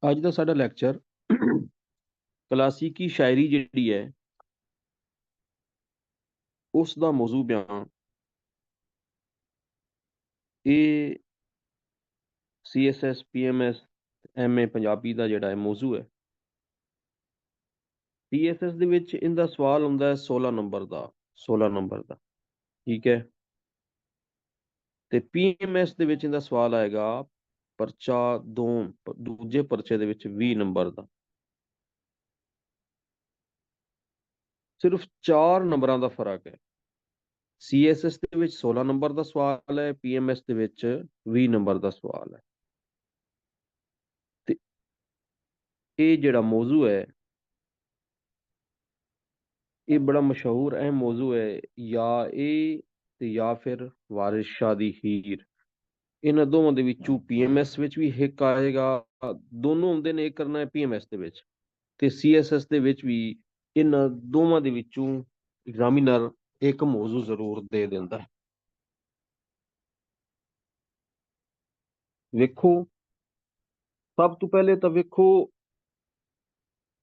ਅੱਜ ਦਾ ਸਾਡਾ ਲੈਕਚਰ ਕਲਾਸੀਕੀ ਸ਼ਾਇਰੀ ਜਿਹੜੀ ਹੈ ਉਸ ਦਾ ਮੌਜੂ ਬਿਆਨ ਇਹ CSS PMS MA ਪੰਜਾਬੀ ਦਾ ਜਿਹੜਾ ਹੈ ਮੌਜੂ ਹੈ। CSS ਦੇ ਵਿੱਚ ਇਹਦਾ ਸਵਾਲ ਹੁੰਦਾ ਹੈ 16 ਨੰਬਰ ਦਾ 16 ਨੰਬਰ ਦਾ, ਠੀਕ ਹੈ। ਤੇ PMS ਦੇ ਵਿੱਚ ਇਹਦਾ ਸਵਾਲ ਆਏਗਾ ਪਰਚਾ ਦੂਜੇ ਪਰਚੇ ਦੇ ਵਿੱਚ 20 ਨੰਬਰ ਦਾ। ਸਿਰਫ 4 ਨੰਬਰਾਂ ਦਾ ਫਰਕ ਹੈ। CSS ਦੇ ਵਿੱਚ 16 ਨੰਬਰ ਦਾ ਸਵਾਲ ਹੈ, PMS ਦੇ ਵਿੱਚ 20 ਨੰਬਰ ਦਾ ਸਵਾਲ ਹੈ। ਤੇ ਇਹ ਜਿਹੜਾ ਮੌਜੂ ਹੈ ਇਹ ਬੜਾ ਮਸ਼ਹੂਰ ਅਹਿਮ ਮੌਜੂ ਹੈ। ਜਾਂ ਇਹ ਤੇ ਜਾਂ ਫਿਰ ਵਾਰਿਸ ਸ਼ਾਹ ਦੀ ਹੀਰ, ਇਹਨਾਂ ਦੋਵਾਂ ਦੇ ਵਿੱਚੋਂ PMS ਵਿੱਚ ਵੀ ਇੱਕ ਆਏਗਾ। ਦੋਨੋਂ ਹੁੰਦੇ ਨੇ, ਇੱਕ ਕਰਨਾ ਹੈ PMS ਦੇ ਵਿੱਚ ਤੇ CSS ਦੇ ਵਿੱਚ ਵੀ। ਇਹਨਾਂ ਦੋਵਾਂ ਦੇ ਵਿੱਚੋਂ ਐਗਜ਼ਾਮੀਨਰ ਇੱਕ ਮੌਜੂ ਜ਼ਰੂਰ ਦੇ ਦਿੰਦਾ ਹੈ। ਵੇਖੋ, ਸਭ ਤੋਂ ਪਹਿਲੇ ਤਾਂ ਵੇਖੋ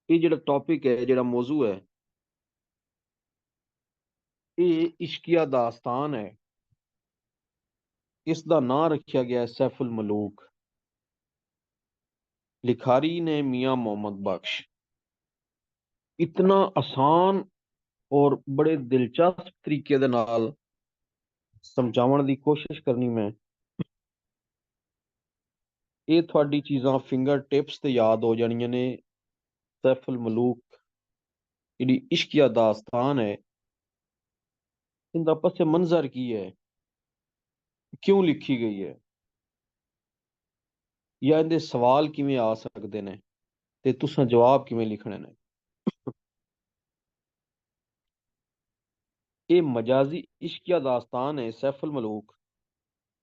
ਇਹ ਜਿਹੜਾ ਟੌਪਿਕ ਹੈ, ਜਿਹੜਾ ਮੌਜੂ ਹੈ, ਇਹ ਇਸ਼ਕੀਆ ਦਾਸਤਾਨ ਹੈ। ਇਸ ਦਾ ਨਾਂ ਰੱਖਿਆ ਗਿਆ ਸੈਫੁਲ ਮਲੂਕ। ਲਿਖਾਰੀ ਨੇ ਮੀਆਂ ਮੁਹੰਮਦ ਬਖਸ਼। ਇਤਨਾ ਆਸਾਨ ਔਰ ਬੜੇ ਦਿਲਚਸਪ ਤਰੀਕੇ ਦੇ ਨਾਲ ਸਮਝਾਉਣ ਦੀ ਕੋਸ਼ਿਸ਼ ਕਰਨੀ ਮੈਂ। ਇਹ ਤੁਹਾਡੀ ਚੀਜ਼ਾਂ ਫਿੰਗਰ ਟਿਪਸ ਤੇ ਯਾਦ ਹੋ ਜਾਣੀਆਂ ਨੇ। ਸੈਫੁਲ ਮਲੂਕ ਜਿਹੜੀ ਇਸ਼ਕੀਆ ਦਾਸਤਾਨ ਹੈ, ਇਹਦਾ ਪਸੇ ਮੰਜ਼ਰ ਕੀ ਹੈ, ਕਿਉਂ ਲਿਖੀ ਗਈ ਹੈ, ਜਾਂ ਇਹਦੇ ਸਵਾਲ ਕਿਵੇਂ ਆ ਸਕਦੇ ਨੇ ਤੇ ਤੁਸੀਂ ਜਵਾਬ ਕਿਵੇਂ ਲਿਖਣੇ ਨੇ। ਇਹ ਮਜਾਜ਼ੀ ਇਸ਼ਕੀਆ ਦਾਸਤਾਨ ਹੈ ਸੈਫੁਲ ਮਲੂਕ।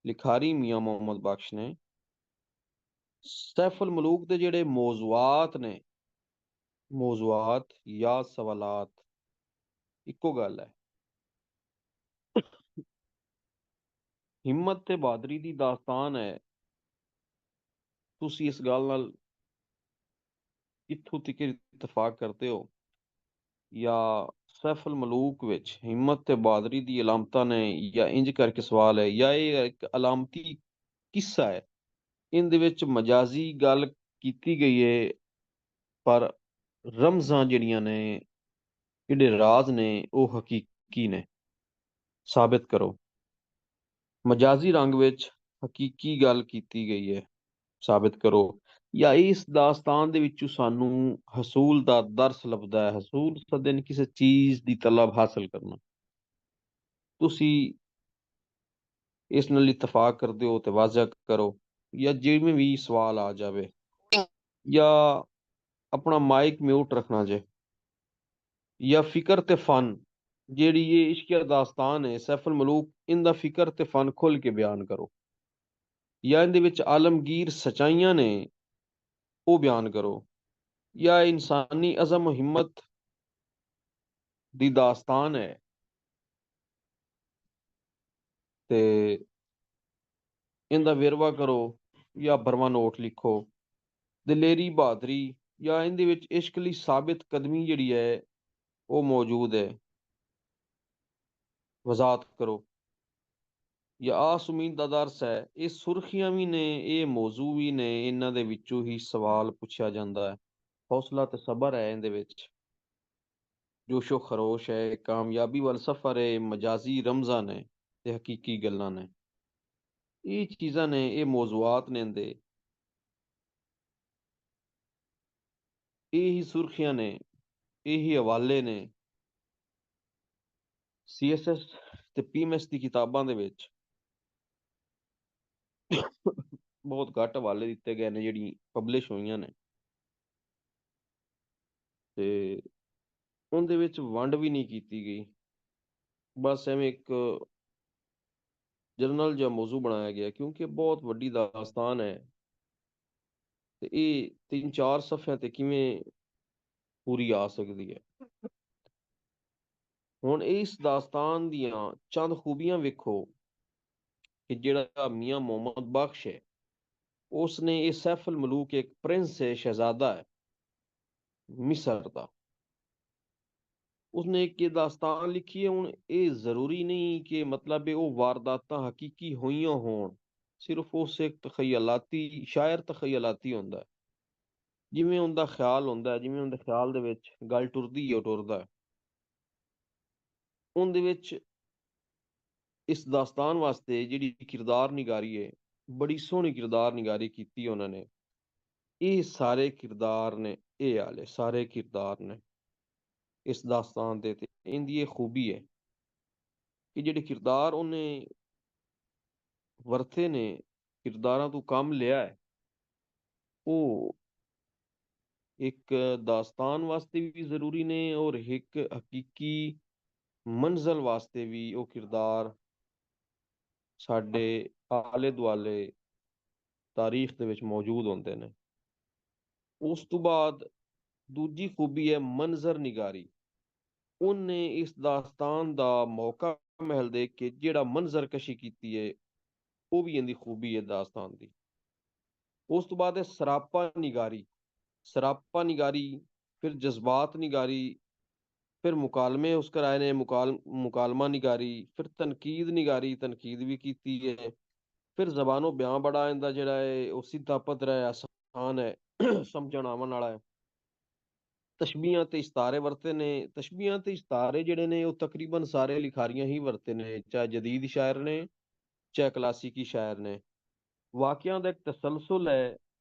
ਲਿਖਾਰੀ ਮੀਆਂ ਮੁਹੰਮਦ ਬਖਸ਼ ਨੇ। ਸੈਫੁਲ ਮਲੂਕ ਦੇ ਜਿਹੜੇ ਮੌਜ਼ੂਆਤ ਨੇ, ਮੌਜ਼ੂਆਤ ਜਾਂ ਸਵਾਲਾਤ ਇੱਕੋ ਗੱਲ ਹੈ। ਹਿੰਮਤ ਤੇ ਬਹਾਦਰੀ ਦੀ ਦਾਸਤਾਨ ਹੈ। ਤੁਸੀਂ ਇਸ ਗੱਲ ਨਾਲ ਇੱਥੋਂ ਤੱਕ ਇਤਫਾਕ ਕਰਦੇ ਹੋ? ਜਾਂ ਸੈਫੁਲ ਮਲੂਕ ਵਿੱਚ ਹਿੰਮਤ ਤੇ ਬਹਾਦਰੀ ਦੀ ਅਲਾਮਤਾਂ ਨੇ, ਜਾਂ ਇੰਜ ਕਰਕੇ ਸਵਾਲ ਹੈ, ਜਾਂ ਇਹ ਇੱਕ ਅਲਾਮਤੀ ਕਿੱਸਾ ਹੈ? ਇਹਦੇ ਵਿੱਚ ਮਜਾਜ਼ੀ ਗੱਲ ਕੀਤੀ ਗਈ ਹੈ, ਪਰ ਰਮਜ਼ਾਂ ਜਿਹੜੀਆਂ ਨੇ, ਜਿਹੜੇ ਰਾਜ਼ ਨੇ, ਉਹ ਹਕੀਕੀ ਨੇ। ਸਾਬਿਤ ਕਰੋ। ਮਜਾਜ਼ੀ ਰੰਗ ਵਿੱਚ ਹਕੀਕੀ ਗੱਲ ਕੀਤੀ ਗਈ ਹੈ, ਸਾਬਿਤ ਕਰੋ। ਜਾਂ ਇਸ ਦਾਸਤਾਨ ਦੇ ਵਿੱਚੋਂ ਸਾਨੂੰ ਹਸੂਲ ਦਾ ਦਰਸ ਲੱਭਦਾ ਹੈ। ਹਸੂਲ ਸਦੇ ਨੇ ਕਿਸੇ ਚੀਜ਼ ਦੀ ਤਲਬ ਹਾਸਲ ਕਰਨਾ। ਤੁਸੀਂ ਇਸ ਨਾਲ ਇਤਫਾਕ ਕਰਦੇ ਹੋ ਤੇ ਵਾਜ਼ਾ ਕਰੋ। ਜਾਂ ਜਿਵੇਂ ਵੀ ਸਵਾਲ ਆ ਜਾਵੇ, ਜਾਂ ਆਪਣਾ ਮਾਈਕ ਮਿਊਟ ਰੱਖਣਾ ਜੇ। ਜਾਂ ਫਿਕਰ ਤੇ ਫਨ, ਜਿਹੜੀ ਇਹ ਇਸ਼ਕੀਆ ਦਾਸਤਾਨ ਹੈ ਸੈਫੁਲ ਮਲੂਕ, ਇਹਦਾ ਫਿਕਰ ਤੇ ਫਨ ਖੁੱਲ ਕੇ ਬਿਆਨ ਕਰੋ। ਜਾਂ ਇਹਦੇ ਵਿੱਚ ਆਲਮਗੀਰ ਸਚਾਈਆਂ ਨੇ, ਉਹ ਬਿਆਨ ਕਰੋ। ਜਾਂ ਇਨਸਾਨੀ ਅਜ਼ਮ ਹਿੰਮਤ ਦੀ ਦਾਸਤਾਨ ਹੈ ਤੇ ਇਹਦਾ ਵੇਰਵਾ ਕਰੋ ਜਾਂ ਬਰਵਾ ਨੋਟ ਲਿਖੋ। ਦਲੇਰੀ ਬਹਾਦਰੀ ਜਾਂ ਇਹਦੇ ਵਿੱਚ ਇਸ਼ਕ ਲਈ ਸਾਬਿਤ ਕਦਮੀ ਜਿਹੜੀ ਹੈ ਉਹ ਮੌਜੂਦ ਹੈ, ਵਜ਼ਾਹਤ ਕਰੋ। ਜਾਂ ਆਸ ਉਮੀਦ ਦਾ ਦਰਸ ਹੈ। ਇਹ ਸੁਰਖੀਆਂ ਵੀ ਨੇ, ਇਹ ਮੌਜੂ ਵੀ ਨੇ, ਇਹਨਾਂ ਦੇ ਵਿੱਚੋਂ ਹੀ ਸਵਾਲ ਪੁੱਛਿਆ ਜਾਂਦਾ ਹੈ। ਹੌਸਲਾ ਤੇ ਸਬਰ ਹੈ ਇਹਦੇ ਵਿੱਚ, ਜੋਸ਼ੋ ਖਰੋਸ਼ ਹੈ, ਕਾਮਯਾਬੀ ਵੱਲ ਸਫ਼ਰ ਹੈ, ਮਜਾਜ਼ੀ ਰਮਜ਼ਾਂ ਨੇ ਤੇ ਹਕੀਕੀ ਗੱਲਾਂ ਨੇ। ਇਹ ਚੀਜ਼ਾਂ ਨੇ, ਇਹ ਮੌਜ਼ੂਆਤ ਨੇ ਇਹਦੇ। ਇਹੀ ਸੁਰਖੀਆਂ ਨੇ, ਇਹੀ ਹਵਾਲੇ ਨੇ CSS ਤੇ PMS ਦੀ ਕਿਤਾਬਾਂ ਦੇ ਵਿੱਚ। ਬਹੁਤ ਘੱਟ ਹਵਾਲੇ ਦਿੱਤੇ ਗਏ ਨੇ ਜਿਹੜੀ ਪਬਲਿਸ਼ ਹੋਈਆਂ ਨੇ, ਤੇ ਉਹਦੇ ਵਿੱਚ ਵੰਡ ਵੀ ਨਹੀਂ ਕੀਤੀ ਗਈ। ਬਸ ਐਵੇਂ ਇੱਕ ਜਰਨਲ ਜਿਹਾ ਮੌਜੂ ਬਣਾਇਆ ਗਿਆ, ਕਿਉਂਕਿ ਬਹੁਤ ਵੱਡੀ ਦਾਸਤਾਨ ਹੈ ਤੇ ਇਹ 3-4 ਸਫ਼ਿਆਂ ਤੇ ਕਿਵੇਂ ਪੂਰੀ ਆ ਸਕਦੀ ਹੈ। ਹੁਣ ਇਸ ਦਾਸਤਾਨ ਦੀਆਂ ਚੰਦ ਖੂਬੀਆਂ ਵੇਖੋ ਕਿ ਜਿਹੜਾ ਮੀਆਂ ਮੁਹੰਮਦ ਬਖਸ਼ ਹੈ, उसने ये सैफ अल मलूक एक प्रिंस है, शहजादा है मिस्र का। उसने एक ये दास्तान लिखी है। हूँ ये जरूरी नहीं कि मतलब वो वारदातां हकीकी होइयां होण, सिर्फ उस एक तखयलाती शायर तखयलाती ਹੁੰਦਾ ਹੈ। ਜਿਵੇਂ ਉਹਦਾ ਖਿਆਲ ਹੁੰਦਾ ਹੈ, ਜਿਵੇਂ ਉਹਦੇ ਖਿਆਲ ਦੇ ਵਿੱਚ ਗੱਲ ਟੁਰਦੀ ਹੈ ਉਹ ਟੁਰਦਾ ਹੈ। ਉਹਦੇ ਵਿੱਚ ਇਸ ਦਾਸਤਾਨ ਵਾਸਤੇ ਜਿਹੜੀ ਕਿਰਦਾਰ ਨਿਗਾਰੀ ਹੈ, ਬੜੀ ਸੋਹਣੀ ਕਿਰਦਾਰ ਨਿਗਾਰੀ ਕੀਤੀ ਉਹਨਾਂ ਨੇ। ਇਹ ਸਾਰੇ ਕਿਰਦਾਰ ਨੇ, ਇਹ ਵਾਲੇ ਸਾਰੇ ਕਿਰਦਾਰ ਨੇ ਇਸ ਦਾਸਤਾਨ ਦੇ, ਤੇ ਇਹਦੀ ਇਹ ਖੂਬੀ ਹੈ ਕਿ ਜਿਹੜੇ ਕਿਰਦਾਰ ਉਹਨੇ ਵਰਤੇ ਨੇ, ਕਿਰਦਾਰਾਂ ਤੋਂ ਕੰਮ ਲਿਆ ਹੈ, ਉਹ ਇੱਕ ਦਾਸਤਾਨ ਵਾਸਤੇ ਵੀ ਜ਼ਰੂਰੀ ਨੇ ਔਰ ਇੱਕ ਹਕੀਕੀ ਮੰਜ਼ਲ ਵਾਸਤੇ ਵੀ ਉਹ ਕਿਰਦਾਰ ਸਾਡੇ ਆਲੇ ਦੁਆਲੇ ਤਾਰੀਖ ਦੇ ਵਿੱਚ ਮੌਜੂਦ ਹੁੰਦੇ ਨੇ। ਉਸ ਤੋਂ ਬਾਅਦ ਦੂਜੀ ਖੂਬੀ ਹੈ ਮੰਜ਼ਰ ਨਿਗਾਰੀ। ਉਹਨੇ ਇਸ ਦਾਸਤਾਨ ਦਾ ਮੌਕਾ ਮਹਿਲ ਦੇਖ ਕੇ ਜਿਹੜਾ ਮੰਜ਼ਰ ਕਸ਼ੀ ਕੀਤੀ ਹੈ, ਉਹ ਵੀ ਇਹਦੀ ਖੂਬੀ ਹੈ ਦਾਸਤਾਨ ਦੀ। ਉਸ ਤੋਂ ਬਾਅਦ ਹੈ ਸਰਾਪਾ ਨਿਗਾਰੀ। सरापा निगारी, फिर जज्बात निगारी, फिर मुकालमे उस कराए ने मुकालमा निगारी, फिर तनकीद निगारी, तनकीद भी की है। फिर जबानो बयां बड़ा इंदा जड़ा है वो सीधा पद्धरा है, आसान है समझण आवन वाला है। तशबीहां ते इस्तारे वरते ने। तशबीहां ते इस्तारे जेड़े ने वो तकरीबन सारे लिखारियां ही वरते ने, चाहे जदीद शायर ने चाहे क्लासिकी शायर ने। वाकयां दा एक तसलसल है,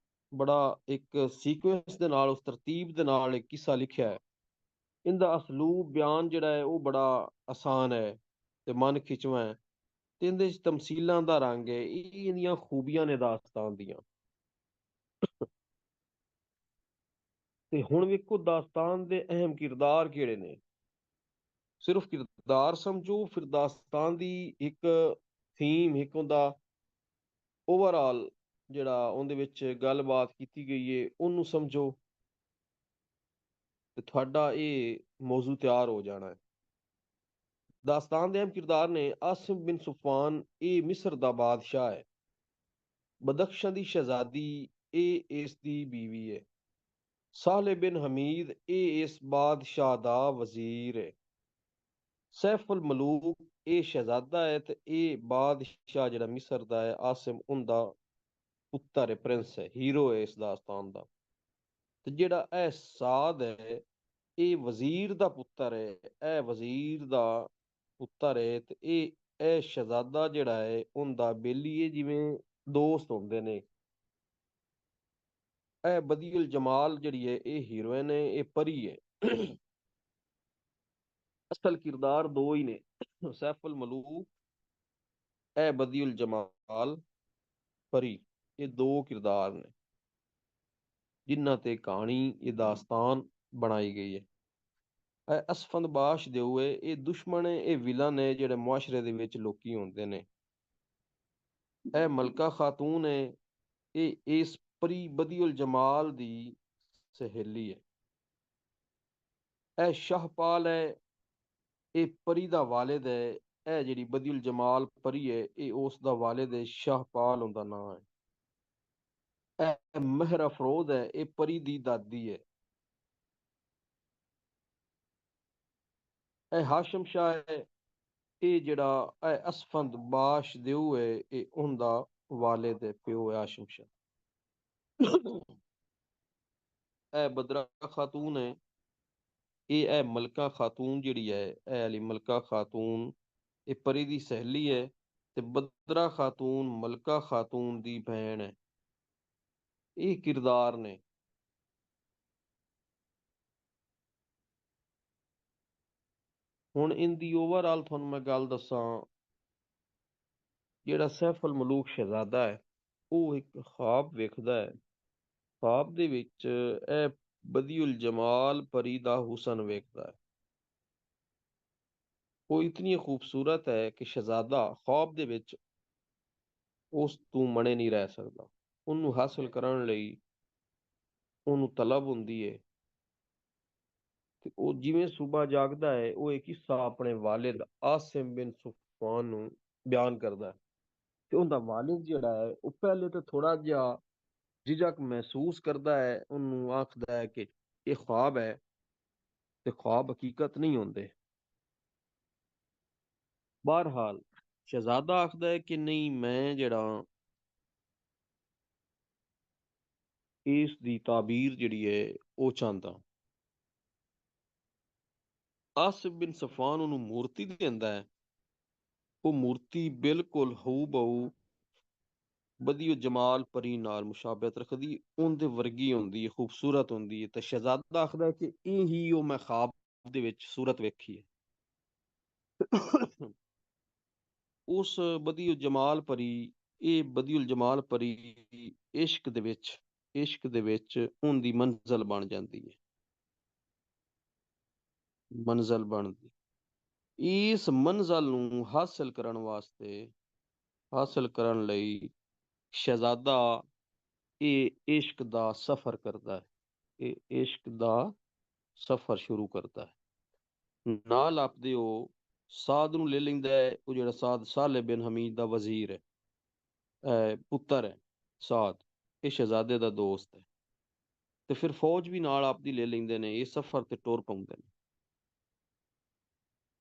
बड़ा एक सीक्वेंस ਦੇ ਨਾਲ, ਉਸ ਤਰਤੀਬ ਦੇ ਨਾਲ ਇੱਕ ਕਿੱਸਾ ਲਿਖਿਆ ਹੈ। ਇਹਦਾ ਅਸਲੂਬ ਬਿਆਨ ਜਿਹੜਾ ਹੈ ਉਹ ਬੜਾ ਆਸਾਨ ਹੈ ਤੇ ਮਨ ਖਿੱਚਵਾਂ ਹੈ, ਤੇ ਇਹਦੇ ਵਿੱਚ ਤਮਸੀਲਾਂ ਦਾ ਰੰਗ ਹੈ। ਇਹ ਇਹਦੀਆਂ ਖੂਬੀਆਂ ਨੇ ਦਾਸਤਾਨ ਦੀਆਂ। ਤੇ ਹੁਣ ਵੇਖੋ ਦਾਸਤਾਨ ਦੇ ਅਹਿਮ ਕਿਰਦਾਰ ਕਿਹੜੇ ਨੇ। ਸਿਰਫ ਕਿਰਦਾਰ ਸਮਝੋ, ਫਿਰ ਦਾਸਤਾਨ ਦੀ ਇੱਕ ਥੀਮ, ਇੱਕ ਉਹਦਾ ਓਵਰਆਲ ਜਿਹੜਾ ਉਹਦੇ ਵਿੱਚ ਗੱਲਬਾਤ ਕੀਤੀ ਗਈ ਹੈ ਉਹਨੂੰ ਸਮਝੋ, ਤੇ ਤੁਹਾਡਾ ਇਹ ਮੌਜੂ ਤਿਆਰ ਹੋ ਜਾਣਾ ਹੈ। ਦਾਸਤਾਨ ਦੇ ਅਹਿਮ ਕਿਰਦਾਰ ਨੇ ਆਸਿਮ ਬਿਨ ਸੁਫਾਨ, ਇਹ ਮਿਸਰ ਦਾ ਬਾਦਸ਼ਾਹ ਹੈ। ਬਦਖਸ਼ਾਂ ਦੀ ਸ਼ਹਿਜ਼ਾਦੀ, ਇਹ ਇਸ ਦੀ ਬੀਵੀ ਹੈ। ਸਾਲੇ ਬਿਨ ਹਮੀਦ, ਇਹ ਇਸ ਬਾਦਸ਼ਾਹ ਦਾ ਵਜ਼ੀਰ ਹੈ। ਸੈਫ ਉਲ ਮਲੂਕ, ਇਹ ਸ਼ਹਿਜ਼ਾਦਾ ਹੈ, ਤੇ ਇਹ ਬਾਦਸ਼ਾਹ ਜਿਹੜਾ ਮਿਸਰ ਦਾ ਹੈ ਆਸਿਮ, ਉਹਦਾ ਪੁੱਤਰ ਹੈ, ਪ੍ਰਿੰਸ ਹੈ, ਹੀਰੋ ਹੈ ਇਸ ਦਾਸਤਾਨ ਦਾ। ਤੇ ਜਿਹੜਾ ਇਹ ਸਾਦ ਹੈ, ਇਹ ਵਜ਼ੀਰ ਦਾ ਪੁੱਤਰ ਹੈ। ਇਹ ਵਜ਼ੀਰ ਦਾ ਪੁੱਤਰ ਹੈ, ਤੇ ਇਹ ਸ਼ਹਿਜ਼ਾਦਾ ਜਿਹੜਾ ਹੈ ਉਹਦਾ ਬੇਲੀ ਹੈ, ਜਿਵੇਂ ਦੋਸਤ ਹੁੰਦੇ ਨੇ। ਇਹ ਬਦੀਉਲ ਜਮਾਲ ਜਿਹੜੀ ਹੈ ਇਹ ਹੀਰੋਇਨ ਹੈ, ਇਹ ਪਰੀ ਹੈ। ਅਸਲ ਕਿਰਦਾਰ ਦੋ ਹੀ ਨੇ, ਸੈਫੁਲ ਮਲੂਕ, ਇਹ ਬਦੀਉਲ ਜਮਾਲ ਪਰੀ। ਇਹ ਦੋ ਕਿਰਦਾਰ ਨੇ ਜਿਨ੍ਹਾਂ ਤੇ ਕਹਾਣੀ, ਇਹ ਦਾਸਤਾਨ ਬਣਾਈ ਗਈ ਹੈ। ਅਸਫੰਦ ਬਾਸ਼ ਦੇ ਹੋਏ, ਇਹ ਦੁਸ਼ਮਣ ਹੈ, ਇਹ ਵਿਲਨ ਹੈ ਜਿਹੜੇ ਮੁਆਸ਼ਰੇ ਦੇ ਵਿੱਚ ਲੋਕੀ ਹੁੰਦੇ ਨੇ। ਇਹ ਮਲਕਾ ਖਾਤੂਨ ਹੈ, ਇਹ ਇਸ ਪਰੀ ਬਦੀਉਲ ਜਮਾਲ ਦੀ ਸਹੇਲੀ ਹੈ। ਇਹ ਸ਼ਾਹਪਾਲ ਹੈ, ਇਹ ਪਰੀ ਦਾ ਵਾਲਿਦ ਹੈ। ਇਹ ਜਿਹੜੀ ਬਦੀਉਲ ਜਮਾਲ ਪਰੀ ਹੈ, ਇਹ ਉਸ ਦਾ ਵਾਲਿਦ ਹੈ, ਸ਼ਾਹਪਾਲ ਉਹਦਾ ਨਾਂ ਹੈ। ਇਹ ਮਹਿਰ ਅਫਰੋਜ਼ ਹੈ, ਇਹ ਪਰੀ ਦੀ ਦਾਦੀ ਹੈ। ਇਹ ਹਾਸ਼ਮ ਸ਼ਾਹ ਹੈ, ਇਹ ਜਿਹੜਾ ਇਹ ਅਸਫੰਦ ਬਾਸ਼ ਦਿਓ ਹੈ, ਇਹ ਉਹਦਾ ਵਾਲਿਦ ਹੈ, ਪਿਓ ਹੈ ਹਾਸ਼ਮ ਸ਼ਾਹ। ਇਹ ਬਦਰਾ ਖਾਤੂਨ ਹੈ, ਇਹ ਮਲਕਾ ਖਾਤੂਨ ਜਿਹੜੀ ਹੈ, ਇਹ ਵਾਲੀ ਮਲਕਾ ਖਾਤੂਨ ਇਹ ਪਰੀ ਦੀ ਸਹੇਲੀ ਹੈ, ਤੇ ਬਦਰਾ ਖਾਤੂਨ ਮਲਕਾ ਖਾਤੂਨ ਦੀ ਭੈਣ ਹੈ। ਇਹ ਕਿਰਦਾਰ ਨੇ। ਹੁਣ ਇਹਦੀ ਓਵਰਆਲ ਤੁਹਾਨੂੰ ਮੈਂ ਗੱਲ ਦੱਸਾਂ, ਜਿਹੜਾ ਸੈਫ ਅਲ ਮਲੂਕ ਸ਼ਹਿਜ਼ਾਦਾ ਹੈ ਉਹ ਇੱਕ ख्वाब ਵੇਖਦਾ ਹੈ। ख्वाब ਦੇ ਵਿੱਚ ਇਹ ਬਦੀਉਲ ਜਮਾਲ ਪਰੀ ਦਾ ਹੁਸਨ ਵੇਖਦਾ ਹੈ। ਉਹ ਇਤਨੀ ਖੂਬਸੂਰਤ ਹੈ ਕਿ ਸ਼ਹਿਜ਼ਾਦਾ ख्वाब ਦੇ ਵਿੱਚ ਉਸ ਤੋਂ ਮਣੇ ਨਹੀਂ ਰਹਿ ਸਕਦਾ। ਉਹਨੂੰ ਹਾਸਲ ਕਰਨ ਲਈ ਉਹਨੂੰ ਤਲਬ ਹੁੰਦੀ ਹੈ। ਤੇ ਉਹ ਜਿਵੇਂ ਸੁਬਹ ਜਾਗਦਾ ਹੈ, ਉਹ ਇੱਕ ਕਿੱਸਾ ਆਪਣੇ ਵਾਲਿਦ ਆਸਿਮ ਬਿਨ ਸੁਫਾਨ ਨੂੰ ਬਿਆਨ ਕਰਦਾ ਹੈ। ਤੇ ਉਹਦਾ ਵਾਲਿਦ ਜਿਹੜਾ ਹੈ ਉਹ ਪਹਿਲੇ ਤਾਂ ਥੋੜਾ ਜਿਹਾ झिझक महसूस करता है, ਉਹਨੂੰ ਆਖਦਾ ਹੈ ਕਿ ਇਹ ख्वाब है, ਤੇ ख्वाब हकीकत नहीं होंगे। बहरहाल शहजादा आखदा है कि नहीं, मैं जड़ा ਇਸ ਦੀ ਤਾਬੀਰ ਜਿਹੜੀ ਹੈ ਉਹ ਚਾਹੁੰਦਾ। ਆਸਿਫ ਬਿਨ ਸਫਾਨ ਉਹਨੂੰ ਮੂਰਤੀ ਦਿੰਦਾ ਹੈ। ਉਹ ਮੂਰਤੀ ਬਿਲਕੁਲ ਹੂ ਬਹੂ ਬਦੀਓ ਜਮਾਲ ਪਰੀ ਨਾਲ ਮੁਸ਼ਾਬਤ ਰੱਖਦੀ, ਉਹਦੇ ਵਰਗੀ ਹੁੰਦੀ ਹੈ, ਖੂਬਸੂਰਤ ਹੁੰਦੀ ਹੈ। ਤੇ ਸ਼ਹਿਜ਼ਾਦਾ ਆਖਦਾ ਕਿ ਇਹ ਹੀ ਉਹ ਮੈਂ ਖਾਬ ਦੇ ਵਿੱਚ ਸੂਰਤ ਵੇਖੀ ਹੈ। ਉਸ ਬਦੀਓ ਜਮਾਲ ਪਰੀ, ਇਹ ਬਦੀਉਲ ਜਮਾਲ ਪਰੀ ਇਸ਼ਕ ਦੇ ਵਿੱਚ ਉਹਦੀ ਮੰਜ਼ਲ ਬਣ ਜਾਂਦੀ ਹੈ। ਮੰਜ਼ਲ ਬਣਦੀ, ਇਸ ਮੰਜ਼ਲ ਨੂੰ ਹਾਸਲ ਕਰਨ ਲਈ ਸ਼ਹਿਜ਼ਾਦਾ ਇਹ ਇਸ਼ਕ ਦਾ ਸਫ਼ਰ ਕਰਦਾ ਹੈ। ਇਹ ਇਸ਼ਕ ਦਾ ਸਫ਼ਰ ਸ਼ੁਰੂ ਕਰਦਾ ਹੈ। ਨਾਲ ਆਪਦੇ ਉਹ ਸਾਧ ਨੂੰ ਲੈ ਲੈਂਦਾ ਹੈ। ਉਹ ਜਿਹੜਾ ਸਾਧ ਸਾਲੇ ਬਿਨ ਹਮੀਦ ਦਾ ਵਜ਼ੀਰ ਹੈ, ਪੁੱਤਰ ਹੈ ਸਾਧ, ਇਹ ਸ਼ਹਿਜ਼ਾਦੇ ਦਾ ਦੋਸਤ ਹੈ। ਤੇ ਫਿਰ ਫੌਜ ਵੀ ਨਾਲ ਆਪਦੀ ਲੈ ਲੈਂਦੇ ਨੇ। ਇਹ ਸਫ਼ਰ ਤੇ ਟੁਰ ਪਾਉਂਦੇ ਨੇ।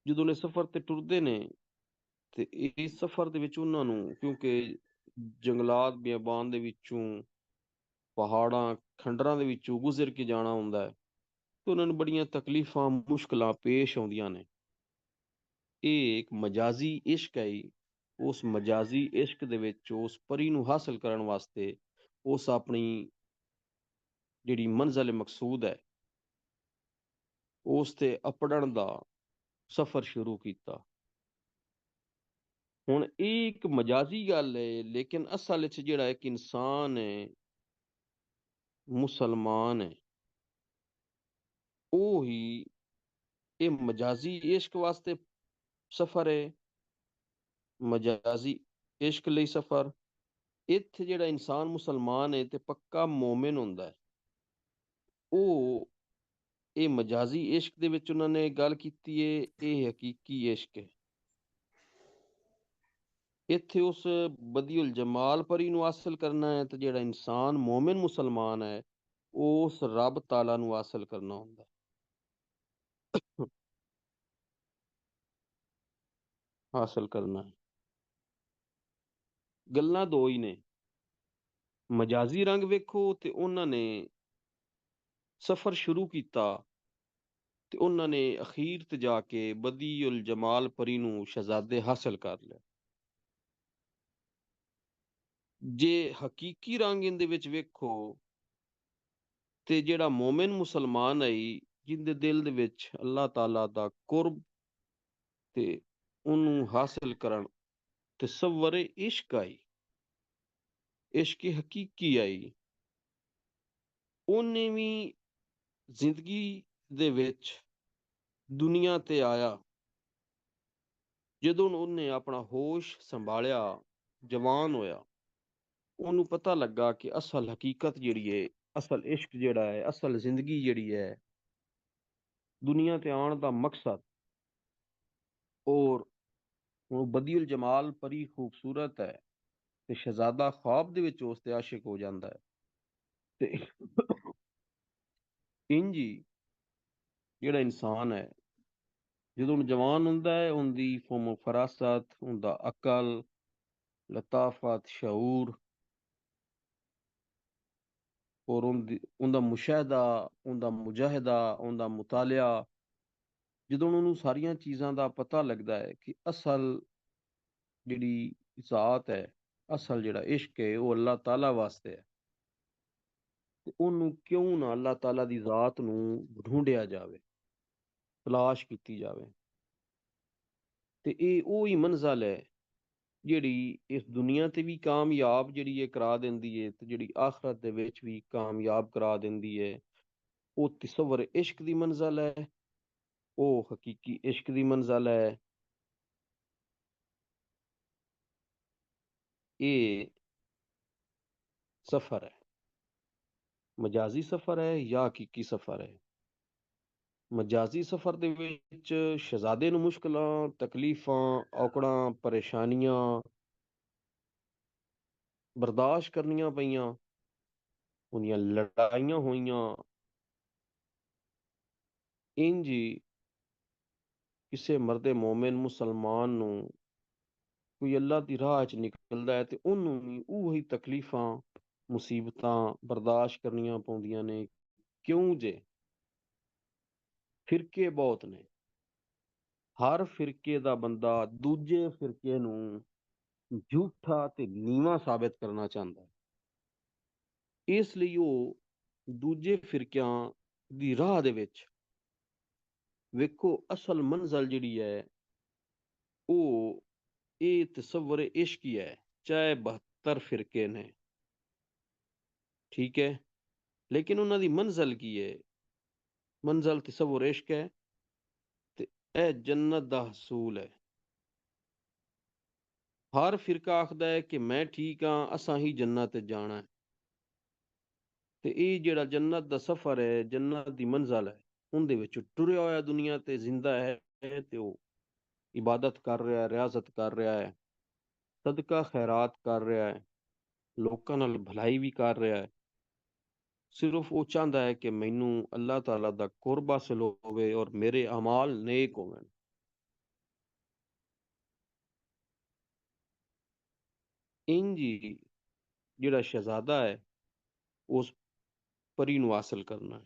ਜਦੋਂ ਇਹ ਸਫ਼ਰ ਤੇ ਟੁਰਦੇ ਨੇ ਤੇ ਇਸ ਸਫ਼ਰ ਦੇ ਵਿੱਚ ਉਹਨਾਂ ਨੂੰ, ਕਿਉਂਕਿ ਜੰਗਲਾਤ ਬਿਆਬਾਨ ਦੇ ਵਿੱਚੋਂ, ਪਹਾੜਾਂ ਖੰਡਰਾਂ ਦੇ ਵਿੱਚੋਂ ਗੁਜ਼ਰ ਕੇ ਜਾਣਾ ਹੁੰਦਾ ਹੈ, ਤੇ ਉਹਨਾਂ ਨੂੰ ਬੜੀਆਂ ਤਕਲੀਫਾਂ ਮੁਸ਼ਕਲਾਂ ਪੇਸ਼ ਆਉਂਦੀਆਂ ਨੇ। ਇਹ ਇੱਕ ਮਜਾਜ਼ੀ ਇਸ਼ਕ ਹੈ। ਉਸ ਮਜਾਜ਼ੀ ਇਸ਼ਕ ਦੇ ਵਿੱਚ ਉਸ ਪਰੀ ਨੂੰ ਹਾਸਲ ਕਰਨ ਵਾਸਤੇ ਉਸ ਆਪਣੀ ਜਿਹੜੀ ਮੰਜ਼ਿਲ ਮਕਸੂਦ ਹੈ ਉਸ ਤੇ ਅਪੜਨ ਦਾ ਸਫ਼ਰ ਸ਼ੁਰੂ ਕੀਤਾ। ਹੁਣ ਇਹ ਇੱਕ ਮਜਾਜ਼ੀ ਗੱਲ ਹੈ, ਲੇਕਿਨ ਅਸਲ ਵਿੱਚ ਜਿਹੜਾ ਇੱਕ ਇਨਸਾਨ ਹੈ, ਮੁਸਲਮਾਨ ਹੈ, ਉਹ ਹੀ ਇਹ ਮਜਾਜ਼ੀ ਇਸ਼ਕ ਵਾਸਤੇ ਸਫ਼ਰ ਹੈ, ਮਜਾਜ਼ੀ ਇਸ਼ਕ ਲਈ ਸਫ਼ਰ। ਇੱਥੇ ਜਿਹੜਾ ਇਨਸਾਨ ਮੁਸਲਮਾਨ ਹੈ ਤੇ ਪੱਕਾ ਮੋਮਿਨ ਹੁੰਦਾ ਹੈ, ਉਹ ਇਹ ਮਜਾਜ਼ੀ ਇਸ਼ਕ ਦੇ ਵਿੱਚ ਉਹਨਾਂ ਨੇ ਗੱਲ ਕੀਤੀ ਹੈ, ਇਹ ਹਕੀਕੀ ਇਸ਼ਕ ਹੈ। ਇੱਥੇ ਉਸ ਬਦੀਉਲ ਜਮਾਲ ਪਰੀ ਨੂੰ ਹਾਸਲ ਕਰਨਾ ਹੈ, ਤੇ ਜਿਹੜਾ ਇਨਸਾਨ ਮੋਮਿਨ ਮੁਸਲਮਾਨ ਹੈ ਉਸ ਰੱਬ ਤਾਲਾ ਨੂੰ ਹਾਸਲ ਕਰਨਾ ਹੁੰਦਾ। ਹਾਸਲ ਕਰਨਾ ਹੈ। ਗੱਲਾਂ ਦੋ ਹੀ ਨੇ। ਮਜਾਜ਼ੀ ਰੰਗ ਵੇਖੋ ਤੇ ਉਹਨਾਂ ਨੇ ਸਫ਼ਰ ਸ਼ੁਰੂ ਕੀਤਾ, ਤੇ ਉਹਨਾਂ ਨੇ ਅਖੀਰ ਤੇ ਜਾ ਕੇ ਬਦੀਉਲ ਜਮਾਲ ਪਰੀ ਨੂੰ ਸ਼ਹਿਜ਼ਾਦੇ ਹਾਸਲ ਕਰ ਲਿਆ। ਜੇ ਹਕੀਕੀ ਰੰਗ ਇਹਦੇ ਵਿੱਚ ਵੇਖੋ ਤੇ ਜਿਹੜਾ ਮੋਮਿਨ ਮੁਸਲਮਾਨ ਹੈ, ਜਿਹਦੇ ਦਿਲ ਦੇ ਵਿੱਚ ਅੱਲਾਹ ਤਾਲਾ ਦਾ ਕੁਰਬ ਤੇ ਉਹਨੂੰ ਹਾਸਲ ਕਰਨ ਤਸੱਵਰੇ ਇਸ਼ਕ ਆਈ, ਇਸ਼ਕ ਹਕੀਕੀ ਆਈ, ਉਹਨੇ ਵੀ ਜ਼ਿੰਦਗੀ ਦੇ ਵਿੱਚ ਦੁਨੀਆ ਤੇ ਆਇਆ। ਜਦੋਂ ਉਹਨੇ ਆਪਣਾ ਹੋਸ਼ ਸੰਭਾਲਿਆ, ਜਵਾਨ ਹੋਇਆ, ਉਹਨੂੰ ਪਤਾ ਲੱਗਾ ਕਿ ਅਸਲ ਹਕੀਕਤ ਜਿਹੜੀ ਹੈ, ਅਸਲ ਇਸ਼ਕ ਜਿਹੜਾ ਹੈ, ਅਸਲ ਜ਼ਿੰਦਗੀ ਜਿਹੜੀ ਹੈ, ਦੁਨੀਆ ਤੇ ਆਉਣ ਦਾ ਮਕਸਦ, ਔਰ ਉਹ ਬਦੀਉਲ ਜਮਾਲ ਪਰੀ ਖੂਬਸੂਰਤ ਹੈ ਤੇ ਸ਼ਹਿਜ਼ਾਦਾ ख्वाब ਦੇ ਵਿੱਚ ਉਸ ਤੇ ਆਸ਼ਿਕ ਹੋ ਜਾਂਦਾ ਹੈ। ਤੇ ਇੰਜ ਹੀ ਜਿਹੜਾ ਇਨਸਾਨ ਹੈ, ਜਦੋਂ ਉਹ ਜਵਾਨ ਹੁੰਦਾ ਹੈ, ਉਹਦੀ ਫੋਮੋ ਫਰਾਸਤ, ਉਹਦਾ ਅਕਲ, ਲਤਾਫਤ, ਸ਼ਊਰ, ਔਰ ਉਹਦਾ ਮੁਸ਼ਾਹਦਾ, ਉਹਦਾ ਮੁਜਾਹਿਦਾ, ਉਹਦਾ ਮੁਤਾਲਿਆ, ਜਦੋਂ ਉਹਨੂੰ ਸਾਰੀਆਂ ਚੀਜ਼ਾਂ ਦਾ ਪਤਾ ਲੱਗਦਾ ਹੈ ਕਿ ਅਸਲ ਜਿਹੜੀ ਜ਼ਾਤ ਹੈ, ਅਸਲ ਜਿਹੜਾ ਇਸ਼ਕ ਹੈ ਉਹ ਅੱਲਾਹ ਤਾਲਾ ਵਾਸਤੇ ਹੈ, ਤੇ ਉਹਨੂੰ ਕਿਉਂ ਨਾ ਅੱਲਾਹ ਤਾਲਾ ਦੀ ਜ਼ਾਤ ਨੂੰ ਢੂੰਡਿਆ ਜਾਵੇ, ਤਲਾਸ਼ ਕੀਤੀ ਜਾਵੇ। ਤੇ ਇਹ ਉਹ ਹੀ ਮੰਜ਼ਲ ਹੈ ਜਿਹੜੀ ਇਸ ਦੁਨੀਆ ਤੇ ਵੀ ਕਾਮਯਾਬ ਜਿਹੜੀ ਹੈ ਕਰਾ ਦਿੰਦੀ ਹੈ, ਤੇ ਜਿਹੜੀ ਆਖਰਤ ਦੇ ਵਿੱਚ ਵੀ ਕਾਮਯਾਬ ਕਰਾ ਦਿੰਦੀ ਹੈ। ਉਹ ਤਸੱਵਰ ਇਸ਼ਕ ਦੀ ਮੰਜ਼ਲ ਹੈ, ਉਹ ਹਕੀਕੀ ਇਸ਼ਕ ਦੀ ਮੰਜ਼ਲ ਹੈ। ਇਹ ਸਫ਼ਰ ਹੈ, ਮਜਾਜ਼ੀ ਸਫ਼ਰ ਹੈ ਜਾਂ ਹਕੀਕੀ ਸਫ਼ਰ ਹੈ। ਮਜਾਜ਼ੀ ਸਫ਼ਰ ਦੇ ਵਿੱਚ ਸ਼ਹਿਜ਼ਾਦੇ ਨੂੰ ਮੁਸ਼ਕਲਾਂ, ਤਕਲੀਫਾਂ, ਔਕੜਾਂ, ਪਰੇਸ਼ਾਨੀਆਂ ਬਰਦਾਸ਼ਤ ਕਰਨੀਆਂ ਪਈਆਂ, ਉਹਦੀਆਂ ਲੜਾਈਆਂ ਹੋਈਆਂ, ਇੰਜ ਹੀ ਕਿਸੇ ਮਰਦੇ ਮੋਮਿਨ ਮੁਸਲਮਾਨ ਨੂੰ ਕੋਈ ਅੱਲਾ ਦੀ ਰਾਹ 'ਚ ਨਿਕਲਦਾ ਹੈ ਤੇ ਉਹਨੂੰ ਵੀ ਉਹੀ ਤਕਲੀਫਾਂ ਮੁਸੀਬਤਾਂ ਬਰਦਾਸ਼ਤ ਕਰਨੀਆਂ ਪਾਉਂਦੀਆਂ ਨੇ। ਕਿਉਂ ਜੇ ਫਿਰਕੇ ਬਹੁਤ ਨੇ, ਹਰ ਫਿਰਕੇ ਦਾ ਬੰਦਾ ਦੂਜੇ ਫਿਰਕੇ ਨੂੰ ਝੂਠਾ ਤੇ ਨੀਵਾਂ ਸਾਬਿਤ ਕਰਨਾ ਚਾਹੁੰਦਾ ਹੈ। ਇਸ ਲਈ ਉਹ ਦੂਜੇ ਫਿਰਕਿਆਂ ਦੀ ਰਾਹ ਦੇ ਵਿੱਚ, ਵੇਖੋ ਅਸਲ ਮੰਜ਼ਲ ਜਿਹੜੀ ਹੈ ਉਹ ਇਹ ਤਸੱਵੁਰ ਇਸ਼ਕ ਹੀ ਹੈ, ਚਾਹੇ 72 ਫਿਰਕੇ ਨੇ, ਠੀਕ ਹੈ, ਲੇਕਿਨ ਉਹਨਾਂ ਦੀ ਮੰਜ਼ਲ ਕੀ ਹੈ? ਮੰਜ਼ਲ ਤਸੱਵੁਰ ਇਸ਼ਕ ਹੈ ਤੇ ਇਹ ਜੰਨਤ ਦਾ ਹਸੂਲ ਹੈ। ਹਰ ਫਿਰਕਾ ਆਖਦਾ ਹੈ ਕਿ ਮੈਂ ਠੀਕ ਹਾਂ, ਅਸਾਂ ਹੀ ਜੰਨਤ ਤੇ ਜਾਣਾ ਹੈ। ਤੇ ਇਹ ਜਿਹੜਾ ਜੰਨਤ ਦਾ ਸਫ਼ਰ ਹੈ, ਜੰਨਤ ਦੀ ਮੰਜ਼ਲ ਹੈ, ਉਹਦੇ ਵਿੱਚ ਟੁਰਿਆ ਹੋਇਆ ਦੁਨੀਆ ਤੇ ਜ਼ਿੰਦਾ ਹੈ ਤੇ ਉਹ ਇਬਾਦਤ ਕਰ ਰਿਹਾ ਹੈ, ਰਿਆਜ਼ਤ ਕਰ ਰਿਹਾ ਹੈ, ਸਦਕਾ ਖੈਰਾਤ ਕਰ ਰਿਹਾ ਹੈ, ਲੋਕਾਂ ਨਾਲ ਭਲਾਈ ਵੀ ਕਰ ਰਿਹਾ ਹੈ। ਸਿਰਫ ਉਹ ਚਾਹੁੰਦਾ ਹੈ ਕਿ ਮੈਨੂੰ ਅੱਲਾਹ ਤਾਲਾ ਦਾ ਕੁਰਬ ਹਾਸਿਲ ਹੋਵੇ ਔਰ ਮੇਰੇ ਅਮਾਲ ਨੇਕ ਹੋਵਣ। ਇੰਜ ਹੀ ਜਿਹੜਾ ਸ਼ਹਿਜ਼ਾਦਾ ਹੈ ਉਸ ਪਰੀ ਨੂੰ ਹਾਸਿਲ ਕਰਨਾ ਹੈ।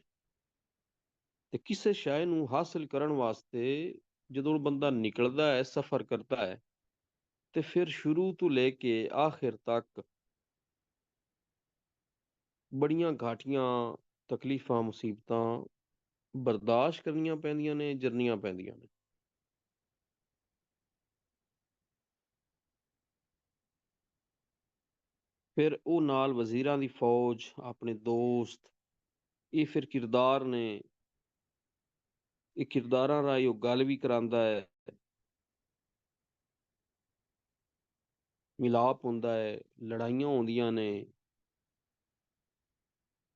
ਤੇ ਕਿਸੇ ਸ਼ੈ ਨੂੰ ਹਾਸਿਲ ਕਰਨ ਵਾਸਤੇ ਜਦੋਂ ਬੰਦਾ ਨਿਕਲਦਾ ਹੈ, ਸਫ਼ਰ ਕਰਦਾ ਹੈ, ਤੇ ਫਿਰ ਸ਼ੁਰੂ ਤੋਂ ਲੈ ਕੇ ਆਖਿਰ ਤੱਕ ਬੜੀਆਂ ਘਾਟੀਆਂ ਤਕਲੀਫਾਂ ਮੁਸੀਬਤਾਂ ਬਰਦਾਸ਼ਤ ਕਰਨੀਆਂ ਪੈਂਦੀਆਂ ਨੇ, ਜਰਨੀਆਂ ਪੈਂਦੀਆਂ ਨੇ। ਫਿਰ ਉਹ ਨਾਲ ਵਜ਼ੀਰਾਂ ਦੀ ਫੌਜ, ਆਪਣੇ ਦੋਸਤ, ਇਹ ਫਿਰ ਕਿਰਦਾਰ ਨੇ, ਇਹ ਕਿਰਦਾਰਾਂ ਰਾਹੀਂ ਉਹ ਗੱਲ ਵੀ ਕਰਾਉਂਦਾ ਹੈ, ਮਿਲਾਪ ਹੁੰਦਾ ਹੈ, ਲੜਾਈਆਂ ਹੁੰਦੀਆਂ ਨੇ।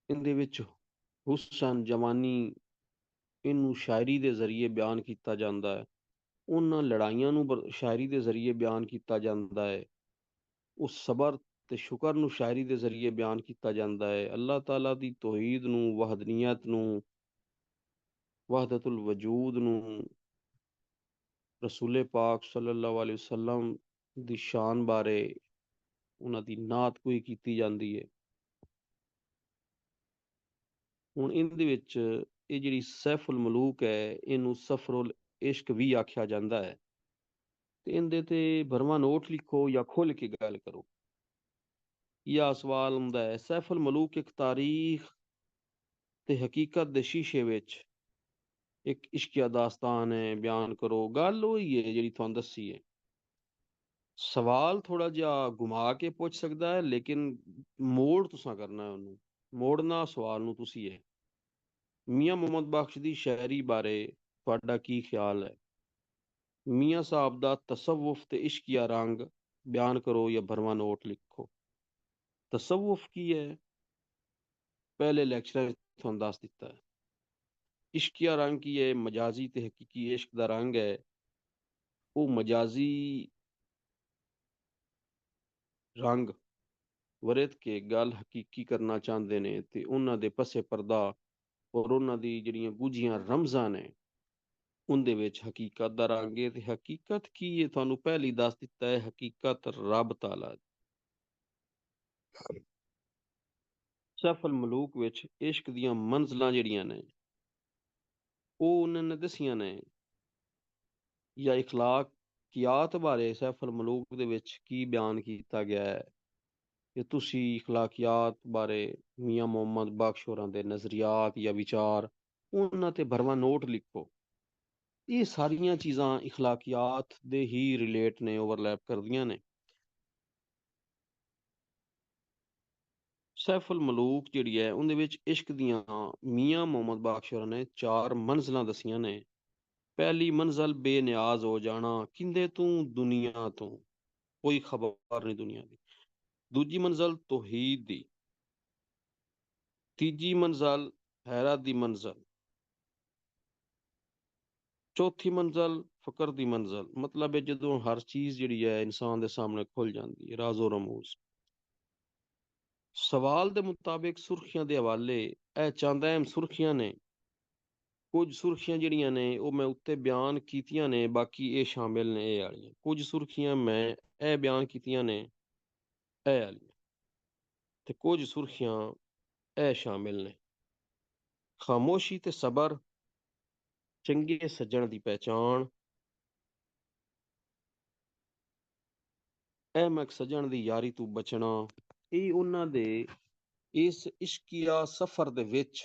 ਇਹਦੇ ਵਿੱਚ ਹੁਸਨ ਜਵਾਨੀ, ਇਹਨੂੰ ਸ਼ਾਇਰੀ ਦੇ ਜ਼ਰੀਏ ਬਿਆਨ ਕੀਤਾ ਜਾਂਦਾ ਹੈ। ਉਹਨਾਂ ਲੜਾਈਆਂ ਨੂੰ ਸ਼ਾਇਰੀ ਦੇ ਜ਼ਰੀਏ ਬਿਆਨ ਕੀਤਾ ਜਾਂਦਾ ਹੈ। ਉਸ ਸਬਰ ਤੇ ਸ਼ੁਕਰ ਨੂੰ ਸ਼ਾਇਰੀ ਦੇ ਜ਼ਰੀਏ ਬਿਆਨ ਕੀਤਾ ਜਾਂਦਾ ਹੈ। ਅੱਲਾਹ ਤਾਲਾ ਦੀ ਤੌਹੀਦ ਨੂੰ, ਵਹਦਨੀਅਤ ਨੂੰ, ਵਹਦਤੁਲ ਵਜੂਦ ਨੂੰ, ਰਸੂਲ ਪਾਕ ਸੱਲੱਲਾਹੁ ਅਲੈਹਿ ਵਸੱਲਮ ਦੀ ਸ਼ਾਨ ਬਾਰੇ ਉਹਨਾਂ ਦੀ ਨਾਤ ਕੋਈ ਕੀਤੀ ਜਾਂਦੀ ਹੈ। ਹੁਣ ਇਹਦੇ ਵਿੱਚ ਇਹ ਜਿਹੜੀ ਸੈਫੁਲ ਮਲੂਕ ਹੈ, ਇਹਨੂੰ ਸਫਰੁਲ ਇਸ਼ਕ ਵੀ ਆਖਿਆ ਜਾਂਦਾ ਹੈ। ਤੇ ਇਹਦੇ ਤੇ ਭਰਵਾਂ ਨੋਟ ਲਿਖੋ ਜਾਂ ਖੁੱਲ ਕੇ ਗੱਲ ਕਰੋ। ਇਹ ਸਵਾਲ ਹੁੰਦਾ ਹੈ, ਸੈਫੁਲ ਮਲੂਕ ਇੱਕ ਤਾਰੀਖ ਤੇ ਹਕੀਕਤ ਦੇ ਸ਼ੀਸ਼ੇ ਵਿੱਚ ਇੱਕ ਇਸ਼ਕੀਆ ਦਾਸਤਾਨ ਹੈ, ਬਿਆਨ ਕਰੋ। ਗੱਲ ਉਹੀ ਹੈ ਜਿਹੜੀ ਤੁਹਾਨੂੰ ਦੱਸੀ ਹੈ। ਸਵਾਲ ਥੋੜਾ ਜਿਹਾ ਘੁਮਾ ਕੇ ਪੁੱਛ ਸਕਦਾ ਹੈ, ਲੇਕਿਨ ਮੋੜ ਤੁਸਾਂ ਕਰਨਾ ਉਹਨੂੰ, ਮੋੜਨਾ ਸਵਾਲ ਨੂੰ ਤੁਸੀਂ ਹੈ। ਮੀਆਂ ਮੁਹੰਮਦ ਬਖਸ਼ ਦੀ ਸ਼ਾਇਰੀ ਬਾਰੇ ਤੁਹਾਡਾ ਕੀ ਖਿਆਲ ਹੈ? ਮੀਆਂ ਸਾਹਿਬ ਦਾ ਤਸਵੁਫ ਤੇ ਇਸ਼ਕੀਆ ਰੰਗ ਬਿਆਨ ਕਰੋ ਜਾਂ ਭਰਵਾਂ ਨੋਟ ਲਿਖੋ। ਤਸਵੁਫ ਕੀ ਹੈ? ਪਹਿਲੇ ਲੈਕਚਰ ਵਿੱਚ ਤੁਹਾਨੂੰ ਦੱਸ ਦਿੱਤਾ ਹੈ। ਇਸ਼ਕੀਆ ਰੰਗ ਕੀ ਹੈ? ਮਜਾਜ਼ੀ ਤੇ ਹਕੀਕੀ ਇਸ਼ਕ ਦਾ ਰੰਗ ਹੈ। ਉਹ ਮਜਾਜ਼ੀ ਰੰਗ ਵਰਤ ਕੇ ਗੱਲ ਹਕੀਕੀ ਕਰਨਾ ਚਾਹੁੰਦੇ ਨੇ ਤੇ ਉਹਨਾਂ ਦੇ ਪਸੇ ਪਰਦਾ ਔਰ ਉਹਨਾਂ ਦੀ ਜਿਹੜੀਆਂ ਗੁੱਝੀਆਂ ਰਮਜ਼ਾਂ ਨੇ ਉਹਦੇ ਵਿੱਚ ਹਕੀਕਤ ਦਾ ਰੰਗ ਹੈ। ਤੇ ਹਕੀਕਤ ਕੀ ਹੈ ਤੁਹਾਨੂੰ ਪਹਿਲੀ ਦੱਸ ਦਿੱਤਾ ਹੈ, ਹਕੀਕਤ ਰੱਬ ਤਾਲਾ। ਸਫਲ ਮਲੂਕ ਵਿੱਚ ਇਸ਼ਕ ਦੀਆਂ ਮੰਜ਼ਲਾਂ ਜਿਹੜੀਆਂ ਨੇ ਉਹ ਉਹਨਾਂ ਨੇ ਦੱਸੀਆਂ ਨੇ, ਜਾਂ ਇਖਲਾਕਿਆਤ ਬਾਰੇ ਸੈਫੁਲ ਮਲੂਕ ਦੇ ਵਿੱਚ ਕੀ ਬਿਆਨ ਕੀਤਾ ਗਿਆ ਹੈ, ਕਿ ਤੁਸੀਂ ਇਖਲਾਕਿਆਤ ਬਾਰੇ ਮੀਆਂ ਮੁਹੰਮਦ ਬਖਸ਼ ਹੋਰਾਂ ਦੇ ਨਜ਼ਰੀਆਤ ਜਾਂ ਵਿਚਾਰ ਉਹਨਾਂ ਤੇ ਭਰਵਾਂ ਨੋਟ ਲਿਖੋ। ਇਹ ਸਾਰੀਆਂ ਚੀਜ਼ਾਂ ਇਖਲਾਕਿਆਤ ਦੇ ਹੀ ਰਿਲੇਟ ਨੇ, ਓਵਰਲੈਪ ਕਰਦੀਆਂ ਨੇ। ਸੈਫੁਲ ਮਲੂਕ ਜਿਹੜੀ ਹੈ ਉਹਦੇ ਵਿੱਚ ਇਸ਼ਕ ਦੀਆਂ ਮੀਆਂ ਮੁਹੰਮਦ ਬਖਸ਼ ਹੋਰਾਂ ਨੇ 4 ਮੰਜ਼ਲਾਂ ਦੱਸੀਆਂ ਨੇ। ਪਹਿਲੀ ਮੰਜ਼ਲ ਬੇਨਿਆਜ਼ ਹੋ ਜਾਣਾ, ਕਿੰਦੇ ਤੂੰ? ਦੁਨੀਆ ਤੋਂ, ਕੋਈ ਖਬਰ ਨਹੀਂ ਦੁਨੀਆ ਦੀ। ਦੂਜੀ ਮੰਜ਼ਲ ਤੌਹੀਦ ਦੀ। ਤੀਜੀ ਮੰਜ਼ਲ ਹੈਰਤ ਦੀ ਮੰਜ਼ਲ। ਚੌਥੀ ਮੰਜ਼ਲ ਫਕਰ ਦੀ ਮੰਜ਼ਲ। ਮਤਲਬ ਹੈ ਜਦੋਂ ਹਰ ਚੀਜ਼ ਜਿਹੜੀ ਹੈ ਇਨਸਾਨ ਦੇ ਸਾਹਮਣੇ ਖੁੱਲ ਜਾਂਦੀ ਹੈ, ਰਾਜ਼ੋ ਰਮੂਜ਼। ਸਵਾਲ ਦੇ ਮੁਤਾਬਿਕ ਸੁਰਖੀਆਂ ਦੇ ਹਵਾਲੇ ਇਹ ਚੰਦ ਅਹਿਮ ਸੁਰਖੀਆਂ ਨੇ। ਕੁਝ ਸੁਰਖੀਆਂ ਜਿਹੜੀਆਂ ਨੇ ਉਹ ਮੈਂ ਉੱਤੇ ਬਿਆਨ ਕੀਤੀਆਂ ਨੇ, ਬਾਕੀ ਇਹ ਸ਼ਾਮਿਲ ਨੇ ਇਹ ਵਾਲੀਆਂ। ਕੁਝ ਸੁਰਖੀਆਂ ਮੈਂ ਇਹ ਬਿਆਨ ਕੀਤੀਆਂ ਨੇ ਇਹ ਵਾਲੀਆਂ, ਤੇ ਕੁਝ ਸੁਰਖੀਆਂ ਇਹ ਸ਼ਾਮਿਲ ਨੇ। ਖਾਮੋਸ਼ੀ ਤੇ ਸਬਰ, ਚੰਗੇ ਸੱਜਣ ਦੀ ਪਹਿਚਾਣ, ਅਹਿਮਕ ਸੱਜਣ ਦੀ ਯਾਰੀ ਤੋਂ ਬਚਣਾ, ਇਹ ਉਹਨਾਂ ਦੇ ਇਸ ਇਸ਼ਕੀਆ ਸਫ਼ਰ ਦੇ ਵਿੱਚ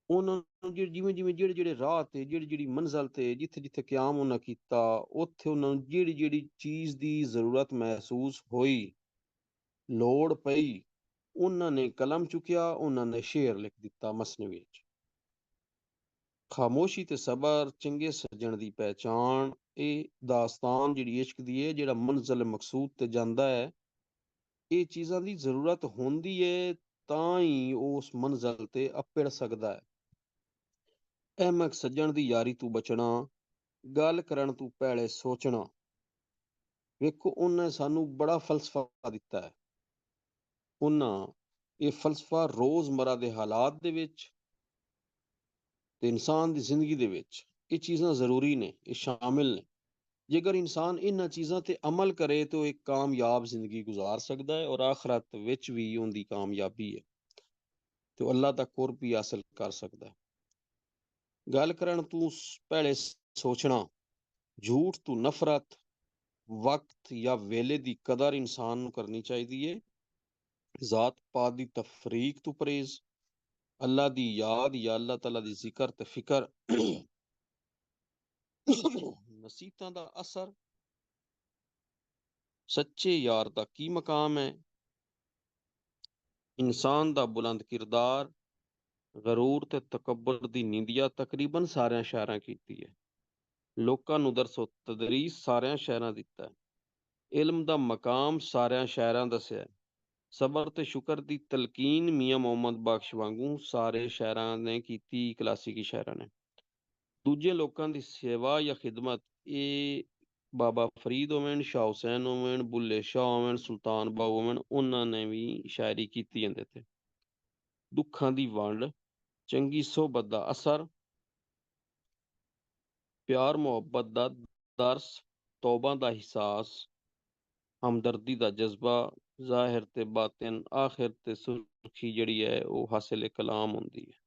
ਉਹਨਾਂ ਨੂੰ ਜਿਵੇਂ ਜਿਵੇਂ ਜਿਹੜੇ ਜਿਹੜੇ ਰਾਹ ਤੇ ਜਿਹੜੀ ਜਿਹੜੀ ਮੰਜ਼ਿਲ ਤੇ ਜਿੱਥੇ ਜਿੱਥੇ ਕਿਆਮ ਉਹਨਾਂ ਕੀਤਾ, ਉੱਥੇ ਉਹਨਾਂ ਨੂੰ ਜਿਹੜੀ ਜਿਹੜੀ ਚੀਜ਼ ਦੀ ਜ਼ਰੂਰਤ ਮਹਿਸੂਸ ਹੋਈ, ਲੋੜ ਪਈ, ਉਹਨਾਂ ਨੇ ਕਲਮ ਚੁੱਕਿਆ, ਉਹਨਾਂ ਨੇ ਸ਼ੇਰ ਲਿਖ ਦਿੱਤਾ ਮਸਨਵੀ ਵਿੱਚ। ਖਾਮੋਸ਼ੀ ਤੇ ਸਬਰ, ਚੰਗੇ ਸੱਜਣ ਦੀ ਪਹਿਚਾਣ, ਇਹ ਦਾਸਤਾਨ ਜਿਹੜੀ ਇਸ਼ਕ ਦੀ ਹੈ, ਜਿਹੜਾ ਮੰਜ਼ਿਲ ਮਕਸੂਦ ਤੇ ਜਾਂਦਾ ਹੈ, ਇਹ ਚੀਜ਼ਾਂ ਦੀ ਜ਼ਰੂਰਤ ਹੁੰਦੀ ਹੈ ਤਾਂ ਹੀ ਉਹ ਉਸ ਮੰਜ਼ਿਲ ਤੇ ਅਪੜ ਸਕਦਾ ਹੈ। ਅਹਿਮਕ ਸੱਜਣ ਦੀ ਯਾਰੀ ਤੋਂ ਬਚਣਾ, ਗੱਲ ਕਰਨ ਤੋਂ ਪਹਿਲੇ ਸੋਚਣਾ। ਵੇਖੋ ਉਹਨੇ ਸਾਨੂੰ ਬੜਾ ਫਲਸਫਾ ਦਿੱਤਾ ਹੈ। ਉਹਨਾਂ ਇਹ ਫਲਸਫਾ ਰੋਜ਼ਮਰਾ ਦੇ ਹਾਲਾਤ ਦੇ ਵਿੱਚ ਤੇ ਇਨਸਾਨ ਦੀ ਜ਼ਿੰਦਗੀ ਦੇ ਵਿੱਚ ਇਹ ਚੀਜ਼ਾਂ ਜ਼ਰੂਰੀ ਨੇ, ਇਹ ਸ਼ਾਮਿਲ ਨੇ। ਜੇਕਰ ਇਨਸਾਨ ਇਹਨਾਂ ਚੀਜ਼ਾਂ ਤੇ ਅਮਲ ਕਰੇ ਤਾਂ ਉਹ ਇੱਕ ਕਾਮਯਾਬ ਜ਼ਿੰਦਗੀ ਗੁਜ਼ਾਰ ਸਕਦਾ ਹੈ, ਔਰ ਆਖਰਤ ਵਿੱਚ ਵੀ ਉਹਦੀ ਕਾਮਯਾਬੀ ਹੈ ਤੇ ਉਹ ਅੱਲਾਹ ਦਾ ਕੁਰਬ ਵੀ ਹਾਸਿਲ ਕਰ ਸਕਦਾ ਹੈ। ਗੱਲ ਕਰਨ ਤੋਂ ਪਹਿਲੇ ਸੋਚਣਾ, ਝੂਠ ਤੋਂ ਨਫ਼ਰਤ, ਵਕਤ ਜਾਂ ਵੇਲੇ ਦੀ ਕਦਰ ਇਨਸਾਨ ਨੂੰ ਕਰਨੀ ਚਾਹੀਦੀ ਹੈ। ਜ਼ਾਤ ਪਾਤ ਦੀ ਤਫਰੀਕ ਤੋਂ ਪਰਹੇਜ਼, ਅੱਲਾਹ ਦੀ ਯਾਦ ਜਾਂ ਅੱਲਾਹ ਤਾਲਾ ਦੀ ਜ਼ਿਕਰ ਤੇ ਫਿਕਰ, ਨਸੀਹਤਾਂ ਦਾ ਅਸਰ, ਸੱਚੇ ਯਾਰ ਦਾ ਕੀ ਮਕਾਮ ਹੈ, ਇਨਸਾਨ ਦਾ ਬੁਲੰਦ ਕਿਰਦਾਰ, ਗਰੂਰ ਤੇ ਤਕੱਬਰ ਦੀ ਨਿੰਦਿਆ ਤਕਰੀਬਨ ਸਾਰਿਆਂ ਸ਼ਾਇਰਾਂ ਕੀਤੀ ਹੈ। ਲੋਕਾਂ ਨੂੰ ਦਰਸੋ ਤਦਰੀਸ ਸਾਰਿਆਂ ਸ਼ਾਇਰਾਂ ਦਿੱਤਾ ਹੈ। ਇਲਮ ਦਾ ਮਕਾਮ ਸਾਰਿਆਂ ਸ਼ਾਇਰਾਂ ਦੱਸਿਆ ਹੈ। ਸਬਰ ਤੇ ਸ਼ੁਕਰ ਦੀ ਤਲਕੀਨ ਮੀਆਂ ਮੁਹੰਮਦ ਬਖਸ਼ ਵਾਂਗੂ ਸਾਰੇ ਸ਼ਾਇਰਾਂ ਨੇ ਕੀਤੀ, ਕਲਾਸੀਕੀ ਸ਼ਾਇਰਾਂ ਨੇ। ਦੂਜੇ ਲੋਕਾਂ ਦੀ ਸੇਵਾ ਜਾਂ ਖਿਦਮਤ, ਇਹ ਬਾਬਾ ਫਰੀਦ ਹੋਵਣ, ਸ਼ਾਹ ਹੁਸੈਨ ਹੋਵਣ, ਬੁੱਲੇ ਸ਼ਾਹ ਹੋਵਣ, ਸੁਲਤਾਨ ਬਾਹੂ ਹੋਵਣ, ਉਹਨਾਂ ਨੇ ਵੀ ਸ਼ਾਇਰੀ ਕੀਤੀ ਜਾਂਦੇ ਤੇ। ਦੁੱਖਾਂ ਦੀ ਵੰਡ, ਚੰਗੀ ਸੋਹਬਤ ਦਾ ਅਸਰ, ਪਿਆਰ ਮੁਹੱਬਤ ਦਾ ਦਰਸ, ਤੌਬਾ ਦਾ ਅਹਿਸਾਸ, ਹਮਦਰਦੀ ਦਾ ਜਜ਼ਬਾ, ਜ਼ਾਹਿਰ ਤੇ ਬਾਤਿਨ, ਆਖਿਰ ਤੇ ਸੁਰਖੀ ਜਿਹੜੀ ਹੈ ਉਹ ਹਾਸਿਲ ਕਲਾਮ ਹੁੰਦੀ ਹੈ।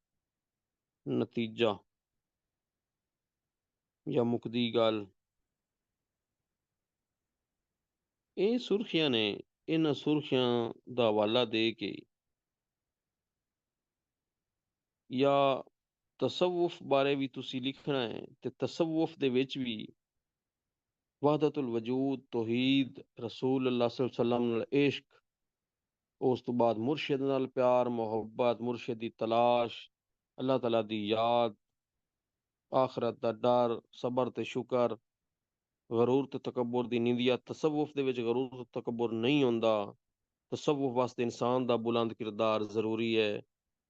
ਨਤੀਜਾ ਜਾਂ ਮੁੱਕਦੀ ਗੱਲ, ਇਹ ਸੁਰਖੀਆਂ ਨੇ। ਇਹਨਾਂ ਸੁਰਖੀਆਂ ਦਾ ਹਵਾਲਾ ਦੇ ਕੇ ਜਾਂ ਤਸਵੁਫ ਬਾਰੇ ਵੀ ਤੁਸੀਂ ਲਿਖਣਾ ਹੈ, ਤੇ ਤਸਵੁਫ ਦੇ ਵਿੱਚ ਵੀ ਵਹਦਤੁਲ ਵਜੂਦ, ਤੌਹੀਦ, ਰਸੂਲ ਅੱਲਾਹ ਸੱਲੱਲਾਹੁ ਅਲੈਹਿ ਵਸੱਲਮ ਨਾਲ ਇਸ਼ਕ, ਉਸ ਤੋਂ ਬਾਅਦ ਮੁਰਸ਼ਿਦ ਨਾਲ ਪਿਆਰ ਮੁਹੱਬਤ, ਮੁਰਸ਼ਿਦ ਦੀ ਤਲਾਸ਼, ਅੱਲਾਹ ਤਾਲਾ ਦੀ ਯਾਦ, ਆਖਰਤ ਦਾ ਡਰ, ਸਬਰ ਤੇ ਸ਼ੁਕਰ, ਗਰੂਰ ਤੇ ਤਕੱਬੁਰ ਦੀ ਨਿੰਦਿਆ। ਤਸਵੁਫ ਦੇ ਵਿੱਚ ਗਰੂਰ ਤੇ ਤਕੱਬੁਰ ਨਹੀਂ ਹੁੰਦਾ। ਤਸਵੁਫ ਵਾਸਤੇ ਇਨਸਾਨ ਦਾ ਬੁਲੰਦ ਕਿਰਦਾਰ ਜ਼ਰੂਰੀ ਹੈ।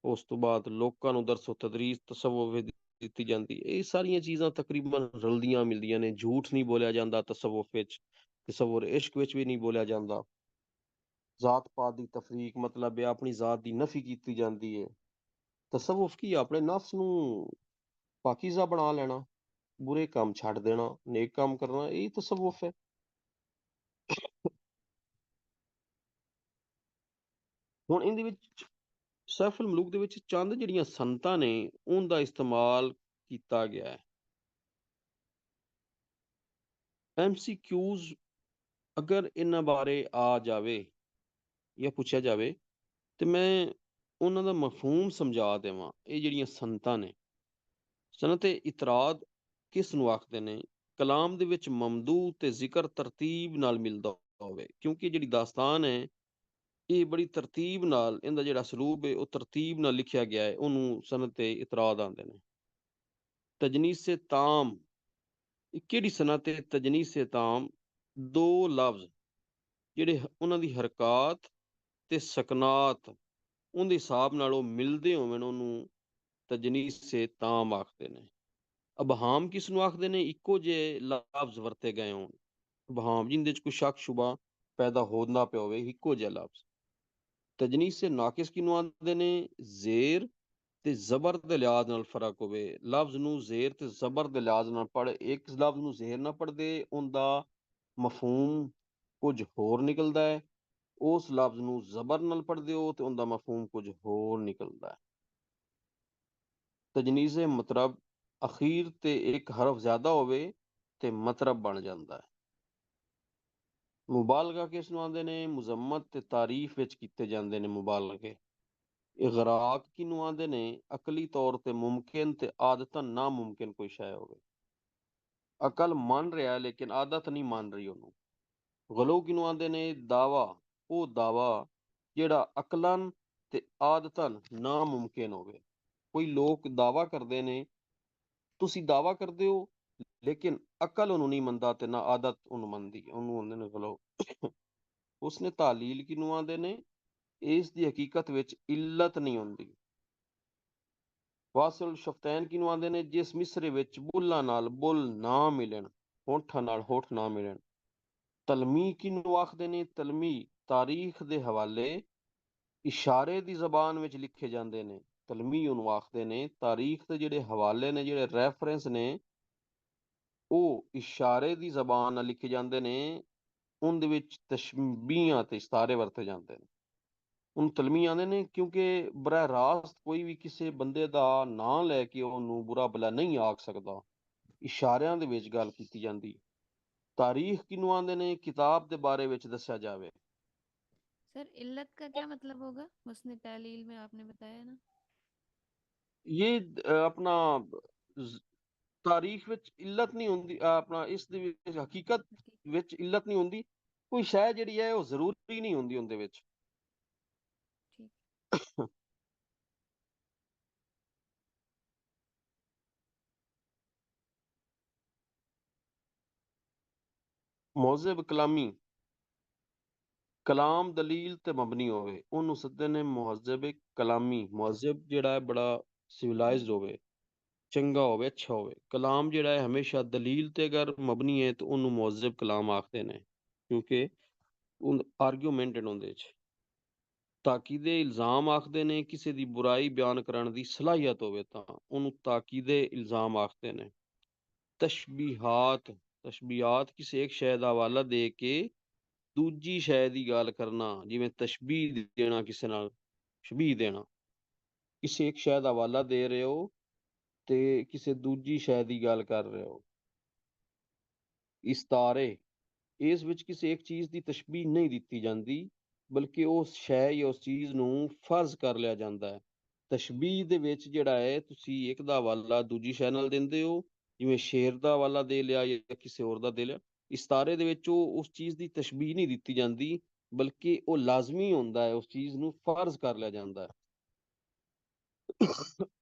ਉਸ ਤੋਂ ਬਾਅਦ ਲੋਕਾਂ ਨੂੰ ਦਰਸੋ ਤਦਰੀਸ ਤਸਵੁਫ ਦਿੱਤੀ ਜਾਂਦੀ। ਇਹ ਸਾਰੀਆਂ ਚੀਜ਼ਾਂ ਤਕਰੀਬਨ ਰਲਦੀਆਂ ਮਿਲਦੀਆਂ ਨੇ। ਝੂਠ ਨਹੀਂ ਬੋਲਿਆ ਜਾਂਦਾ ਤਸਵੁਫ ਵਿੱਚ, ਤਸਵੁਰ ਇਸ਼ਕ ਵਿੱਚ ਵੀ ਨਹੀਂ ਬੋਲਿਆ ਜਾਂਦਾ। ਜ਼ਾਤ ਪਾਤ ਦੀ ਤਫਰੀਕ ਮਤਲਬ ਹੈ ਆਪਣੀ ਜ਼ਾਤ ਦੀ ਨਫੀ ਕੀਤੀ ਜਾਂਦੀ ਹੈ। ਤਸਵੁਫ ਕੀ, ਆਪਣੇ ਨਫਸ ਨੂੰ ਪਾਕੀਜ਼ਾ ਬਣਾ ਲੈਣਾ, ਬੁਰੇ ਕੰਮ ਛੱਡ ਦੇਣਾ, ਨੇਕ ਕੰਮ ਕਰਨਾ, ਇਹ ਤਸਵੁਫ ਹੈ। ਹੁਣ ਇਹਦੇ ਵਿੱਚ ਸੈਫੁਲ ਮਲੂਕ ਦੇ ਵਿੱਚ ਚੰਦ ਜਿਹੜੀਆਂ ਸੰਨਤਾਂ ਨੇ ਉਹਦਾ ਇਸਤੇਮਾਲ ਕੀਤਾ ਗਿਆ ਹੈ। MCQs ਅਗਰ ਇਹਨਾਂ ਬਾਰੇ ਆ ਜਾਵੇ ਜਾਂ ਪੁੱਛਿਆ ਜਾਵੇ ਤੇ ਮੈਂ ਉਹਨਾਂ ਦਾ ਮਫਹੂਮ ਸਮਝਾ ਦੇਵਾਂ। ਇਹ ਜਿਹੜੀਆਂ ਸੰਨਤਾਂ ਨੇ, ਸਨਅਤ ਇਤਰਾਦ ਕਿਸ ਨੂੰ ਆਖਦੇ ਨੇ? ਕਲਾਮ ਦੇ ਵਿੱਚ ਮਮਦੂ ਤੇ ਜ਼ਿਕਰ ਤਰਤੀਬ ਨਾਲ ਮਿਲਦਾ ਹੋਵੇ, ਕਿਉਂਕਿ ਜਿਹੜੀ ਦਾਸਤਾਨ ਹੈ ਇਹ ਬੜੀ ਤਰਤੀਬ ਨਾਲ, ਇਹਦਾ ਜਿਹੜਾ ਸਲੂਬ ਹੈ ਉਹ ਤਰਤੀਬ ਨਾਲ ਲਿਖਿਆ ਗਿਆ ਹੈ, ਉਹਨੂੰ ਸਨਅਤ ਇਤਰਾਦ ਆਉਂਦੇ ਨੇ। ਤਜਨੀਸੇ ਤਾਮ, ਇਹ ਕਿਹੜੀ ਸਨਅਤ ਹੈ? ਤਜਨੀਸੇ ਤਾਮ, ਦੋ ਲਫ਼ਜ਼ ਜਿਹੜੇ ਉਹਨਾਂ ਦੀ ਹਰਕਾਤ ਤੇ ਸਕਨਾਤ ਉਹਦੇ ਹਿਸਾਬ ਨਾਲ ਉਹ ਮਿਲਦੇ ਹੋਣ, ਉਹਨੂੰ ਤਜਨੀਸੇ ਤਾਮ ਆਖਦੇ ਨੇ। ਅਬਹਾਮ ਕਿਸ ਨੂੰ ਆਖਦੇ ਨੇ? ਇੱਕੋ ਜਿਹੇ ਲਫ਼ਜ਼ ਵਰਤੇ ਗਏ ਹੋਣ, ਅਬਹਾਮ ਜਿਹਦੇ ਚ ਕੋਈ ਸ਼ੱਕ ਸ਼ੁਬਾ ਪੈਦਾ ਹੋ ਨਾ ਪਿਆ ਹੋਵੇ, ਇੱਕੋ ਜਿਹਾ ਲਫ਼ਜ਼। ਤਜਨੀਸ ਨਾਕਿਸ ਕਿਹਨੂੰ ਆਂਦੇ ਨੇ? ਜ਼ੇਰ ਤੇ ਜ਼ਬਰ ਦੇ ਲਿਹਾਜ਼ ਨਾਲ ਫਰਕ ਹੋਵੇ। ਲਫ਼ਜ਼ ਨੂੰ ਜ਼ੇਰ ਤੇ ਜ਼ਬਰ ਦੇ ਲਿਹਾਜ਼ ਨਾਲ ਪੜ੍ਹ, ਇੱਕ ਲਫ਼ਜ਼ ਨੂੰ ਜ਼ੇਰ ਨਾ ਪੜ੍ਹਦੇ ਉਹਦਾ ਮਫਹੂਮ ਕੁਝ ਹੋਰ ਨਿਕਲਦਾ ਹੈ, ਉਸ ਲਫ਼ਜ਼ ਨੂੰ ਜ਼ਬਰ ਨਾਲ ਪੜ੍ਹਦੇ ਹੋ ਤੇ ਉਹਦਾ ਮਫਹੂਮ ਕੁਝ ਹੋਰ ਨਿਕਲਦਾ ਹੈ। ਤਜਨੀਜ਼ ਮਤਲਬ ਅਖੀਰ ਤੇ ਇੱਕ ਹਰਫ ਜ਼ਿਆਦਾ ਹੋਵੇ ਤੇ ਮਤਲਬ ਬਣ ਜਾਂਦਾ ਹੈ। ਮੁਬਾਲਗਾ ਕਿਸ ਨੂੰ ਆਂਦੇ ਨੇ? ਮੁਜ਼ੰਮਤ ਤੇ ਤਾਰੀਫ ਵਿੱਚ ਕੀਤੇ ਜਾਂਦੇ ਨੇ ਮੁਬਾਲਗੇ। ਇਗਰਾਕ ਕਿਹਨੂੰ ਆਂਦੇ ਨੇ? ਅਕਲੀ ਤੌਰ ਤੇ ਮੁਮਕਿਨ ਤੇ ਆਦਤਨ ਨਾਮੁਮਕਿਨ ਕੋਈ ਸ਼ੈ ਹੋਵੇ। ਅਕਲ ਮੰਨ ਰਿਹਾ ਲੇਕਿਨ ਆਦਤ ਨਹੀਂ ਮੰਨ ਰਹੀ ਉਹਨੂੰ। ਗਲੂ ਕਿਹਨੂੰ ਆਂਦੇ ਨੇ? ਦਾਵਾ, ਉਹ ਦਾਵਾ ਜਿਹੜਾ ਅਕਲਨ ਤੇ ਆਦਤਨ ਨਾਮੁਮਕਿਨ ਹੋਵੇ। ਕੋਈ ਲੋਕ ਦਾਵਾ ਕਰਦੇ ਨੇ, ਤੁਸੀਂ ਦਾਵਾ ਕਰਦੇ ਹੋ ਲੇਕਿਨ ਅਕਲ ਉਹਨੂੰ ਨਹੀਂ ਮੰਨਦਾ ਤੇ ਨਾ ਆਦਤ ਉਹਨੂੰ ਮੰਨਦੀ, ਉਹਨੂੰ ਆਂਦੇ ਨੇ ਗਲੂ। ਉਸਨੇ ਤਾਲੀਲ ਕਿਹਨੂੰ ਆਂਦੇ ਨੇ? ਇਸ ਦੀ ਹਕੀਕਤ ਵਿੱਚ ਇੱਲਤ ਨਹੀਂ ਹੁੰਦੀ। ਵਾਸਲ ਸ਼ਫਤੈਨ ਕਿਹਨੂੰ ਆਂਦੇ ਨੇ? ਜਿਸ ਮਿਸਰੇ ਵਿੱਚ ਬੁੱਲਾਂ ਨਾਲ ਬੁੱਲ ਨਾ ਮਿਲਣ, ਹੋਠਾਂ ਨਾਲ ਹੋਠ ਨਾ ਮਿਲਣ। ਤਲਮੀ ਕਿਹਨੂੰ ਆਖਦੇ ਨੇ? ਤਲਮੀ ਤਾਰੀਖ ਦੇ ਹਵਾਲੇ ਇਸ਼ਾਰੇ ਦੀ ਜ਼ਬਾਨ ਵਿੱਚ ਲਿਖੇ ਜਾਂਦੇ ਨੇ। ਤਲਮੀ ਉਹਨੂੰ ਆਖਦੇ ਨੇ ਤਾਰੀਖ ਦੇ ਜਿਹੜੇ ਹਵਾਲੇ ਨੇ, ਜਿਹੜੇ ਰੈਫਰੈਂਸ ਨੇ, ਉਹ ਇਸ਼ਾਰੇ ਦੀ ਜ਼ਬਾਨ ਨਾਲ ਲਿਖੇ ਜਾਂਦੇ ਨੇ। ਉਹਦੇ ਵਿੱਚ ਤਸ਼ਬੀਹਾਂ ਤੇ ਇਸਤਾਰੇ ਵਰਤੇ ਜਾਂਦੇ ਨੇ। ਉਹਨੂੰ ਤਲਮੀ ਆਂਦੇ ਨੇ ਕਿਉਂਕਿ ਬਰਾਹ ਰਾਸਤ ਕੋਈ ਵੀ ਕਿਸੇ ਬੰਦੇ ਦਾ ਨਾਂ ਲੈ ਕੇ ਉਹਨੂੰ ਬੁਰਾ ਭਲਾ ਨਹੀਂ ਆਖ ਸਕਦਾ, ਇਸ਼ਾਰਿਆਂ ਦੇ ਵਿੱਚ ਗੱਲ ਕੀਤੀ ਜਾਂਦੀ। ਤਾਰੀਖ ਕਿਹਨੂੰ ਆਂਦੇ ਨੇ? किताब ਦੇ ਬਾਰੇ ਵਿੱਚ ਦੱਸਿਆ ਜਾਵੇ। सर इल्लत का क्या मतलब होगा? उसने तालील में आपने बताया ना। ये अपना ਤਾਰੀਖ ਵਿੱਚ ਇੱਲਤ ਨਹੀਂ ਹੁੰਦੀ, ਆਪਣਾ ਇਸ ਦੇ ਵਿੱਚ ਹਕੀਕਤ हकीकत। ਵਿੱਚ ਇੱਲਤ ਨਹੀਂ ਹੁੰਦੀ। ਕੋਈ ਸ਼ੈ ਜਿਹੜੀ ਹੈ ਉਹ ਜ਼ਰੂਰੀ ਨਹੀਂ ਹੁੰਦੀ ਉਹਦੇ ਵਿੱਚ। ठीक। ਮੌਜ਼ਬ ਕਲਾਮੀ, ਕਲਾਮ ਦਲੀਲ ਤੇ ਮਬਨੀ ਹੋਵੇ ਉਹਨੂੰ ਸੱਦੇ ਨੇ ਮੁਹੱਜ਼ਬ ਕਲਾਮੀ। ਮੁਹੱਜ਼ਬ ਜਿਹੜਾ ਹੈ ਬੜਾ ਸਿਵਲਾਈਜ਼ਡ ਹੋਵੇ, ਚੰਗਾ ਹੋਵੇ, ਅੱਛਾ ਹੋਵੇ। ਕਲਾਮ ਜਿਹੜਾ ਹੈ ਹਮੇਸ਼ਾ ਦਲੀਲ ਤੇ ਅਗਰ ਮਬਨੀ ਹੈ ਤਾਂ ਉਹਨੂੰ ਮੁਹੱਜ਼ਬ ਕਲਾਮ ਆਖਦੇ ਨੇ, ਕਿਉਂਕਿ ਉਹ ਆਰਗੂਮੈਂਟਡ ਉਹਦੇ 'ਚ। ਤਾਕੀਦੇ ਇਲਜ਼ਾਮ ਆਖਦੇ ਨੇ ਕਿਸੇ ਦੀ ਬੁਰਾਈ ਬਿਆਨ ਕਰਨ ਦੀ ਸਲਾਹੀਅਤ ਹੋਵੇ ਤਾਂ ਉਹਨੂੰ ਤਾਕੀਦੇ ਇਲਜ਼ਾਮ ਆਖਦੇ ਨੇ। ਤਸ਼ਬੀਹਾਤ, ਤਸ਼ਬੀਹਾਤ ਕਿਸੇ ਇੱਕ ਸ਼ੈ ਦਾ ਹਵਾਲਾ ਦੇ ਕੇ ਦੂਜੀ ਸ਼ੈ ਦੀ ਗੱਲ ਕਰਨਾ, ਜਿਵੇਂ ਤਸ਼ਬੀਹ ਦੇਣਾ, ਕਿਸੇ ਨਾਲ ਸ਼ਬੀਹ ਦੇਣਾ। ਕਿਸੇ ਇੱਕ ਸ਼ੈ ਦਾ ਹਵਾਲਾ ਦੇ ਰਹੇ ਹੋ ਤੇ ਕਿਸੇ ਦੂਜੀ ਸ਼ੈ ਦੀ ਗੱਲ ਕਰ ਰਹੇ ਹੋ। ਇਸਤਾਰੇ, ਇਸ ਵਿੱਚ ਕਿਸੇ ਇੱਕ ਚੀਜ਼ ਦੀ ਤਸ਼ਬੀਹ ਨਹੀਂ ਦਿੱਤੀ ਜਾਂਦੀ ਬਲਕਿ ਉਸ ਸ਼ੈ ਜਾਂ ਉਸ ਚੀਜ਼ ਨੂੰ ਫਰਜ਼ ਕਰ ਲਿਆ ਜਾਂਦਾ ਹੈ। ਤਸ਼ਬੀਹ ਦੇ ਵਿੱਚ ਜਿਹੜਾ ਹੈ ਤੁਸੀਂ ਇੱਕ ਦਾ ਹਵਾਲਾ ਦੂਜੀ ਸ਼ੈ ਨਾਲ ਦਿੰਦੇ ਹੋ, ਜਿਵੇਂ ਸ਼ੇਰ ਦਾ ਹਵਾਲਾ ਦੇ ਲਿਆ ਜਾਂ ਕਿਸੇ ਹੋਰ ਦਾ ਦੇ ਲਿਆ। ਇਸਤਾਰੇ ਦੇ ਵਿੱਚ ਉਹ ਉਸ ਚੀਜ਼ ਦੀ ਤਸ਼ਬੀਹ ਨਹੀਂ ਦਿੱਤੀ ਜਾਂਦੀ ਬਲਕਿ ਉਹ ਲਾਜ਼ਮੀ ਹੁੰਦਾ ਹੈ, ਉਸ ਚੀਜ਼ ਨੂੰ ਫਰਜ਼ ਕਰ ਲਿਆ ਜਾਂਦਾ ਹੈ।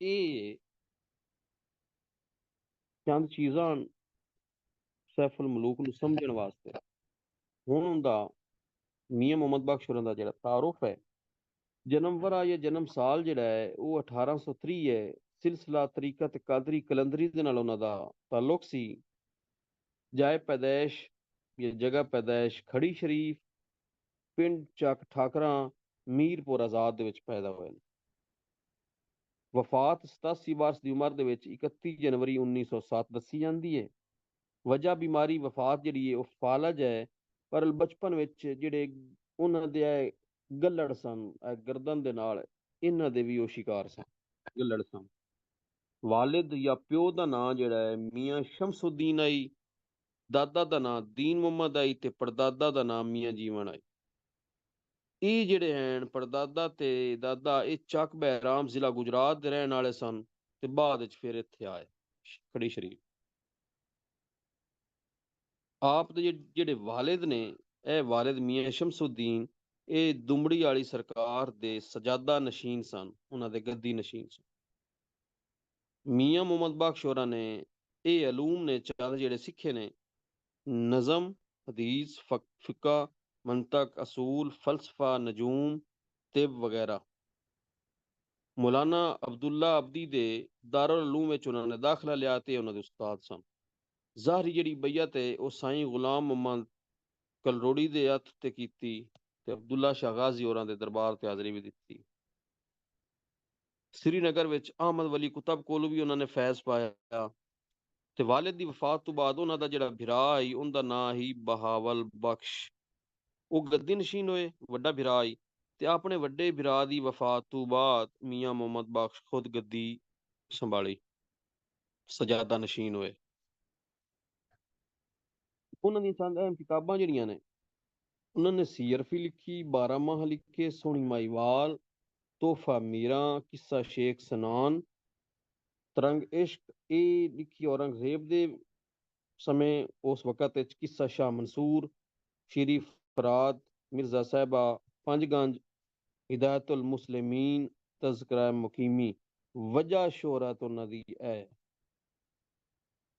ਇਹ ਚੰਦ ਚੀਜ਼ਾਂ ਸੈਫੁਲ ਮਲੂਕ ਨੂੰ ਸਮਝਣ ਵਾਸਤੇ। ਹੁਣ ਉਹਦਾ ਮੀਆਂ ਮੁਹੰਮਦ ਬਖਸ਼ ਹੋਰਾਂ ਦਾ ਜਿਹੜਾ ਤਾਰੁਫ ਹੈ, ਜਨਮ ਵਰਾ ਜਾਂ ਜਨਮ ਸਾਲ ਜਿਹੜਾ ਹੈ ਉਹ 1830 ਹੈ। ਸਿਲਸਿਲਾ ਤਰੀਕਤ ਕਾਦਰੀ ਕਲੰਦਰੀ ਦੇ ਨਾਲ ਉਹਨਾਂ ਦਾ ਤਾਲੁਕ ਸੀ। ਜਾਏ ਪੈਦਾਇਸ਼ ਜਾਂ ਜਗ੍ਹਾ ਪੈਦਾਇਸ਼ ਖੜੀ ਸ਼ਰੀਫ, ਪਿੰਡ ਚੱਕ ਠਾਕਰਾ, ਮੀਰਪੁਰ ਆਜ਼ਾਦ ਦੇ ਵਿੱਚ ਪੈਦਾ ਹੋਏ ਨੇ। ਵਫਾਤ 87 ਬਰਸ ਦੀ ਉਮਰ ਦੇ ਵਿੱਚ 31 ਜਨਵਰੀ 1907 ਦੱਸੀ ਜਾਂਦੀ ਹੈ। ਵਜ੍ਹਾ ਬਿਮਾਰੀ ਵਫਾਤ ਜਿਹੜੀ ਹੈ ਉਹ ਫਾਲਜ ਹੈ, ਪਰ ਬਚਪਨ ਵਿੱਚ ਜਿਹੜੇ ਉਹਨਾਂ ਦੇ ਗੱਲੜ ਸਨ, ਗਰਦਨ ਦੇ ਨਾਲ, ਇਹਨਾਂ ਦੇ ਵੀ ਉਹ ਸ਼ਿਕਾਰ ਸਨ, ਗੱਲੜ ਸਨ। ਵਾਲਿਦ ਜਾਂ ਪਿਓ ਦਾ ਨਾਂ ਜਿਹੜਾ ਹੈ ਮੀਆਂ ਸ਼ਮਸੁਦੀਨ ਆਈ, ਦਾਦਾ ਦਾ ਨਾਂ ਦੀਨ ਮੁਹੰਮਦ ਆਈ ਤੇ ਪੜਦਾਦਾ ਦਾ ਨਾਮ ਮੀਆਂ ਜੀਵਨ ਆਈ। ਇਹ ਜਿਹੜੇ ਹਨ ਪੜਦਾਦਾ ਤੇ ਦਾਦਾ, ਇਹ ਚੱਕ ਬਹਿਰਾਮ ਜ਼ਿਲ੍ਹਾ ਗੁਜਰਾਤ ਦੇ ਰਹਿਣ ਵਾਲੇ ਸਨ ਤੇ ਬਾਅਦ ਵਿੱਚ ਫਿਰ ਇੱਥੇ ਆਏ ਖੜੀ ਸ਼ਰੀਫ। ਆਪ ਦੇ ਜਿਹੜੇ ਵਾਲਿਦ ਨੇ, ਇਹ ਵਾਲਿਦ ਮੀਆਂ ਸ਼ਮਸੁਦੀਨ, ਇਹ ਦੁਮੜੀ ਵਾਲੀ ਸਰਕਾਰ ਦੇ ਸਜਾਦਾ ਨਸ਼ੀਨ ਸਨ, ਉਹਨਾਂ ਦੇ ਗੱਦੀ ਨਸ਼ੀਨ ਸਨ। ਮੀਆਂ ਮੁਹੰਮਦ ਬਖਸ਼ ਹੋਰਾਂ ਨੇ ਇਹ ਅਲੂਮ ਨੇ ਚੰਦ ਜਿਹੜੇ ਸਿੱਖੇ ਨੇ, ਨਜ਼ਮ, ਹਦੀਸ, ਫਿਕਾ, ਮੰਤਕ, ਅਸੂਲ, ਫਲਸਫਾ, ਨਜੂਮ, ਤਿਬ ਵਗੈਰਾ। ਮੌਲਾਨਾ ਅਬਦੁੱਲਾ ਅਬਦੀ ਦੇ ਦਾਰੁਲ ਉਲੂਮ ਵਿੱਚ ਉਹਨਾਂ ਨੇ ਦਾਖਲਾ ਲਿਆ ਤੇ ਉਹਨਾਂ ਦੇ ਉਸਤਾਦ ਸਨ। ਜ਼ਾਹਰੀ ਜਿਹੜੀ ਬਈਅਤ ਹੈ ਉਹ ਸਾਈਂ ਗੁਲਾਮ ਮੁਹੰਮਦ ਕਲਰੋੜੀ ਦੇ ਹੱਥ ਤੇ ਕੀਤੀ ਤੇ ਅਬਦੁੱਲਾ ਸ਼ਾਹ ਗਾਜ਼ੀ ਹੋਰਾਂ ਦੇ ਦਰਬਾਰ ਤੇ ਹਾਜ਼ਰੀ ਵੀ ਦਿੱਤੀ। ਸ੍ਰੀਨਗਰ ਵਿੱਚ ਅਹਿਮਦ ਵਲੀ ਕੁਤਬ ਕੋਲੋਂ ਵੀ ਉਹਨਾਂ ਨੇ ਫੈਜ਼ ਪਾਇਆ ਤੇ ਵਾਲਿਦ ਦੀ ਵਫਾਤ ਤੋਂ ਬਾਅਦ ਉਹਨਾਂ ਦਾ ਜਿਹੜਾ ਭਰਾ ਸੀ ਉਹਦਾ ਨਾਂ ਹੀ ਬਹਾਵਲ ਬਖਸ਼। ਉਹ ਗੱਦੀ ਨਸ਼ੀਨ ਹੋਏ, ਵੱਡਾ ਭਰਾ ਸੀ, ਤੇ ਆਪਣੇ ਵੱਡੇ ਭਰਾ ਦੀ ਵਫਾਤ ਤੋਂ ਬਾਅਦ ਮੀਆਂ ਮੁਹੰਮਦ ਬਖਸ਼ ਖੁਦ ਗੱਦੀ ਸੰਭਾਲੀ, ਸਜਾਦਾ ਨਸ਼ੀਨ ਹੋਏ। ਉਹਨਾਂ ਦੀਆਂ ਚੰਦ ਅਹਿਮ ਕਿਤਾਬਾਂ ਜਿਹੜੀਆਂ ਨੇ, ਉਹਨਾਂ ਨੇ ਸੀਰਫੀ ਲਿਖੀ, 12 ਮਾਹ ਲਿਖੇ, ਸੋਹਣੀ ਮਾਈਵਾਲ, ਤੋਹਫਾ ਮੀਰਾਂ, ਕਿੱਸਾ ਸ਼ੇਖ ਸਨਾਨ, ਤਰੰਗ ਇਸ਼ਕ ਇਹ ਲਿਖੀ ਔਰੰਗਜ਼ੇਬ ਦੇ ਸਮੇਂ ਉਸ ਵਕਤ ਵਿੱਚ, ਕਿੱਸਾ ਸ਼ਾਹ ਮਨਸੂਰ, ਸ਼ੀਰੀ ਫਰਾਦ, ਮਿਰਜ਼ਾ ਸਾਹਿਬਾ, ਪੰਜਗੰਜ, ਹਿਦਾਇਤੁਲ ਮੁਸਲਿਮੀਨ, ਤਜ਼ਕਰਾ ਮੁਕੀਮੀ। ਵਜ੍ਹਾ ਸ਼ੋਹਰਤ ਉਹਨਾਂ ਦੀ ਹੈ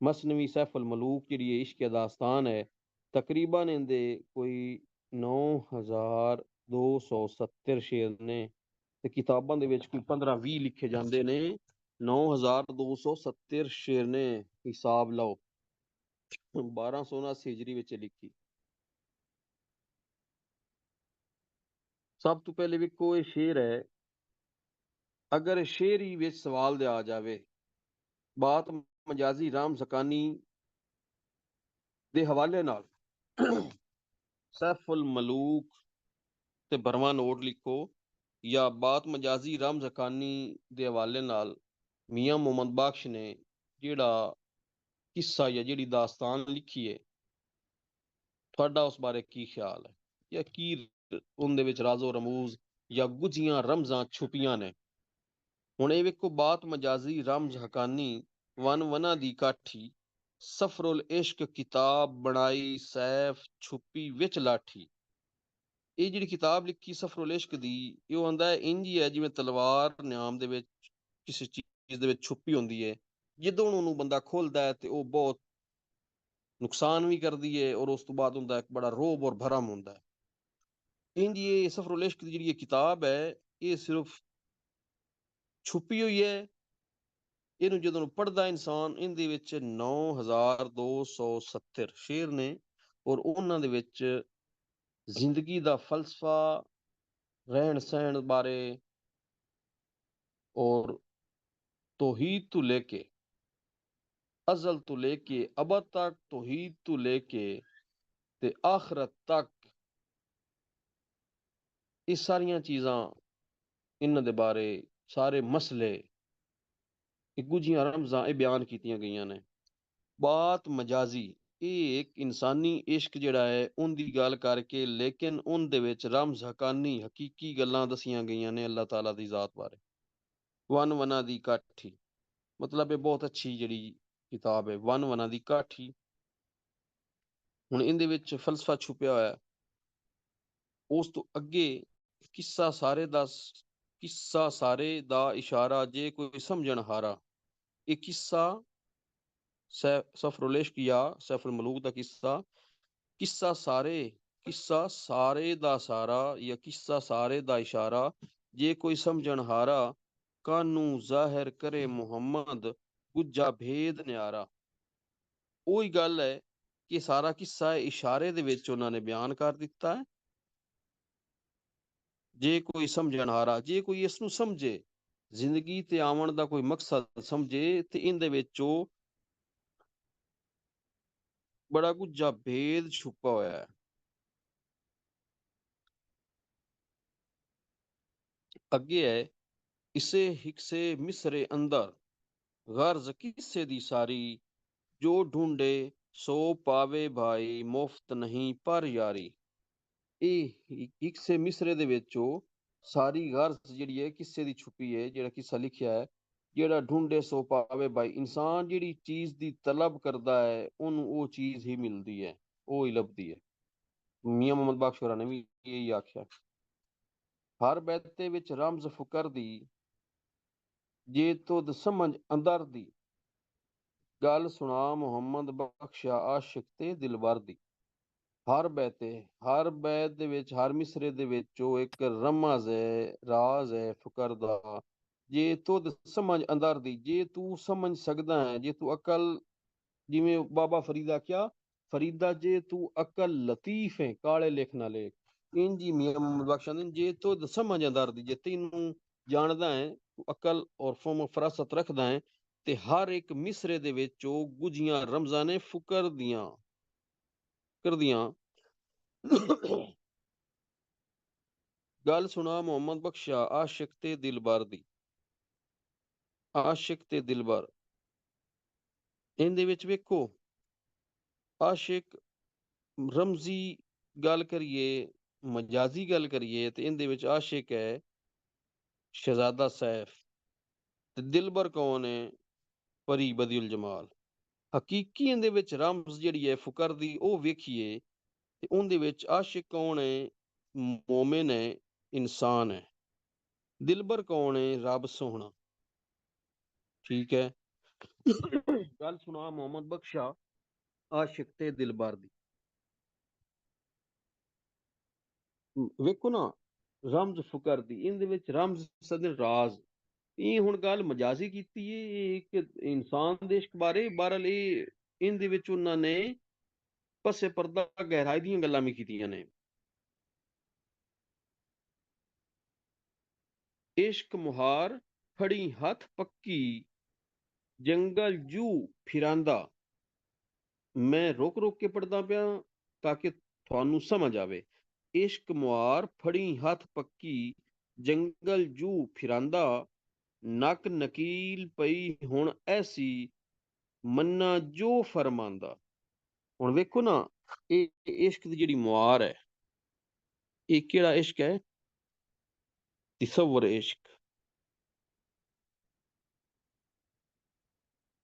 ਮਸਨਵੀ ਸੈਫੁਲ ਮਲੂਕ ਜਿਹੜੀ ਇਸ਼ਕ ਦਾਸਤਾਨ ਹੈ, ਤਕਰੀਬਨ ਇਹਦੇ ਕੋਈ 9270 ਸ਼ੇਰ ਨੇ, ਤੇ ਕਿਤਾਬਾਂ ਦੇ ਵਿੱਚ ਕੋਈ 15-20 ਲਿਖੇ ਜਾਂਦੇ ਨੇ। 9270 ਸ਼ੇਰ ਨੇ, ਹਿਸਾਬ ਲਾਓ। 1279 ਹਿਜਰੀ ਵਿੱਚ ਲਿਖੀ। ਸਭ ਤੋਂ ਪਹਿਲੇ ਵੇਖੋ ਇਹ ਸ਼ੇਰ ਹੈ, ਅਗਰ ਸ਼ੇਰੀ ਵਿੱਚ ਸਵਾਲ ਦੇ ਆ ਜਾਵੇ, ਬਾਤ ਮਜਾਜ਼ੀ ਰਾਮ ਜ਼ਕਾਨੀ ਦੇ ਹਵਾਲੇ ਨਾਲ ਸੈਫੁਲ ਮਲੂਕ ਤੇ ਬਰਮਾ ਨੋਟ ਲਿਖੋ, ਜਾਂ ਬਾਤ ਮਜਾਜ਼ੀ ਰਾਮ ਜ਼ਕਾਨੀ ਦੇ ਹਵਾਲੇ ਨਾਲ ਮੀਆਂ ਮੁਹੰਮਦ ਬਖਸ਼ ਨੇ ਜਿਹੜਾ ਕਿੱਸਾ ਜਾਂ ਜਿਹੜੀ ਦਾਸਤਾਨ ਲਿਖੀ ਹੈ, ਤੁਹਾਡਾ ਉਸ ਬਾਰੇ ਕੀ ਖਿਆਲ ਹੈ, ਜਾਂ ਕੀ ਉਹਦੇ ਵਿੱਚ ਰਾਜ਼ੋ ਰਮੂਜ਼ ਜਾਂ ਗੁਝੀਆਂ ਰਮਜ਼ਾਂ ਛੁਪੀਆਂ ਨੇ। ਹੁਣ ਇਹ ਵੇਖੋ, ਬਾਤ ਮਜਾਜ਼ੀ ਰਮਜ਼ ਹਕਾਨੀ, ਵਨ ਵਨਾ ਦੀ ਕਾਠੀ, ਸਫਰੁਲ ਇਸ਼ਕ ਕਿਤਾਬ ਬਣਾਈ, ਸੈਫ ਛੁਪੀ ਵਿੱਚ ਲਾਠੀ। ਇਹ ਜਿਹੜੀ ਕਿਤਾਬ ਲਿਖੀ ਸਫਰੁਲ ਇਸ਼ਕ ਦੀ, ਇਹ ਆਂਦਾ ਹੈ ਇੰਝ ਹੀ ਹੈ ਜਿਵੇਂ ਤਲਵਾਰ ਨਿਆਮ ਦੇ ਵਿੱਚ ਕਿਸੇ ਚੀਜ਼ ਦੇ ਵਿੱਚ ਛੁਪੀ ਹੁੰਦੀ ਹੈ, ਜਦੋਂ ਉਹਨੂੰ ਬੰਦਾ ਖੋਲਦਾ ਹੈ ਤੇ ਉਹ ਬਹੁਤ ਨੁਕਸਾਨ ਵੀ ਕਰਦੀ ਹੈ, ਔਰ ਉਸ ਤੋਂ ਬਾਅਦ ਹੁੰਦਾ ਇੱਕ ਬੜਾ ਰੋਬ ਔਰ ਭਰਮ ਹੁੰਦਾ ਹੈ। ਇੰਝ ਇਹ ਸਫਰੁਲ ਇਸ਼ਕ ਦੀ ਜਿਹੜੀ ਇਹ ਕਿਤਾਬ ਹੈ, ਇਹ ਸਿਰਫ ਛੁਪੀ ਹੋਈ ਹੈ। ਇਹਨੂੰ ਜਦੋਂ ਪੜ੍ਹਦਾ ਇਨਸਾਨ, ਇਹਦੇ ਵਿੱਚ 9270 ਸ਼ੇਰ ਨੇ, ਔਰ ਉਹਨਾਂ ਦੇ ਵਿੱਚ ਜ਼ਿੰਦਗੀ ਦਾ ਫਲਸਫਾ, ਰਹਿਣ ਸਹਿਣ ਬਾਰੇ, ਔਰ ਤੌਹੀਦ ਤੋਂ ਲੈ ਕੇ ਅਜ਼ਲ ਤੋਂ ਲੈ ਕੇ ਅਬਦ ਤੱਕ, ਤੌਹੀਦ ਤੋਂ ਲੈ ਕੇ ਤੇ ਆਖਰਤ ਤੱਕ, ਇਹ ਸਾਰੀਆਂ ਚੀਜ਼ਾਂ, ਇਹਨਾਂ ਦੇ ਬਾਰੇ ਸਾਰੇ ਮਸਲੇ, ਇਹ ਗੁਝੀਆਂ ਰਮਜ਼ਾਂ ਇਹ ਬਿਆਨ ਕੀਤੀਆਂ ਗਈਆਂ ਨੇ। ਬਾਤ ਮਜਾਜ਼ੀ, ਇਹ ਇੱਕ ਇਨਸਾਨੀ ਇਸ਼ਕ ਜਿਹੜਾ ਹੈ ਉਹਦੀ ਗੱਲ ਕਰਕੇ, ਲੇਕਿਨ ਉਹਦੇ ਵਿੱਚ ਰਮਜ਼ ਹਕਾਨੀ ਹਕੀਕੀ ਗੱਲਾਂ ਦੱਸੀਆਂ ਗਈਆਂ ਨੇ ਅੱਲਾਹ ਤਾਲਾ ਦੀ ਜ਼ਾਤ ਬਾਰੇ। ਵਨ ਵਨਾ ਦੀ ਕਾਠੀ, ਮਤਲਬ ਇਹ ਬਹੁਤ ਅੱਛੀ ਜਿਹੜੀ ਕਿਤਾਬ ਹੈ, ਵਨ ਵਨਾ ਦੀ ਕਾਠੀ। ਹੁਣ ਇਹਦੇ ਵਿੱਚ ਫਲਸਫਾ ਛੁਪਿਆ ਹੋਇਆ। ਉਸ ਤੋਂ ਅੱਗੇ ਕਿੱਸਾ ਸਾਰੇ ਦਾ ਇਸ਼ਾਰਾ, ਜੇ ਕੋਈ ਸਮਝਣ ਹਾਰਾ। ਇਹ ਕਿੱਸਾ ਸਫਰੁਲ ਇਸ਼ਕ ਜਾਂ ਸੈਫੁਲ ਮਲੂਕ ਦਾ ਕਿੱਸਾ, ਕਿੱਸਾ ਸਾਰੇ ਦਾ ਸਾਰਾ, ਜਾਂ ਕਿੱਸਾ ਸਾਰੇ ਦਾ ਇਸ਼ਾਰਾ, ਜੇ ਕੋਈ ਸਮਝਣ ਹਾਰਾ, ਕਾਨੂੰ ਜ਼ਾਹਿਰ ਕਰੇ ਮੁਹੰਮਦ, ਗੁੱਜਾ ਭੇਦ ਨਿਆਰਾ। ਉਹੀ ਗੱਲ ਹੈ ਕਿ ਸਾਰਾ ਕਿੱਸਾ ਇਸ਼ਾਰੇ ਦੇ ਵਿੱਚ ਉਹਨਾਂ ਨੇ ਬਿਆਨ ਕਰ ਦਿੱਤਾ ਹੈ। ਜੇ ਕੋਈ ਸਮਝਣ ਹਾਰਾ, ਜੇ ਕੋਈ ਇਸ ਨੂੰ ਸਮਝੇ, ਜ਼ਿੰਦਗੀ ਤੇ ਆਉਣ ਦਾ ਕੋਈ ਮਕਸਦ ਸਮਝੇ, ਤੇ ਇਹਦੇ ਵਿੱਚ ਉਹ ਬੜਾ ਗੁੱਝਾ ਭੇਦ ਛੁਪਾ ਹੋਇਆ ਹੈ। ਅੱਗੇ ਹੈ, ਇਸੇ ਹਿਕਸੇ ਮਿਸਰੇ ਅੰਦਰ, ਗਰਜ਼ ਕਿੱਸੇ ਦੀ ਸਾਰੀ, ਜੋ ਢੂੰਡੇ ਸੋ ਪਾਵੇ ਭਾਈ, ਮੁਫਤ ਨਹੀਂ ਪਰ ਯਾਰੀ। ਇਹ ਹਿਕਸੇ ਮਿਸਰੇ ਦੇ ਵਿੱਚੋਂ ਸਾਰੀ ਗਰਜ਼ ਜਿਹੜੀ ਹੈ ਕਿੱਸੇ ਦੀ ਛੁਪੀ ਹੈ, ਜਿਹੜਾ ਕਿੱਸਾ ਲਿਖਿਆ ਹੈ, ਜਿਹੜਾ ਢੂੰਡੇ ਸੋ ਪਾਵੇ ਭਾਈ, ਇਨਸਾਨ ਜਿਹੜੀ ਚੀਜ਼ ਦੀ ਤਲਬ ਕਰਦਾ ਹੈ ਉਹਨੂੰ ਉਹ ਚੀਜ਼ ਹੀ ਮਿਲਦੀ ਹੈ, ਉਹ ਹੀ ਲੱਭਦੀ ਹੈ। ਮੀਆਂ ਮੁਹੰਮਦ ਬਖਸ਼ ਹੋਰਾਂ ਨੇ ਵੀ ਇਹੀ ਆਖਿਆ। ਹਰ ਬੈਤੇ ਵਿੱਚ ਰਮਜ਼ ਫੁਕਰ ਦੀ, ਜੇ ਤੁਧ ਸਮਝ ਅੰਦਰ ਦੀ, ਗੱਲ ਸੁਣਾ ਮੁਹੰਮਦ ਬਖਸ਼ਾ ਆਸ਼ਿਕ ਤੇ ਦਿਲਬਰ ਦੀ। ਹਰ ਬੈਤ ਦੇ ਵਿੱਚ, ਹਰ ਮਿਸਰੇ ਦੇ ਵਿੱਚ ਉਹ ਇੱਕ ਰਮਜ਼ ਹੈ, ਰਾਜ਼ ਹੈ ਫੁਕਰ ਦਾ। ਜੇ ਤੁਧ ਸਮਝ ਅੰਦਰ ਦੀ, ਜੇ ਤੂੰ ਸਮਝ ਸਕਦਾ ਹੈ, ਜੇ ਤੂੰ ਅਕਲ, ਜਿਵੇਂ ਬਾਬਾ ਫਰੀਦਾ ਕਿਹਾ, ਫਰੀਦਾ ਜੇ ਤੂੰ ਅਕਲ ਲਤੀਫ ਹੈ, ਕਾਲੇ ਲਿਖ ਨਾ ਲੇਖ। ਇੰਜ ਹੀ ਮੀਆਂ ਮੁਹੰਮਦ ਬਖਸ਼ ਕਹਿੰਦੇ ਨੇ, ਜੇ ਤੂੰ ਸਮਝਦਾਰ ਦੀ, ਜੇ ਤੈਨੂੰ ਜਾਣਦਾ ਹੈ, ਤੂੰ ਅਕਲ ਔਰ ਫਹਮ ਫਰਾਸਤ ਰੱਖਦਾ ਹੈ, ਤੇ ਹਰ ਇੱਕ ਮਿਸਰੇ ਦੇ ਵਿੱਚ ਉਹ ਗੁਝੀਆਂ ਰਮਜ਼ਾਨੇ ਫੁਕਰ ਦੀਆਂ ਕਰਦੀਆਂ। ਗੱਲ ਸੁਣਾ ਮੁਹੰਮਦ ਬਖਸ਼ਾ, ਆਸ਼ਿਕ ਤੇ ਦਿਲਬਰ ਦੀ। ਆਸ਼ਿਕ ਤੇ ਦਿਲਬਰ, ਇਹਦੇ ਵਿੱਚ ਵੇਖੋ, ਆਸ਼ਿਕ ਰਮਜ਼ੀ ਗੱਲ ਕਰੀਏ, ਮਜਾਜ਼ੀ ਗੱਲ ਕਰੀਏ, ਤੇ ਇਹਦੇ ਵਿੱਚ ਆਸ਼ਿਕ ਹੈ ਸ਼ਹਿਜ਼ਾਦਾ ਸੈਫ, ਤੇ ਦਿਲਬਰ ਕੌਣ ਹੈ? ਪਰੀ ਬਦੀਉਲ ਜਮਾਲ। ਹਕੀਕੀ ਇਹਦੇ ਵਿੱਚ ਰਮਜ਼ ਜਿਹੜੀ ਹੈ ਫੁਕਰ ਦੀ, ਉਹ ਵੇਖੀਏ, ਤੇ ਉਹਦੇ ਵਿੱਚ ਆਸ਼ਿਕ ਕੌਣ ਹੈ? ਮੋਮਿਨ ਹੈ, ਇਨਸਾਨ ਹੈ। ਦਿਲਬਰ ਕੌਣ ਹੈ? ਰੱਬ ਸੋਹਣਾ। ਠੀਕ ਹੈ। ਗੱਲ ਸੁਣਾ ਮੁਹੰਮਦ ਬਖਸ਼ਾ, ਆਸ਼ਿਕ ਤੇ ਦਿਲਬਰ ਦੀ। ਵੇਖੋ ਨਾ, ਰਮਜ਼ ਫੁਕਰ ਦੀ, ਇਹਦੇ ਵਿੱਚ ਰਮਜ਼ ਸਦਰ ਰਾਜ਼। ਇਹ ਹੁਣ ਗੱਲ ਮਜਾਜ਼ੀ ਕੀਤੀ ਹੈ, ਇਹ ਇੱਕ ਇਨਸਾਨ ਦੇ ਇਸ਼ਕ ਬਾਰੇ। ਬਹਰਹਾਲ ਇਹ ਇਹਦੇ ਵਿੱਚ ਉਹਨਾਂ ਨੇ ਪਸੇ ਪਰਦਾ ਗਹਿਰਾਈ ਦੀਆਂ ਗੱਲਾਂ ਵੀ ਕੀਤੀਆਂ ਨੇ। ਇਸ਼ਕ ਮੁਹਾਰ ਫੜੀ ਹੱਥ ਪੱਕੀ, ਜੰਗਲ ਜੂ ਫਿਰਾਂਦਾ। ਮੈਂ ਰੁਕ ਰੁਕ ਕੇ ਪੜਦਾ ਪਿਆ ਤਾਂ ਕਿ ਤੁਹਾਨੂੰ ਸਮਝ ਆਵੇ। ਇਸ਼ਕ ਮੁਹਾਰ ਫੜੀ ਹੱਥ ਪੱਕੀ, ਜੰਗਲ ਜੂ ਫਿਰਾਂਦਾ। ਨੱਕ ਨਕੀਲ ਪਈ ਹੁਣ ਐਸੀ, ਮੰਨਾ ਜੋ ਫਰਮਾਂਦਾ। ਹੁਣ ਵੇਖੋ ਨਾ, ਇਹ ਇਸ਼ਕ ਦੀ ਜਿਹੜੀ ਮੁਹਾਰ ਹੈ, ਇਹ ਕਿਹੜਾ ਇਸ਼ਕ ਹੈ? ਤਸਵਰ ਇਸ਼ਕ,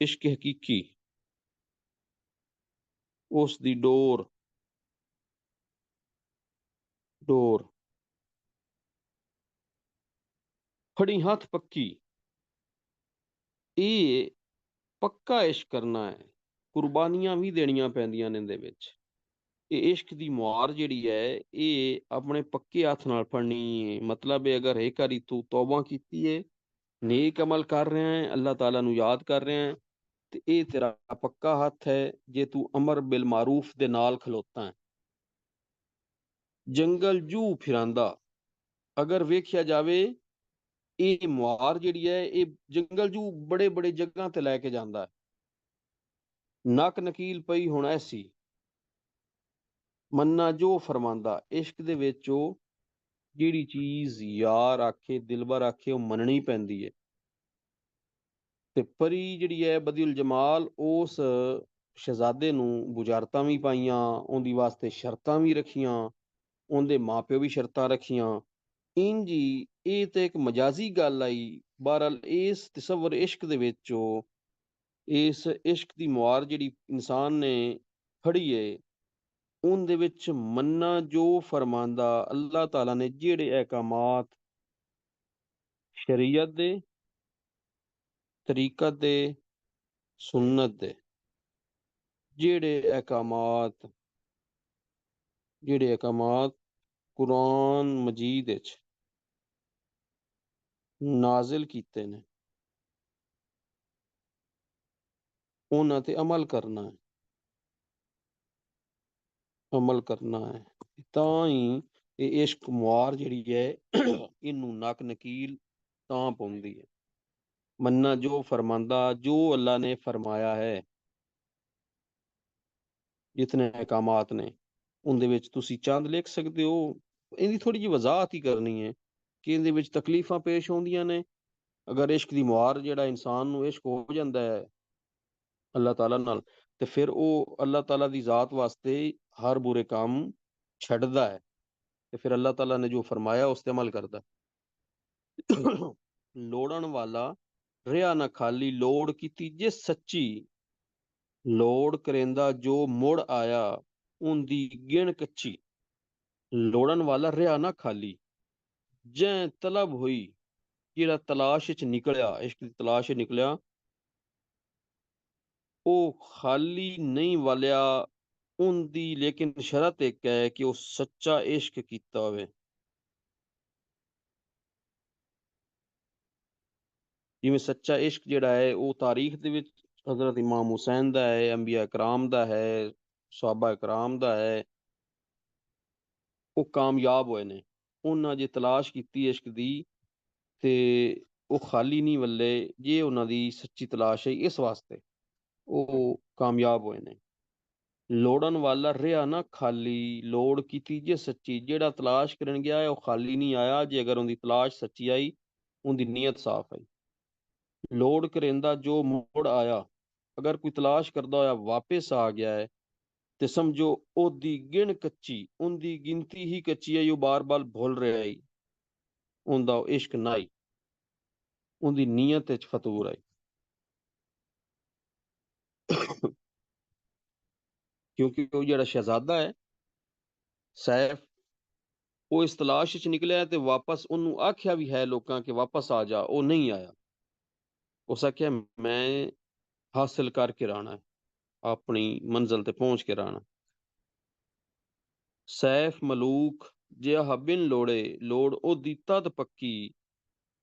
ਇਸ਼ਕ ਹਕੀਕੀ। ਉਸ ਦੀ ਡੋਰ, ਡੋਰ ਫੜੀ ਹੱਥ ਪੱਕੀ, ਇਹ ਪੱਕਾ ਇਸ਼ਕ ਕਰਨਾ ਹੈ, ਕੁਰਬਾਨੀਆਂ ਵੀ ਦੇਣੀਆਂ ਪੈਂਦੀਆਂ ਨੇ ਇਹਦੇ ਵਿੱਚ। ਇਹ ਇਸ਼ਕ ਦੀ ਮੁਹਾਰ ਜਿਹੜੀ ਹੈ, ਇਹ ਆਪਣੇ ਪੱਕੇ ਹੱਥ ਨਾਲ ਫੜਨੀ ਹੈ। ਮਤਲਬ ਹੈ, ਅਗਰ ਇੱਕ ਵਾਰੀ ਤੂੰ ਤੌਬਾ ਕੀਤੀ ਹੈ, ਨੇਕ ਅਮਲ ਕਰ ਰਿਹਾ ਹੈ, ਅੱਲਾਹ ਤਾਲਾ ਨੂੰ ਯਾਦ ਕਰ ਰਿਹਾ ਹੈ, ਤੇ ਇਹ ਤੇਰਾ ਪੱਕਾ ਹੱਥ ਹੈ ਜੇ ਤੂੰ ਅਮਰ ਬਿਲ ਮਾਰੂਫ ਦੇ ਨਾਲ ਖਲੋਤਾ ਹੈ। ਜੰਗਲ ਜੂ ਫਿਰਾਂਦਾ, ਅਗਰ ਵੇਖਿਆ ਜਾਵੇ, ਇਹ ਮੁਹਾਰ ਜਿਹੜੀ ਹੈ, ਇਹ ਜੰਗਲ ਜੂ ਬੜੇ ਬੜੇ ਜਗ੍ਹਾ ਤੇ ਲੈ ਕੇ ਜਾਂਦਾ ਹੈ। ਨੱਕ ਨਕੀਲ ਪਈ ਹੁਣ ਐਸੀ, ਮੰਨਾ ਜੋ ਫਰਮਾਂਦਾ। ਇਸ਼ਕ ਦੇ ਵਿੱਚ ਉਹ ਜਿਹੜੀ ਚੀਜ਼ ਯਾਰ ਆਖੇ, ਦਿਲਬਰ ਆਖੇ, ਉਹ ਮੰਨਣੀ ਪੈਂਦੀ ਹੈ। ਤੇ ਪਰੀ ਜਿਹੜੀ ਹੈ ਬਦੀਉਲ ਜਮਾਲ, ਉਸ ਸ਼ਹਿਜ਼ਾਦੇ ਨੂੰ ਬੁਝਾਰਤਾਂ ਵੀ ਪਾਈਆਂ, ਉਹਦੀ ਵਾਸਤੇ ਸ਼ਰਤਾਂ ਵੀ ਰੱਖੀਆਂ, ਉਹਦੇ ਮਾਪਿਓ ਵੀ ਸ਼ਰਤਾਂ ਰੱਖੀਆਂ। ਇੰਜ ਹੀ ਇਹ ਤੇ ਇੱਕ ਮਜਾਜ਼ੀ ਗੱਲ ਆਈ। ਬਹਰਹਾਲ ਇਸ ਤਸਵਰ ਇਸ਼ਕ ਦੇ ਵਿੱਚ ਇਸ ਇਸ਼ਕ ਦੀ ਮੁਹਾਰ ਜਿਹੜੀ ਇਨਸਾਨ ਨੇ ਫੜੀ ਹੈ, ਉਹਦੇ ਵਿੱਚ ਮੰਨਾ ਜੋ ਫਰਮਾਂਦਾ। ਅੱਲਾਹ ਤਾਲਾ ਨੇ ਜਿਹੜੇ ਅਹਿਕਾਮਾਤ ਸ਼ਰੀਅਤ ਦੇ, ਤਰੀਕਤ ਦੇ, ਸੁन्नत ਦੇ, ਜਿਹੜੇ ਅਹਿਕਾਮਾਤ ਕੁਰਾਨ ਮਜੀਦ ਵਿੱਚ ਨਾਜ਼ਿਲ ਕੀਤੇ ਨੇ, ਉਹਨਾਂ ਤੇ ਅਮਲ ਕਰਨਾ ਹੈ, ਅਮਲ ਕਰਨਾ ਹੈ। ਤਾਂ ਹੀ ਇਹ ਇਸ਼ਕ ਮੁਹਾਰ ਜਿਹੜੀ ਹੈ, ਇਹਨੂੰ ਨੱਕ ਨਕੀਲ ਤਾਂ ਪਾਉਂਦੀ ਹੈ। ਮੰਨਾ ਜੋ ਫਰਮਾਂਦਾ, ਜੋ ਅੱਲਾ ਨੇ ਫਰਮਾਇਆ ਹੈ, ਜਿਤਨੇ ਅਹਿਕਾਮਾਤ ਨੇ, ਉਹਦੇ ਵਿੱਚ ਤੁਸੀਂ ਚੰਦ ਲਿਖ ਸਕਦੇ ਹੋ। ਇਹਦੀ ਥੋੜੀ ਜਿਹੀ ਵਜ਼ਾਹਤ ਹੀ ਕਰਨੀ ਹੈ ਕਿ ਇਹਦੇ ਵਿੱਚ ਤਕਲੀਫਾਂ ਪੇਸ਼ ਆਉਂਦੀਆਂ ਨੇ। ਅਗਰ ਇਸ਼ਕ ਦੀ ਮੁਹਾਰ ਜਿਹੜਾ ਇਨਸਾਨ ਨੂੰ ਇਸ਼ਕ ਹੋ ਜਾਂਦਾ ਹੈ ਅੱਲਾਹ ਤਾਲਾ ਨਾਲ, ਤੇ ਫਿਰ ਉਹ ਅੱਲਾਹ ਤਾਲਾ ਦੀ ਜ਼ਾਤ ਵਾਸਤੇ ਹਰ ਬੁਰੇ ਕੰਮ ਛੱਡਦਾ ਹੈ, ਤੇ ਫਿਰ ਅੱਲਾਹ ਤਾਲਾ ਨੇ ਜੋ ਫਰਮਾਇਆ ਉਸ ਤੇ ਅਮਲ ਕਰਦਾ। ਲੋੜਨ ਵਾਲਾ ਰਿਹਾ ਨਾ ਖਾਲੀ, ਲੋੜ ਕੀਤੀ ਜੇ ਸੱਚੀ। ਲੋੜ ਕਰੇਂਦਾ ਜੋ ਮੁੜ ਆਇਆ, ਉਹਦੀ ਗਿਣ ਕੱਚੀ। ਲੋੜਨ ਵਾਲਾ ਰਿਹਾ ਨਾ ਖਾਲੀ, ਜੈ ਤਲਬ ਹੋਈ, ਜਿਹੜਾ ਤਲਾਸ਼ ਚ ਨਿਕਲਿਆ, ਇਸ਼ਕ ਦੀ ਤਲਾਸ਼ ਚ ਨਿਕਲਿਆ, ਉਹ ਖਾਲੀ ਨਹੀਂ ਵਾਲਿਆ। ਉਹਦੀ ਲੇਕਿਨ ਸ਼ਰਤ ਇੱਕ ਹੈ ਕਿ ਉਹ ਸੱਚਾ ਇਸ਼ਕ ਕੀਤਾ ਹੋਵੇ। ਜਿਵੇਂ ਸੱਚਾ ਇਸ਼ਕ ਜਿਹੜਾ ਹੈ, ਉਹ ਤਾਰੀਖ ਦੇ ਵਿੱਚ ਹਜ਼ਰਤ ਇਮਾਮ ਹੁਸੈਨ ਦਾ ਹੈ, ਅੰਬੀਆ ਇਕਰਾਮ ਦਾ ਹੈ, ਸਹਾਬਾ ਇਕਰਾਮ ਦਾ ਹੈ, ਉਹ ਕਾਮਯਾਬ ਹੋਏ ਨੇ। ਉਹਨਾਂ ਜੇ ਤਲਾਸ਼ ਕੀਤੀ ਇਸ਼ਕ ਦੀ ਤੇ ਉਹ ਖਾਲੀ ਨਹੀਂ ਵੱਲੇ, ਜੇ ਉਹਨਾਂ ਦੀ ਸੱਚੀ ਤਲਾਸ਼ ਹੈ ਇਸ ਵਾਸਤੇ ਉਹ ਕਾਮਯਾਬ ਹੋਏ ਨੇ। ਲੋੜਨ ਵਾਲਾ ਰਿਹਾ ਨਾ ਖਾਲੀ, ਲੋੜ ਕੀਤੀ ਜੇ ਸੱਚੀ। ਜਿਹੜਾ ਤਲਾਸ਼ ਕਰਨ ਗਿਆ ਹੈ ਉਹ ਖਾਲੀ ਨਹੀਂ ਆਇਆ, ਜੇ ਅਗਰ ਉਹਦੀ ਤਲਾਸ਼ ਸੱਚੀ ਆਈ, ਉਹਦੀ ਨੀਅਤ ਸਾਫ਼ ਆਈ। ਲੋੜ ਕਰੇਂਦਾ ਜੋ ਮੁੜ ਆਇਆ, ਅਗਰ ਕੋਈ ਤਲਾਸ਼ ਕਰਦਾ ਹੋਇਆ ਵਾਪਿਸ ਆ ਗਿਆ ਹੈ ਤੇ ਸਮਝੋ ਉਹਦੀ ਗਿਣ ਕੱਚੀ, ਉਹਦੀ ਗਿਣਤੀ ਹੀ ਕੱਚੀ ਹੈ, ਉਹ ਬਾਰ-ਬਾਰ ਭੁੱਲ ਰਿਹਾ ਹੈ, ਉਹਦਾ ਇਸ਼ਕ ਨਾਈ, ਉਹਦੀ ਨੀਅਤ ਵਿੱਚ ਫਤੂਰ ਆਈ। ਕਿਉਂਕਿ ਉਹ ਜਿਹੜਾ ਸ਼ਹਿਜ਼ਾਦਾ ਹੈ ਸੈਫ, ਉਹ ਇਸ ਤਲਾਸ਼ ਵਿੱਚ ਨਿਕਲਿਆ ਤੇ ਵਾਪਸ ਉਹਨੂੰ ਆਖਿਆ ਵੀ ਹੈ ਲੋਕਾਂ ਕਿ ਵਾਪਸ ਆ ਜਾ, ਉਹ ਨਹੀਂ ਆਇਆ। ਉਸ ਆਖਿਆ ਮੈਂ ਹਾਸਿਲ ਕਰਕੇ ਰਹਿਣਾ, ਆਪਣੀ ਮੰਜ਼ਿਲ ਤੇ ਪਹੁੰਚ ਕੇ ਰਹਿਣਾ। ਸੈਫ ਮਲੂਕ ਜਿਹਾ ਬਿਨ ਲੋੜੇ, ਲੋੜ ਉਹਦੀ ਤਦ ਪੱਕੀ,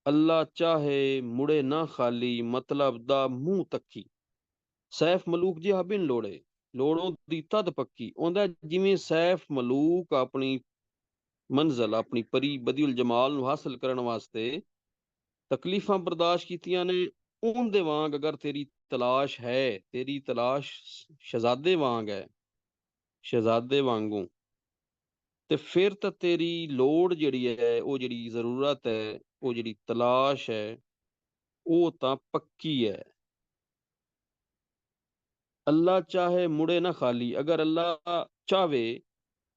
ਅੱਲਾ ਚਾਹੇ ਮੁੜੇ ਨਾ ਖਾਲੀ, ਮਤਲਬ ਦਾ ਮੂੰਹ ਤੱਕੀ। ਸੈਫ ਮਲੂਕ ਜਿਹਾ ਬਿਨ ਲੋੜੇ, ਲੋੜ ਉਹਦੀ ਤਦ ਪੱਕੀ, ਉਹਦਾ ਜਿਵੇਂ ਸੈਫ ਮਲੂਕ ਆਪਣੀ ਮੰਜ਼ਿਲ, ਆਪਣੀ ਪਰੀ ਬਦੀਉਲ ਜਮਾਲ ਨੂੰ ਹਾਸਲ ਕਰਨ ਵਾਸਤੇ ਤਕਲੀਫਾਂ ਬਰਦਾਸ਼ਤ ਕੀਤੀਆਂ ਨੇ, ਉਹਦੇ ਵਾਂਗ ਅਗਰ ਤੇਰੀ ਤਲਾਸ਼ ਹੈ, ਤੇਰੀ ਤਲਾਸ਼ ਸ਼ਹਿਜ਼ਾਦੇ ਵਾਂਗ ਹੈ, ਸ਼ਹਿਜ਼ਾਦੇ ਵਾਂਗੂ, ਤੇ ਫਿਰ ਤਾਂ ਤੇਰੀ ਲੋੜ ਜਿਹੜੀ ਹੈ, ਉਹ ਜਿਹੜੀ ਜ਼ਰੂਰਤ ਹੈ, ਉਹ ਜਿਹੜੀ ਤਲਾਸ਼ ਹੈ, ਉਹ ਤਾਂ ਪੱਕੀ ਹੈ। ਅੱਲਾ ਚਾਹੇ ਮੁੜੇ ਨਾ ਖਾਲੀ, ਅਗਰ ਅੱਲਾ ਚਾਹਵੇ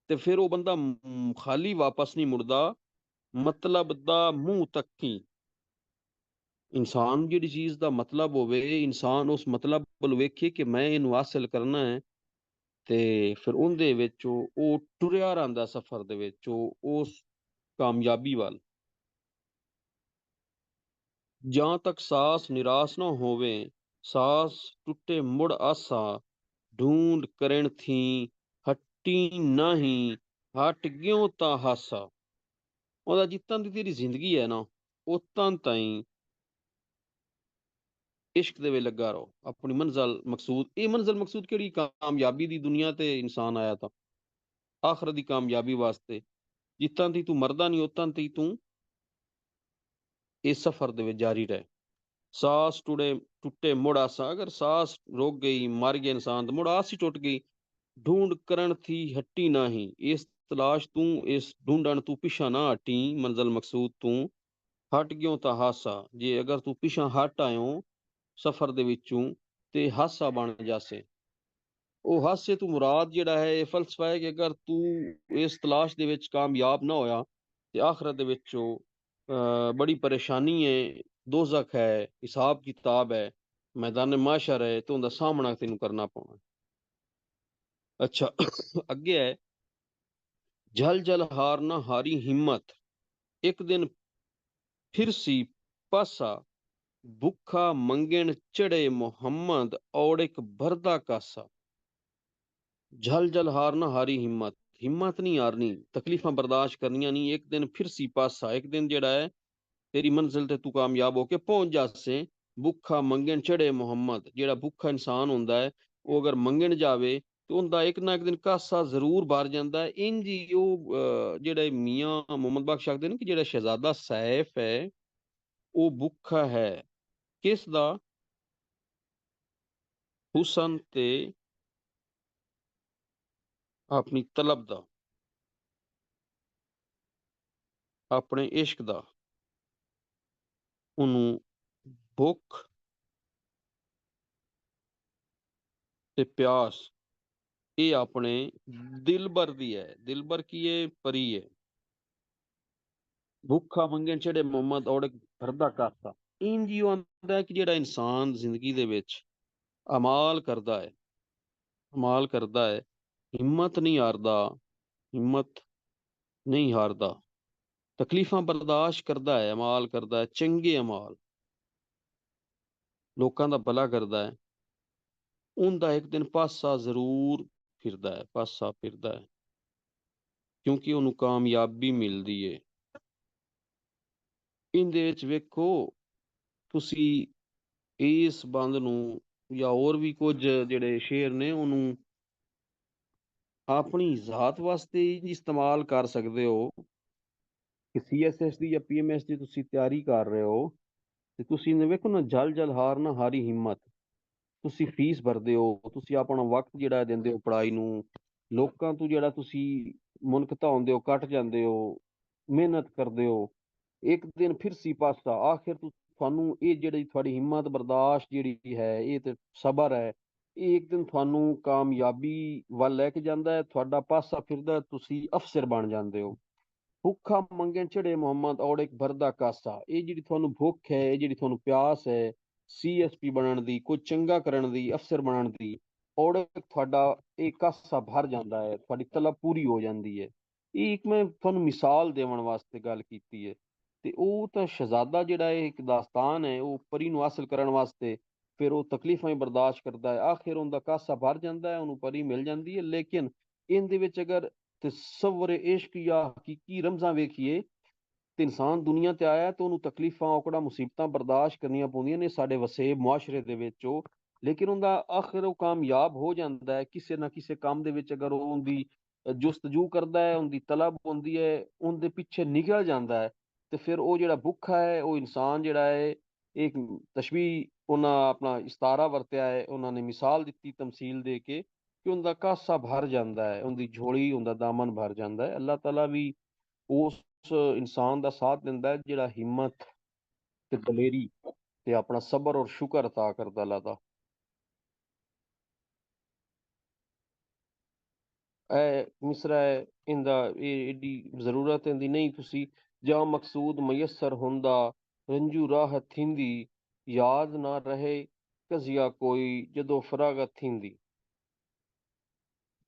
ਤੇ ਫਿਰ ਉਹ ਬੰਦਾ ਖਾਲੀ ਵਾਪਸ ਨਹੀਂ ਮੁੜਦਾ, ਮਤਲਬ ਦਾ ਮੂੰਹ ਤੱਕੀ। ਇਨਸਾਨ ਜਿਹੜੀ ਚੀਜ਼ ਦਾ ਮਤਲਬ ਹੋਵੇ, ਇਨਸਾਨ ਉਸ ਮਤਲਬ ਵੱਲ ਵੇਖੇ ਕਿ ਮੈਂ ਇਹਨੂੰ ਹਾਸਿਲ ਕਰਨਾ ਹੈ, ਤੇ ਫਿਰ ਉਹਦੇ ਵਿੱਚ ਉਹ ਟੁਰਿਆ ਰਹਿੰਦਾ ਸਫ਼ਰ ਦੇ ਵਿੱਚ, ਉਹ ਉਸ ਕਾਮਯਾਬੀ ਵੱਲ। ਜਾਂ ਤੱਕ ਸਾਸ ਨਿਰਾਸ਼ ਨਾ ਹੋਵੇ, ਸਾਸ ਟੁੱਟੇ ਮੁੜ ਆਸਾ, ਢੂੰਡ ਕਰਨ ਥੀ ਹੱਟੀ ਨਹੀਂ, ਹਟ ਗਿਓ ਤਾਂ ਹਾਸਾ। ਉਹਦਾ ਜਿੱਤਾਂ ਦੀ ਤੇਰੀ ਜ਼ਿੰਦਗੀ ਹੈ ਨਾ, ਉਤਾਂ ਤਾਈਂ ਇਸ਼ਕ ਦੇ ਵਿੱਚ ਲੱਗਾ ਰਹੋ, ਆਪਣੀ ਮੰਜ਼ਿਲ ਮਕਸੂਦ। ਇਹ ਮੰਜ਼ਿਲ ਮਕਸੂਦ ਕਿਹੜੀ? ਕਾਮਯਾਬੀ ਦੀ। ਦੁਨੀਆ ਤੇ ਇਨਸਾਨ ਆਇਆ ਤਾਂ ਆਖਰਤ ਦੀ ਕਾਮਯਾਬੀ ਵਾਸਤੇ। ਜਿੱਤਾਂ ਦੀ ਤੂੰ ਮਰਦਾ ਨਹੀਂ, ਉਤਾਂ ਦੀ ਤੂੰ ਇਸ ਸਫ਼ਰ ਦੇ ਵਿੱਚ ਜਾਰੀ ਰਹੇ। ਸਾਸ ਟੁੱਟੇ ਮੁੜ ਆਸਾ, ਅਗਰ ਸਾਸ ਰੁਕ ਗਈ, ਮਰ ਗਿਆ ਇਨਸਾਨ, ਤਾਂ ਮੁੜ ਆਸ ਹੀ ਟੁੱਟ ਗਈ। ਢੂੰਡ ਕਰਨ ਥੀ ਹੱਟੀ ਨਹੀਂ, ਇਸ ਤਲਾਸ਼ ਤੂੰ, ਇਸ ਢੂੰਡਣ ਤੂੰ ਪਿੱਛਾ ਨਾ ਹਟੀ, ਮੰਜ਼ਿਲ ਮਕਸੂਦ ਤੂੰ ਹਟ ਗਿਓ ਤਾਂ ਹਾਸਾ। ਜੇ ਅਗਰ ਤੂੰ ਪਿੱਛਾ ਹਟ ਆਇਓ ਸਫ਼ਰ ਦੇ ਵਿੱਚੋਂ, ਤੇ ਹਾਸਾ ਬਣ ਜਾਸੇ। ਉਹ ਹਾਸੇ ਤੋਂ ਮੁਰਾਦ ਜਿਹੜਾ ਹੈ, ਇਹ ਫਲਸਫਾ ਹੈ ਕਿ ਅਗਰ ਤੂੰ ਇਸ ਤਲਾਸ਼ ਦੇ ਵਿੱਚ ਕਾਮਯਾਬ ਨਾ ਹੋਇਆ ਤੇ ਆਖਰਤ ਦੇ ਵਿੱਚ ਉਹ ਬੜੀ ਪਰੇਸ਼ਾਨੀ ਹੈ, ਦੋਜ਼ਖ ਹੈ, ਹਿਸਾਬ ਕਿਤਾਬ ਹੈ, ਮੈਦਾਨ ਮਾਸ਼ਰ ਹੈ, ਤੇ ਉਹਦਾ ਸਾਹਮਣਾ ਤੈਨੂੰ ਕਰਨਾ ਪਾਉਣਾ। ਅੱਛਾ, ਅੱਗੇ ਹੈ ਜਲ ਜਲ ਹਾਰ ਨਾ ਹਾਰੀ ਹਿੰਮਤ, ਇੱਕ ਦਿਨ ਫਿਰ ਸੀ ਪਾਸਾ, ਭੁੱਖਾ ਮੰਗਣ ਚੜੇ ਮੁਹੰਮਦ, ਔੜ ਇੱਕ ਭਰਦਾ ਕਾਸਾ। ਜਲ ਜਲ ਹਾਰ ਨਾ ਹਾਰੀ ਹਿੰਮਤ, ਹਿੰਮਤ ਨਹੀਂ ਹਾਰਨੀ, ਤਕਲੀਫਾਂ ਬਰਦਾਸ਼ਤ ਕਰਨੀਆਂ ਨਹੀਂ। ਇੱਕ ਦਿਨ ਫਿਰ ਸੀ ਪਾਸਾ, ਇੱਕ ਦਿਨ ਜਿਹੜਾ ਹੈ ਤੇਰੀ ਮੰਜ਼ਿਲ ਤੇ ਤੂੰ ਕਾਮਯਾਬ ਹੋ ਕੇ ਪਹੁੰਚ ਜਾਸੇ। ਭੁੱਖਾ ਮੰਗਣ ਚੜੇ ਮੁਹੰਮਦ, ਜਿਹੜਾ ਭੁੱਖਾ ਇਨਸਾਨ ਹੁੰਦਾ ਹੈ, ਉਹ ਅਗਰ ਮੰਗਣ ਜਾਵੇ ਤੇ ਉਹਦਾ ਇੱਕ ਨਾ ਇੱਕ ਦਿਨ ਕਾਸਾ ਜ਼ਰੂਰ ਭਰ ਜਾਂਦਾ ਹੈ। ਇੰਝ ਹੀ ਉਹ ਜਿਹੜੇ ਮੀਆਂ ਮੁਹੰਮਦ ਬਖਸ਼ ਆਖਦੇ ਨੇ ਕਿ ਜਿਹੜਾ ਸ਼ਹਿਜ਼ਾਦਾ ਸੈਫ ਹੈ, ਉਹ ਭੁੱਖਾ ਹੈ ਕਿਸ ਦਾ? ਹੁਸਨ ਤੇ ਆਪਣੀ ਤਲਬ ਦਾ, ਆਪਣੇ ਇਸ਼ਕ ਦਾ। ਉਹਨੂੰ ਭੁੱਖ ਤੇ ਪਿਆਸ ਇਹ ਆਪਣੇ ਦਿਲਬਰ ਦੀ ਹੈ। ਦਿਲਬਰ ਕੀ ਹੈ? ਪਰੀ ਹੈ। ਭੁੱਖਾ ਮੰਗਣ ਚੜੇ ਮੁਹੰਮਦ, ਔੜ ਭਰਦਾ ਕਾਸਾ। ਇੰਝ ਹੀ ਆਉਂਦਾ ਹੈ ਕਿ ਜਿਹੜਾ ਇਨਸਾਨ ਜ਼ਿੰਦਗੀ ਦੇ ਵਿੱਚ ਅਮਾਲ ਕਰਦਾ ਹੈ, ਅਮਾਲ ਕਰਦਾ ਹੈ, ਹਿੰਮਤ ਨਹੀਂ ਹਾਰਦਾ, ਹਿੰਮਤ ਨਹੀਂ ਹਾਰਦਾ, ਤਕਲੀਫਾਂ ਬਰਦਾਸ਼ਤ ਕਰਦਾ ਹੈ, ਅਮਾਲ ਕਰਦਾ ਹੈ, ਚੰਗੇ ਅਮਾਲ, ਲੋਕਾਂ ਦਾ ਭਲਾ ਕਰਦਾ ਹੈ, ਉਹਦਾ ਇੱਕ ਦਿਨ ਪਾਸਾ ਜ਼ਰੂਰ ਫਿਰਦਾ ਹੈ, ਪਾਸਾ ਫਿਰਦਾ ਹੈ, ਕਿਉਂਕਿ ਉਹਨੂੰ ਕਾਮਯਾਬੀ ਮਿਲਦੀ ਹੈ। ਇਹਦੇ ਵਿੱਚ ਵੇਖੋ ਤੁਸੀਂ ਇਸ ਬੰਦ ਨੂੰ, ਜਾਂ ਹੋਰ ਵੀ ਕੁਝ ਜਿਹੜੇ ਸ਼ੇਰ ਨੇ, ਉਹਨੂੰ ਆਪਣੀ ਜ਼ਾਤ ਵਾਸਤੇ ਹੀ ਇਸਤੇਮਾਲ ਕਰ ਸਕਦੇ ਹੋ ਕਿ CSS ਦੀ ਜਾਂ PMS ਦੀ ਤੁਸੀਂ ਤਿਆਰੀ ਕਰ ਰਹੇ ਹੋ, ਤੇ ਤੁਸੀਂ ਵੇਖੋ ਨਾ, ਜਲ ਜਲ ਹਾਰ ਨਾ ਹਾਰੀ ਹਿੰਮਤ। ਤੁਸੀਂ ਫੀਸ ਭਰਦੇ ਹੋ, ਤੁਸੀਂ ਆਪਣਾ ਵਕਤ ਜਿਹੜਾ ਦਿੰਦੇ ਹੋ ਪੜ੍ਹਾਈ ਨੂੰ, ਲੋਕਾਂ ਤੋਂ ਜਿਹੜਾ ਤੁਸੀਂ ਮੁਨਕਤਾ ਹੁੰਦੇ ਹੋ, ਕੱਟ ਜਾਂਦੇ ਹੋ, ਮਿਹਨਤ ਕਰਦੇ ਹੋ, ਇੱਕ ਦਿਨ ਫਿਰ ਸੀ ਪਾਸਾ ਆਖਿਰ ਤੁਹਾਨੂੰ ਇਹ ਜਿਹੜੀ ਤੁਹਾਡੀ ਹਿੰਮਤ ਬਰਦਾਸ਼ਤ ਜਿਹੜੀ ਹੈ, ਇਹ ਤੇ ਸਬਰ ਹੈ, ਇਹ ਇੱਕ ਦਿਨ ਤੁਹਾਨੂੰ ਕਾਮਯਾਬੀ ਵੱਲ ਲੈ ਕੇ ਜਾਂਦਾ ਹੈ, ਤੁਹਾਡਾ ਪਾਸਾ ਫਿਰਦਾ, ਤੁਸੀਂ ਅਫਸਰ ਬਣ ਜਾਂਦੇ ਹੋ। ਭੁੱਖਾ ਮੰਗਣ ਚੜੇ ਮੁਹੰਮਦ ਔੜ ਇੱਕ ਭਰਦਾ ਕਾਸਾ, ਇਹ ਜਿਹੜੀ ਤੁਹਾਨੂੰ ਭੁੱਖ ਹੈ, ਇਹ ਜਿਹੜੀ ਤੁਹਾਨੂੰ ਪਿਆਸ ਹੈ CSP ਬਣਨ ਦੀ, ਕੋਈ ਚੰਗਾ ਕਰਨ ਦੀ, ਅਫਸਰ ਬਣਨ ਦੀ, ਔੜ ਤੁਹਾਡਾ ਇਹ ਕਾਸਾ ਭਰ ਜਾਂਦਾ ਹੈ, ਤੁਹਾਡੀ ਤਲਬ ਪੂਰੀ ਹੋ ਜਾਂਦੀ ਹੈ। ਇਹ ਇੱਕ ਮੈਂ ਤੁਹਾਨੂੰ ਮਿਸਾਲ ਦੇਣ ਵਾਸਤੇ ਗੱਲ ਕੀਤੀ ਹੈ। ਤੇ ਉਹ ਤਾਂ ਸ਼ਹਿਜ਼ਾਦਾ ਜਿਹੜਾ ਹੈ, ਇੱਕ ਦਾਸਤਾਨ ਹੈ, ਉਹ ਪਰੀ ਨੂੰ ਹਾਸਲ ਕਰਨ ਵਾਸਤੇ ਫਿਰ ਉਹ ਤਕਲੀਫਾਂ ਹੀ ਬਰਦਾਸ਼ਤ ਕਰਦਾ ਹੈ, ਆਖਿਰ ਉਹਦਾ ਕਾਸਾ ਭਰ ਜਾਂਦਾ ਹੈ, ਉਹਨੂੰ ਪਰੀ ਮਿਲ ਜਾਂਦੀ ਹੈ। ਲੇਕਿਨ ਇਹਦੇ ਵਿੱਚ ਅਗਰ ਤਸਵਰ ਇਸ਼ਕ ਜਾਂ ਹਕੀਕੀ ਰਮਜ਼ਾਂ ਵੇਖੀਏ, ਤੇ ਇਨਸਾਨ ਦੁਨੀਆ ਤੇ ਆਇਆ ਤੇ ਉਹਨੂੰ ਤਕਲੀਫਾਂ ਔਕੜਾਂ ਮੁਸੀਬਤਾਂ ਬਰਦਾਸ਼ਤ ਕਰਨੀਆਂ ਪਾਉਂਦੀਆਂ ਨੇ ਸਾਡੇ ਵਸੇਬ ਮੁਆਸ਼ਰੇ ਦੇ ਵਿੱਚ ਉਹ। ਲੇਕਿਨ ਉਹਦਾ ਆਖਿਰ ਉਹ ਕਾਮਯਾਬ ਹੋ ਜਾਂਦਾ ਹੈ ਕਿਸੇ ਨਾ ਕਿਸੇ ਕੰਮ ਦੇ ਵਿੱਚ, ਅਗਰ ਉਹ ਉਹਦੀ ਜੁਸਤਜੂ ਕਰਦਾ ਹੈ, ਉਹਦੀ ਤਲਬ ਹੁੰਦੀ ਹੈ, ਉਹਦੇ ਪਿੱਛੇ ਨਿਕਲ ਜਾਂਦਾ ਹੈ, ਤੇ ਫਿਰ ਉਹ ਜਿਹੜਾ ਭੁੱਖਾ ਹੈ ਉਹ ਇਨਸਾਨ ਜਿਹੜਾ ਹੈ, ਇੱਕ ਤਸ਼ਬੀਹ ਉਹਨਾਂ ਆਪਣਾ ਇਸਤਾਰਾ ਵਰਤਿਆ ਹੈ, ਉਹਨਾਂ ਨੇ ਮਿਸਾਲ ਦਿੱਤੀ ਤਮਸੀਲ ਦੇ ਕੇ ਕਿ ਉਹਦਾ ਕਾਸਾ ਭਰ ਜਾਂਦਾ ਹੈ, ਉਹਦੀ ਝੋਲੀ, ਉਹਦਾ ਦਾਮਨ ਭਰ ਜਾਂਦਾ ਹੈ। ਅੱਲਾਹ ਤਾਲਾ ਵੀ ਉਸ ਇਨਸਾਨ ਦਾ ਸਾਥ ਦਿੰਦਾ ਹੈ ਜਿਹੜਾ ਹਿੰਮਤ ਤੇ ਦਲੇਰੀ ਤੇ ਆਪਣਾ ਸਬਰ ਔਰ ਸ਼ੁਕਰ ਅਤਾ ਕਰਦਾ ਅੱਲਾਹ ਦਾ। ਇਹ ਮਿਸਰਾ ਹੈ, ਇਹਦਾ ਇਹ ਏਡੀ ਜ਼ਰੂਰਤ ਇਹਦੀ ਨਹੀਂ, ਤੁਸੀਂ ਜਾਂ ਮਕਸੂਦ ਮਯਸਰ ਹੁੰਦਾ, ਰੰਜੂ ਰਾਹਤ ਥੀਂਦੀ, ਯਾਦ ਨਾ ਰਹੇ ਕਜ਼ੀਆ ਕੋਈ ਜਦੋਂ ਫਰਾਗਤ ਥੀਂਦੀ।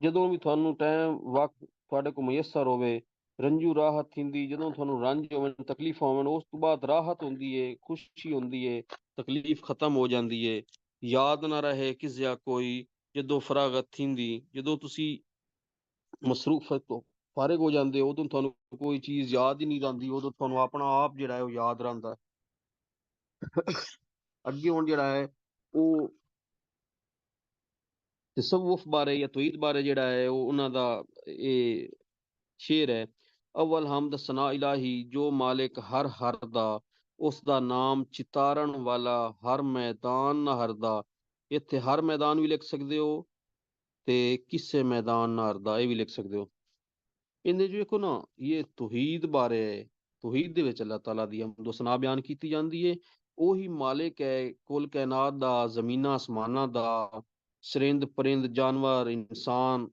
ਜਦੋਂ ਵੀ ਤੁਹਾਨੂੰ ਟਾਈਮ ਵਕਤ ਤੁਹਾਡੇ ਕੋਲ ਮਯਸਰ ਹੋਵੇ, ਰੰਜੂ ਰਾਹਤ ਥੀਂਦੀ, ਜਦੋਂ ਤੁਹਾਨੂੰ ਰੰਜ ਹੋਵੇ, ਤਕਲੀਫ ਹੋਵਣ, ਉਸ ਤੋਂ ਬਾਅਦ ਰਾਹਤ ਹੁੰਦੀ ਏ, ਖੁਸ਼ੀ ਹੁੰਦੀ ਏ, ਤਕਲੀਫ ਖਤਮ ਹੋ ਜਾਂਦੀ ਏ। ਯਾਦ ਨਾ ਰਹੇ ਕਿਸਿਆ ਕੋਈ ਜਦੋਂ ਫਰਾਗਤ ਥੀਂਦੀ, ਜਦੋਂ ਤੁਸੀਂ ਮਸਰੂਫਤ ਤੋਂ ਫਾਰਿਗ ਹੋ ਜਾਂਦੇ ਹੋ, ਉਦੋਂ ਤੁਹਾਨੂੰ ਕੋਈ ਚੀਜ਼ ਯਾਦ ਹੀ ਨਹੀਂ ਰਹਿੰਦੀ, ਉਦੋਂ ਤੁਹਾਨੂੰ ਆਪਣਾ ਆਪ ਜਿਹੜਾ ਹੈ ਉਹ ਯਾਦ ਰਹਿੰਦਾ। ਅੱਗੇ ਹੁਣ ਜਿਹੜਾ ਹੈ ਉਹ ਤਸਵੁਫ ਬਾਰੇ ਜਾਂ ਤੌਹੀਦ ਬਾਰੇ ਜਿਹੜਾ ਹੈ ਉਹ ਉਹਨਾਂ ਦਾ ਇਹ ਸ਼ੇਰ ਹੈ। ਅਵਲ ਹਮਦ ਸਨਾ ਇਲਾਹੀ ਜੋ ਮਾਲਿਕ ਹਰ ਹਰ ਦਾ, ਉਸ ਦਾ ਨਾਮ ਚਿਤਾਰਨ ਵਾਲਾ ਹਰ ਮੈਦਾਨ ਨਾ ਹਰਦਾ। ਇੱਥੇ ਹਰ ਮੈਦਾਨ ਵੀ ਲਿਖ ਸਕਦੇ ਹੋ ਤੇ ਕਿਸੇ ਮੈਦਾਨ ਨਾ ਹਰਦਾ ਇਹ ਵੀ ਲਿਖ ਸਕਦੇ ਹੋ। ਇਹਦੇ ਚ ਵੇਖੋ ਨਾ, ਇਹ ਤੌਹੀਦ ਬਾਰੇ ਹੈ, ਤੌਹੀਦ ਦੇ ਵਿੱਚ ਅੱਲਾਹ ਤਾਲਾ ਦੀ ਹਮਦੋ ਸਨਾ ਬਿਆਨ ਕੀਤੀ ਜਾਂਦੀ ਹੈ। ਉਹੀ ਮਾਲਿਕ ਹੈ ਕੁਲ ਕਾਇਨਾਤ ਦਾ, ਜ਼ਮੀਨਾਂ ਅਸਮਾਨਾਂ ਦਾ, ਸਰਿੰਦ ਪਰਿੰਦ ਜਾਨਵਰ ਇਨਸਾਨ,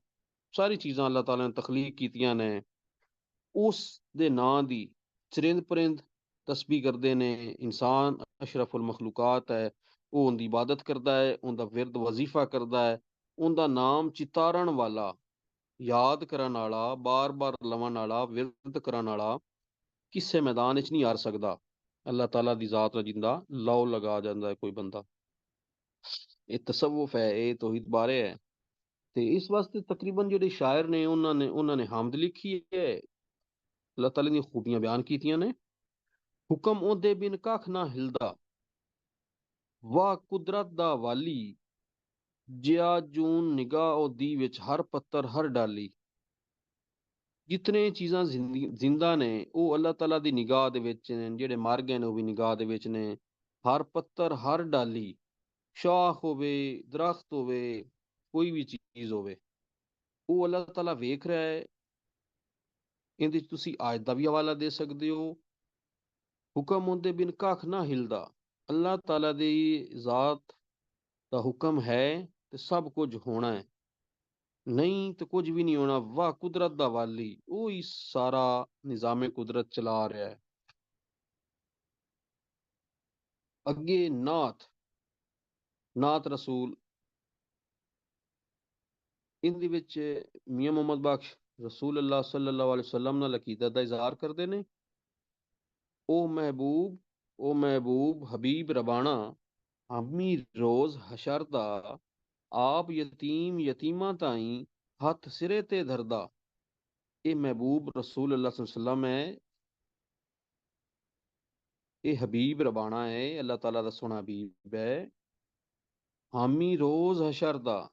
ਸਾਰੀ ਚੀਜ਼ਾਂ ਅੱਲਾਹ ਤਾਲਾ ਨੇ ਤਖਲੀਕ ਕੀਤੀਆਂ ਨੇ। ਉਸ ਦੇ ਨਾਂ ਦੀ ਚਰਿੰਦ ਪਰਿੰਦ ਤਸਬੀਹ ਕਰਦੇ ਨੇ, ਇਨਸਾਨ ਅਸ਼ਰਫੁਲ ਮਖਲੂਕਾਤ ਹੈ, ਉਹ ਉਹਦੀ ਇਬਾਦਤ ਕਰਦਾ ਹੈ, ਉਹਦਾ ਵਿਰਦ ਵਜ਼ੀਫਾ ਕਰਦਾ ਹੈ, ਉਹਦਾ ਨਾਮ ਚਿਤਾਰਨ ਵਾਲਾ, ਯਾਦ ਕਰਨ ਵਾਲਾ, ਬਾਰ ਬਾਰ ਲਵਣ ਵਾਲਾ, ਵਿਰਦ ਕਰਨ ਵਾਲਾ ਕਿਸੇ ਮੈਦਾਨ ਵਿੱਚ ਨਹੀਂ ਹਾਰ ਸਕਦਾ। ਅੱਲਾਹ ਤਾਲਾ ਦੀ ਜ਼ਾਤ ਨਾਲ ਜਿੰਦਾ ਲਓ ਲਗਾ ਜਾਂਦਾ ਹੈ ਕੋਈ ਬੰਦਾ। ਇਹ ਤਸਵੁਫ ਹੈ, ਇਹ ਤੌਹੀਦ ਬਾਰੇ ਹੈ। ਤੇ ਇਸ ਵਾਸਤੇ ਤਕਰੀਬਨ ਜਿਹੜੇ ਸ਼ਾਇਰ ਨੇ ਉਹਨਾਂ ਨੇ ਹਮਦ ਲਿਖੀ ਹੈ, ਅੱਲਾਹ ਤਾਲਾ ਦੀਆਂ ਖੂਬੀਆਂ ਬਿਆਨ ਕੀਤੀਆਂ ਨੇ। ਹੁਕਮ ਉਹਦੇ ਬਿਨ ਕੱਖ ਨਾ ਹਿਲਦਾ, ਵਾਹ ਕੁਦਰਤ ਦਾ ਵਾਲੀ, ਜਿਆ ਜੂਨ ਨਿਗਾਹ ਉਹਦੀ ਵਿੱਚ ਹਰ ਪੱਤਰ ਹਰ ਡਾਲੀ। ਜਿਤਨੇ ਚੀਜ਼ਾਂ ਜ਼ਿੰਦਾ ਨੇ ਉਹ ਅੱਲਾਹ ਤਾਲਾ ਦੀ ਨਿਗਾਹ ਦੇ ਵਿੱਚ ਨੇ, ਜਿਹੜੇ ਮਰ ਗਏ ਨੇ ਉਹ ਵੀ ਨਿਗਾਹ ਦੇ ਵਿੱਚ ਨੇ। ਹਰ ਪੱਤਰ ਹਰ ਡਾਲੀ, ਸ਼ਾਖ ਹੋਵੇ, ਦਰਖਤ ਹੋਵੇ, ਕੋਈ ਵੀ ਚੀਜ਼ ਹੋਵੇ, ਉਹ ਅੱਲਾਹ ਤਾਲਾ ਵੇਖ ਰਿਹਾ ਹੈ। ਇਹਦੇ ਚ ਤੁਸੀਂ ਆਇਤ ਦਾ ਵੀ ਹਵਾਲਾ ਦੇ ਸਕਦੇ ਹੋ, ਹੁਕਮ ਉਹਦੇ ਬਿਨ ਕੱਖ ਨਾ ਹਿਲਦਾ। ਅੱਲਾਹ ਤਾਲਾ ਦੀ ਜ਼ਾਤ ਦਾ ਹੁਕਮ ਹੈ ਤੇ ਸਭ ਕੁਝ ਹੋਣਾ ਹੈ, ਨਹੀਂ ਤੇ ਕੁਝ ਵੀ ਨਹੀਂ ਹੋਣਾ। ਵਾਹ ਕੁਦਰਤ ਦਾ ਵਾਲੀ, ਉਹ ਹੀ ਸਾਰਾ ਨਿਜ਼ਾਮੇ ਕੁਦਰਤ ਚਲਾ ਰਿਹਾ ਹੈ। ਅੱਗੇ ਨਾਤ ਰਸੂਲ, ਇਹਦੇ ਵਿੱਚ ਮੀਆਂ ਮੁਹੰਮਦ ਬਖਸ਼ ਰਸੂਲ ਅੱਲਾਹ ਸੱਲੱਲਾਹੁ ਅਲੈਹਿ ਵਸੱਲਮ ਨਾਲ ਅਕੀਦਤ ਦਾ ਇਜ਼ਹਾਰ ਕਰਦੇ ਨੇ। ਉਹ ਮਹਿਬੂਬ, ਉਹ ਮਹਿਬੂਬ ਹਬੀਬ ਰਬਾਣਾ, ਹਾਮੀ ਰੋਜ਼ ਹਸ਼ਰ ਦਾ, ਆਪ ਯਤੀਮ ਯਤੀਮਾਂ ਤਾਈਂ ਹੱਥ ਸਿਰੇ ਤੇ ਧਰਦਾ। ਇਹ ਮਹਿਬੂਬ ਰਸੂਲ ਅੱਲਾਹ ਸੱਲੱਲਾਹੁ ਅਲੈਹਿ ਵਸੱਲਮ ਹੈ, ਇਹ ਹਬੀਬ ਰਬਾਣਾ ਹੈ, ਅੱਲਾਹ ਤਾਲਾ ਦਾ ਸੋਹਣਾ ਹਬੀਬ ਹੈ। ਹਾਮੀ ਰੋਜ਼ ਹਸ਼ਰ ਦਾ,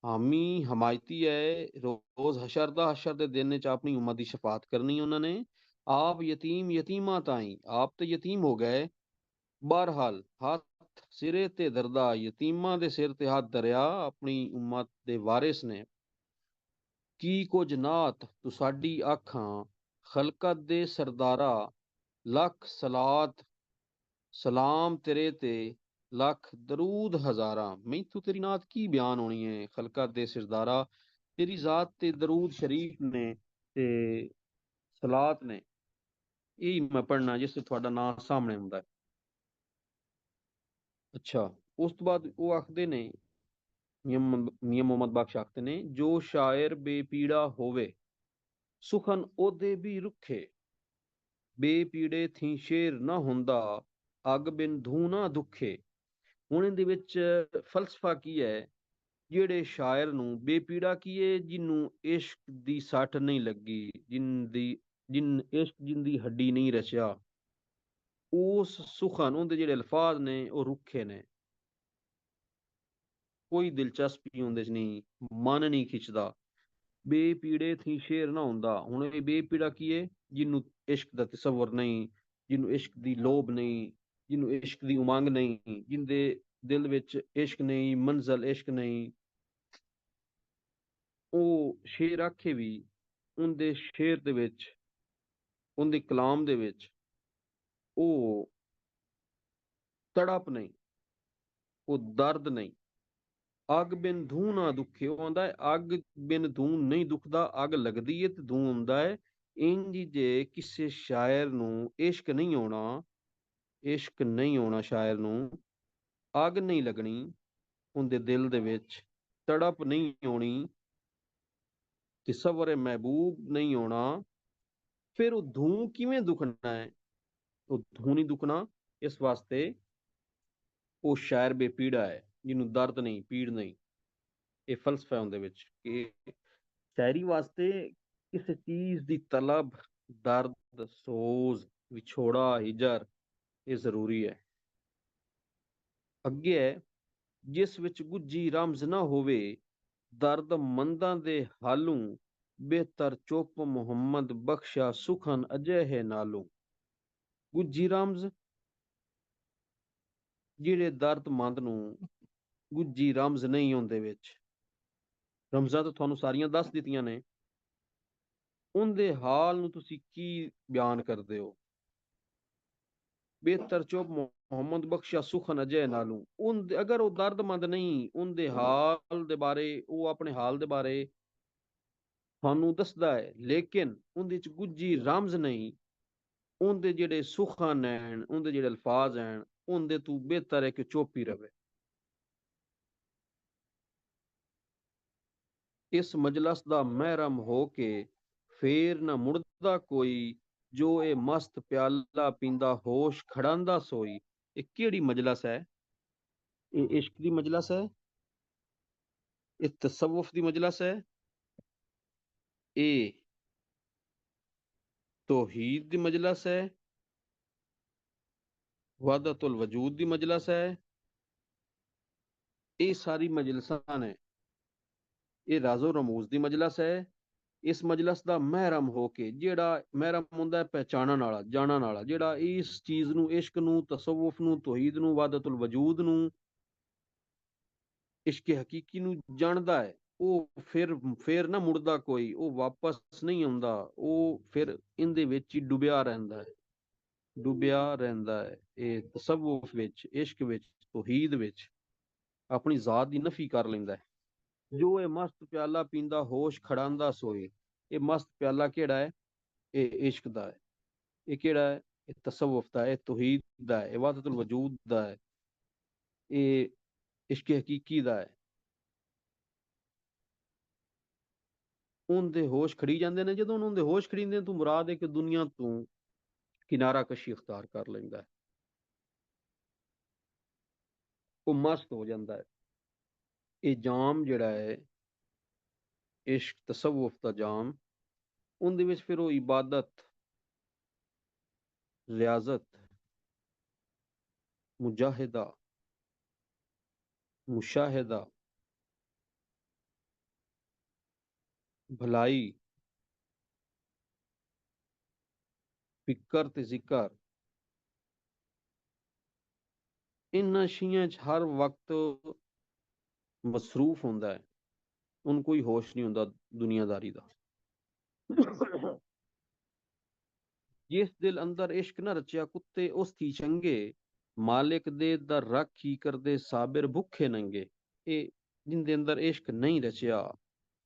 हामी हमायती है। रोज हशर दे दिन च अपनी उम्मत की शफात करनी उन्होंने। आप यतीम यतीमा ताई, आप तो यतीम हो गए। बहरहाल हथ सिरे ते दरदा, यतीमा दे सिर ते हाथ दरिया अपनी उम्मत दे वारिस ने। की कुछ नात तू साडी आखां, खलकत दे सरदारा, लख सलात सलाम तेरे ते, लख दरूद हजारा। मैं तू तेरी नात की बयान होनी है खलकत दे सरदारा, तेरी जात ते दरूद शरीफ ने ते सलात ने। यही मैं पढ़ना जिस थोड़ा नाम सामने हुंदा है। अच्छा, उस तो बाद वो आखदे ने, मियां मोहम्मद बख्श आखते ने, जो शायर बेपीड़ा होवे सुखन ओदे भी रुखे, ਬੇਪੀੜੇ ਥੀ ਸ਼ੇਰ ਨਾ ਹੁੰਦਾ, ਅੱਗ ਬਿਨ ਧੂੰ ਨਾ ਦੁਖੇ। ਹੁਣ ਇਹਦੇ ਵਿੱਚ ਫਲਸਫਾ ਕੀ ਹੈ? ਜਿਹੜੇ ਸ਼ਾਇਰ ਨੂੰ ਬੇਪੀੜਾ ਕੀਏ, ਜਿਹਨੂੰ ਇਸ਼ਕ ਦੀ ਸੱਟ ਨਹੀਂ ਲੱਗੀ, ਜਿੰਦੀ ਹੱਡੀ ਨਹੀਂ ਰਚਿਆ, ਉਸ ਸੁਖਨ ਉਹਦੇ ਜਿਹੜੇ ਅਲਫਾਜ਼ ਨੇ ਉਹ ਰੁੱਖੇ ਨੇ, ਕੋਈ ਦਿਲਚਸਪੀ ਉਹਦੇ ਚ ਨਹੀਂ, ਮਨ ਨਹੀਂ ਖਿੱਚਦਾ। ਬੇਪੀੜੇ ਥੀ ਸ਼ੇਰ ਨਾ ਹੁੰਦਾ। ਹੁਣ ਇਹ ਬੇਪੀੜਾ ਕੀ ਹੈ? ਜਿਹਨੂੰ ਇਸ਼ਕ ਦਾ ਤਸੱਵਰ ਨਹੀਂ, ਜਿਹਨੂੰ ਇਸ਼ਕ ਦੀ ਲੋਭ ਨਹੀਂ, ਜਿਹਨੂੰ ਇਸ਼ਕ ਦੀ ਉਮੰਗ ਨਹੀਂ, ਜਿੰਦੇ ਦਿਲ ਵਿੱਚ ਇਸ਼ਕ ਨਹੀਂ, ਮੰਜ਼ਲ ਇਸ਼ਕ ਨਹੀਂ, ਉਹ ਸ਼ੇਰ ਆਖੇ ਵੀ ਉਹਦੇ ਸ਼ੇਰ ਦੇ ਵਿੱਚ, ਉਹਦੇ ਕਲਾਮ ਦੇ ਵਿੱਚ ਉਹ ਤੜਪ ਨਹੀਂ, ਉਹ ਦਰਦ ਨਹੀਂ। ਅੱਗ ਬਿਨ ਧੂੰ ਨਾ ਦੁਖੇ, ਉਹ ਆਉਂਦਾ ਹੈ ਅੱਗ ਬਿਨ ਧੂੰ ਨਹੀਂ ਦੁਖਦਾ, ਅੱਗ ਲੱਗਦੀ ਹੈ ਤੇ ਧੂੰ ਹੁੰਦਾ ਹੈ। ਇੰਜ ਜੇ ਕਿਸੇ ਸ਼ਾਇਰ ਨੂੰ ਇਸ਼ਕ ਨਹੀਂ ਆਉਣਾ, ਇਸ਼ਕ ਨਹੀਂ ਆਉਣਾ ਸ਼ਾਇਰ ਨੂੰ, ਅੱਗ ਨਹੀਂ ਲੱਗਣੀ ਉਹਦੇ ਦਿਲ ਦੇ ਵਿੱਚ, ਤੜਪ ਨਹੀਂ ਆਉਣੀ, ਤਸੱਵਰ ਮਹਿਬੂਬ ਨਹੀਂ ਆਉਣਾ, ਫਿਰ ਉਹ ਧੂੰ ਕਿਵੇਂ ਦੁਖਣਾ ਹੈ? ਉਹ ਧੂੰ ਨਹੀਂ ਦੁਖਣਾ, ਇਸ ਵਾਸਤੇ ਉਹ ਸ਼ਾਇਰ ਬੇਪੀੜਾ ਹੈ, ਜਿਹਨੂੰ ਦਰਦ ਨਹੀਂ, ਪੀੜ ਨਹੀਂ। ਇਹ ਫਲਸਫਾ ਉਹਦੇ ਵਿੱਚ ਕਿ ਸ਼ਾਇਰੀ ਵਾਸਤੇ ਕਿਸੇ ਚੀਜ਼ ਦੀ ਤਲਬ, ਦਰਦ, ਸੋਜ਼, ਵਿਛੋੜਾ, ਹਿਜਰ, ਇਹ ਜ਼ਰੂਰੀ ਹੈ। ਅੱਗੇ ਹੈ, ਜਿਸ ਵਿੱਚ ਗੁੱਜੀ ਰਮਜ਼ ਨਾ ਹੋਵੇ, ਦਰਦ ਮੰਦਾਂ ਦੇ ਹਾਲੂ, ਬਿਹਤਰ ਚੁੱਪ ਮੁਹੰਮਦ ਬਖਸ਼ਾ ਸੁਖਨ ਅਜਿਹੇ ਨਾਲੋਂ। ਗੁੱਜੀ ਰਮਜ਼, ਜਿਹੜੇ ਦਰਦਮੰਦ ਨੂੰ ਗੁੱਜੀ ਰਮਜ਼ ਨਹੀਂ ਉਹਦੇ ਵਿੱਚ, ਰਮਜ਼ਾਂ ਤਾਂ ਤੁਹਾਨੂੰ ਸਾਰੀਆਂ ਦੱਸ ਦਿੱਤੀਆਂ ਨੇ, ਉਹਦੇ ਹਾਲ ਨੂੰ ਤੁਸੀਂ ਕੀ ਬਿਆਨ ਕਰਦੇ ਹੋ? ਬਿਹਤਰ ਚੁੱਪ ਮੁਹੰਮਦ ਬਖਸ਼ਾ ਸੁਖਨ ਅਜੇ ਨਾਲੋਂ। ਅਗਰ ਉਹ ਦਰਦਮੰਦ ਨਹੀਂ, ਉਹਦੇ ਹਾਲ ਦੇ ਬਾਰੇ, ਉਹ ਆਪਣੇ ਹਾਲ ਦੇ ਬਾਰੇ ਤੁਹਾਨੂੰ ਦੱਸਦਾ ਹੈ, ਲੇਕਿਨ ਉਹਦੇ ਚ ਗੁੱਜੀ ਰਮਜ਼ ਨਹੀਂ, ਉਹਦੇ ਜਿਹੜੇ ਸੁਖਨ ਹਨ, ਉਹਦੇ ਜਿਹੜੇ ਅਲਫਾਜ਼ ਹਨ, ਉਹਦੇ ਤੋਂ ਬਿਹਤਰ ਹੈ ਕਿ ਚੁੱਪ ਹੀ ਰਵੇ। ਇਸ ਮਜਲਸ ਦਾ ਮਹਿਰਮ ਹੋ ਕੇ ਫੇਰ ਨਾ ਮੁੜਦਾ ਕੋਈ, ਜੋ ਇਹ ਮਸਤ ਪਿਆਲਾ ਪੀਂਦਾ ਹੋਸ਼ ਖੜਾਂਦਾ ਸੋਈ। ਇਹ ਕਿਹੜੀ ਮਜਲਸ ਹੈ? ਇਹ ਇਸ਼ਕ ਦੀ ਮਜਲਸ ਹੈ, ਇਹ ਤਸਵੁਫ ਦੀ ਮਜਲਸ ਹੈ, ਇਹ ਤੌਹੀਦ ਦੀ ਮਜਲਸ ਹੈ, ਵਹਦਤੁਲ ਵਜੂਦ ਦੀ ਮਜਲਸ ਹੈ। ਇਹ ਸਾਰੀ ਮਜਲਸਾਂ ਨੇ। ਇਹ ਰਾਜ਼ੋ ਰਮੂਜ਼ ਦੀ ਮਜਲਸ ਹੈ। ਇਸ ਮਜਲਸ ਦਾ ਮਹਿਰਮ ਹੋ ਕੇ, ਜਿਹੜਾ ਮਹਿਰਮ ਹੁੰਦਾ ਪਹਿਚਾਣਨ ਵਾਲਾ, ਜਾਣਨ ਵਾਲਾ, ਜਿਹੜਾ ਇਸ ਚੀਜ਼ ਨੂੰ, ਇਸ਼ਕ ਨੂੰ, ਤਸਵੁਫ ਨੂੰ, ਤੌਹੀਦ ਨੂੰ, ਵਹਦਤੁਲ ਵਜੂਦ ਨੂੰ, ਇਸ਼ਕ ਹਕੀਕੀ ਨੂੰ ਜਾਣਦਾ ਹੈ, ਉਹ ਫਿਰ ਨਾ ਮੁੜਦਾ ਕੋਈ, ਉਹ ਵਾਪਸ ਨਹੀਂ ਆਉਂਦਾ, ਉਹ ਫਿਰ ਇਹਦੇ ਵਿੱਚ ਹੀ ਡੁੱਬਿਆ ਰਹਿੰਦਾ ਹੈ, ਡੁੱਬਿਆ ਰਹਿੰਦਾ ਹੈ। ਇਹ ਤਸਵੁਫ ਵਿੱਚ, ਇਸ਼ਕ ਵਿੱਚ, ਤੌਹੀਦ ਵਿੱਚ ਆਪਣੀ ਜ਼ਾਤ ਦੀ ਨਫੀ ਕਰ ਲੈਂਦਾ ਹੈ। ਜੋ ਇਹ ਮਸਤ ਪਿਆਲਾ ਪੀਂਦਾ ਹੋਸ਼ ਖੜਾਂਦਾ ਸੋਏ। ਇਹ ਮਸਤ ਪਿਆਲਾ ਕਿਹੜਾ ਹੈ? ਇਹ ਇਸ਼ਕ ਦਾ ਹੈ। ਇਹ ਕਿਹੜਾ ਹੈ? ਇਹ ਤਸਵੁਫ ਦਾ ਹੈ, ਇਹ ਤੌਹੀਦ ਦਾ ਹੈ, ਇਹ ਵਹਦਤੁਲ ਵਜੂਦ ਦਾ ਹੈ, ਇਹ ਇਸ਼ਕ ਹਕੀਕੀ ਦਾ ਹੈ। ਉਹਦੇ ਹੋਸ਼ ਖੜੀ ਜਾਂਦੇ ਨੇ। ਜਦੋਂ ਉਹਦੇ ਹੋਸ਼ ਖੜੀਂਦੇ ਤੂੰ ਮੁਰਾਦ ਹੈ ਕਿ ਦੁਨੀਆ ਤੋਂ ਕਿਨਾਰਾ ਕਸ਼ੀ ਅਖਤਾਰ ਕਰ ਲੈਂਦਾ ਹੈ, ਉਹ ਮਸਤ ਹੋ ਜਾਂਦਾ ਹੈ। ਇਹ ਜਾਮ ਜਿਹੜਾ ਹੈ, ਇਸ਼ਕ ਤਸਵੁਫ ਦਾ ਜਾਮ, ਉਹਦੇ ਵਿੱਚ ਫਿਰ ਉਹ ਇਬਾਦਤ, ਰਿਆਜ਼ਤ, ਮੁਜਾਹਿਦਾ, ਮੁਸ਼ਾਹਿਦਾ, भलाई, फिकर ते जिक्र, इन्हां छियां च हर वक्त मसरूफ होंदा है, उन कोई होश नहीं होंदा दुनियादारी दा। जिस दिल अंदर इश्क न रचिया कुत्ते उस थी चंगे, मालिक दे ਦਰ ਰਾਖੀ ਕਰਦੇ ਸਾਬਿਰ ਭੁੱਖੇ ਨੰਗੇ। ਇਹ ਜਿੰਦੇ ਅੰਦਰ ਇਸ਼ਕ ਨਹੀਂ ਰਚਿਆ,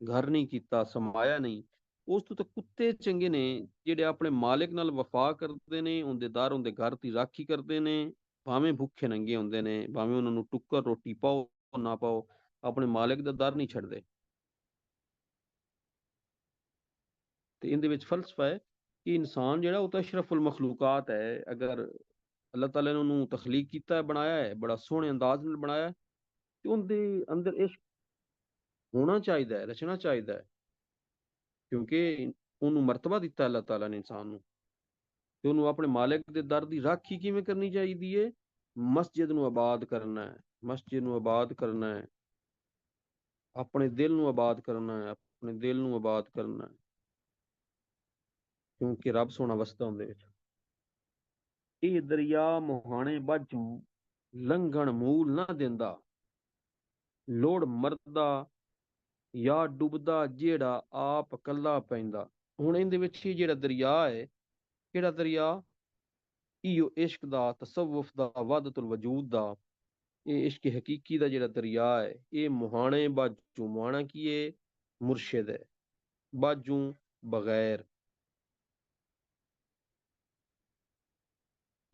ਘਰ ਨਹੀਂ ਕੀਤਾ, ਸਮਾਇਆ ਨਹੀਂ, ਉਸ ਤੋਂ ਤਾਂ ਕੁੱਤੇ ਚੰਗੇ ਨੇ ਜਿਹੜੇ ਆਪਣੇ ਮਾਲਿਕ ਨਾਲ ਵਫਾ ਕਰਦੇ ਨੇ, ਉਹਦੇ ਦਰ ਉਹਦੇ ਘਰ ਦੀ ਰਾਖੀ ਕਰਦੇ ਨੇ, ਭਾਵੇਂ ਭੁੱਖੇ ਨੰਗੇ ਹੁੰਦੇ ਨੇ, ਭਾਵੇਂ ਉਹਨਾਂ ਨੂੰ ਟੁੱਕਰ ਰੋਟੀ ਪਾਓ ਨਾ ਪਾਓ, ਆਪਣੇ ਮਾਲਿਕ ਦਾ ਦਰ ਨਹੀਂ ਛੱਡਦੇ। ਤੇ ਇਹਦੇ ਵਿੱਚ ਫਲਸਫਾ ਹੈ ਕਿ ਇਨਸਾਨ ਜਿਹੜਾ ਉਹ ਤਾਂ ਅਸ਼ਰਫੁਲ ਮਖਲੂਕਾਤ ਹੈ। ਅਗਰ ਅੱਲਾਹ ਤਾਲਾ ਨੇ ਉਹਨੂੰ ਤਖਲੀਕ ਕੀਤਾ ਹੈ, ਬਣਾਇਆ ਹੈ, ਬੜਾ ਸੋਹਣੇ ਅੰਦਾਜ਼ ਨਾਲ ਬਣਾਇਆ ਹੈ, ਤੇ ਉਹਦੇ ਅੰਦਰ ਇਸ਼ਕ ਹੋਣਾ ਚਾਹੀਦਾ ਹੈ, ਰਚਣਾ ਚਾਹੀਦਾ ਹੈ, ਕਿਉਂਕਿ ਉਹਨੂੰ ਮਰਤਬਾ ਦਿੱਤਾ ਅੱਲਾਹ ਤਾਲਾ ਨੇ ਇਨਸਾਨ ਨੂੰ। ਤੇ ਉਹਨੂੰ ਆਪਣੇ ਮਾਲਿਕ ਦੇ ਦਰ ਦੀ ਰਾਖੀ ਕਿਵੇਂ ਕਰਨੀ ਚਾਹੀਦੀ ਹੈ? ਮਸਜਿਦ ਨੂੰ ਆਬਾਦ ਕਰਨਾ ਹੈ, ਮਸਜਿਦ ਨੂੰ ਆਬਾਦ ਕਰਨਾ ਹੈ, ਆਪਣੇ ਦਿਲ ਨੂੰ ਆਬਾਦ ਕਰਨਾ ਹੈ, ਆਪਣੇ ਦਿਲ ਨੂੰ ਆਬਾਦ ਕਰਨਾ ਹੈ, ਕਿਉਂਕਿ ਰੱਬ ਸੋਹਣਾ ਵਸਦਾ ਉਹਦੇ ਵਿੱਚ। ਇਹ ਦਰਿਆ ਮੁਹਾਣੇ ਬਾਝੋਂ ਲੰਘਣ ਮੂਲ ਨਾ ਦਿੰਦਾ, ਲੋੜ ਮਰਦਾ ਜਾਂ ਡੁੱਬਦਾ ਜਿਹੜਾ ਆਪ ਕੱਲਾ ਪੈਂਦਾ। ਹੁਣ ਇਹਦੇ ਵਿੱਚ ਹੀ ਜਿਹੜਾ ਦਰਿਆ ਹੈ, ਕਿਹੜਾ ਦਰਿਆ? ਇਹੋ ਇਸ਼ਕ ਦਾ, ਤਸਵੁਫ ਦਾ, ਵਹਦਤੁਲ ਵਜੂਦ ਦਾ, ਇਹ ਇਸ਼ਕ ਹਕੀਕੀ ਦਾ ਜਿਹੜਾ ਦਰਿਆ ਹੈ, ਇਹ ਮੁਹਾਣੇ ਬਾਝੋਂ, ਮੁਹਾਣਾ ਕੀ ਹੈ? ਮੁਰਸ਼ਿਦ ਹੈ, ਬਾਝੋਂ ਬਗੈਰ,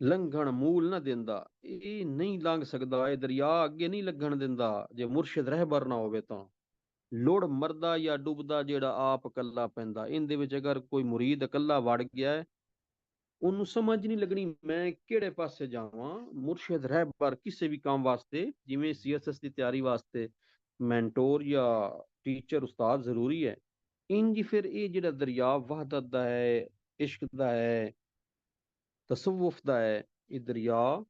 ਲੰਘਣ ਮੂਲ ਨਾ ਦਿੰਦਾ, ਇਹ ਨਹੀਂ ਲੰਘ ਸਕਦਾ, ਇਹ ਦਰਿਆ ਅੱਗੇ ਨਹੀਂ ਲੱਗਣ ਦਿੰਦਾ ਜੇ ਮੁਰਸ਼ਿਦ ਰਹਿਬਰ ਨਾ ਹੋਵੇ ਤਾਂ। ਲੋੜ ਮਰਦਾ ਜਾਂ ਡੁੱਬਦਾ ਜਿਹੜਾ ਆਪ ਇਕੱਲਾ ਪੈਂਦਾ। ਇਹਦੇ ਵਿੱਚ ਅਗਰ ਕੋਈ ਮੁਰੀਦ ਇਕੱਲਾ ਵੜ ਗਿਆ ਹੈ, ਉਹਨੂੰ ਸਮਝ ਨਹੀਂ ਲੱਗਣੀ ਮੈਂ ਕਿਹੜੇ ਪਾਸੇ ਜਾਵਾਂ। ਮੁਰਸ਼ਿਦ ਰਹਿਬਰ ਕਿਸੇ ਵੀ ਕੰਮ ਵਾਸਤੇ, ਜਿਵੇਂ CSS ਦੀ ਤਿਆਰੀ ਵਾਸਤੇ ਮੈਂਟੋਰ ਜਾਂ ਟੀਚਰ ਉਸਤਾਦ ਜ਼ਰੂਰੀ ਹੈ, ਇੰਜ ਫਿਰ ਇਹ ਜਿਹੜਾ ਦਰਿਆ ਵਹਦਤ ਦਾ ਹੈ, ਇਸ਼ਕ ਦਾ ਹੈ, ਤਸਵੁਫ ਦਾ ਹੈ, ਇਹ ਦਰਿਆ,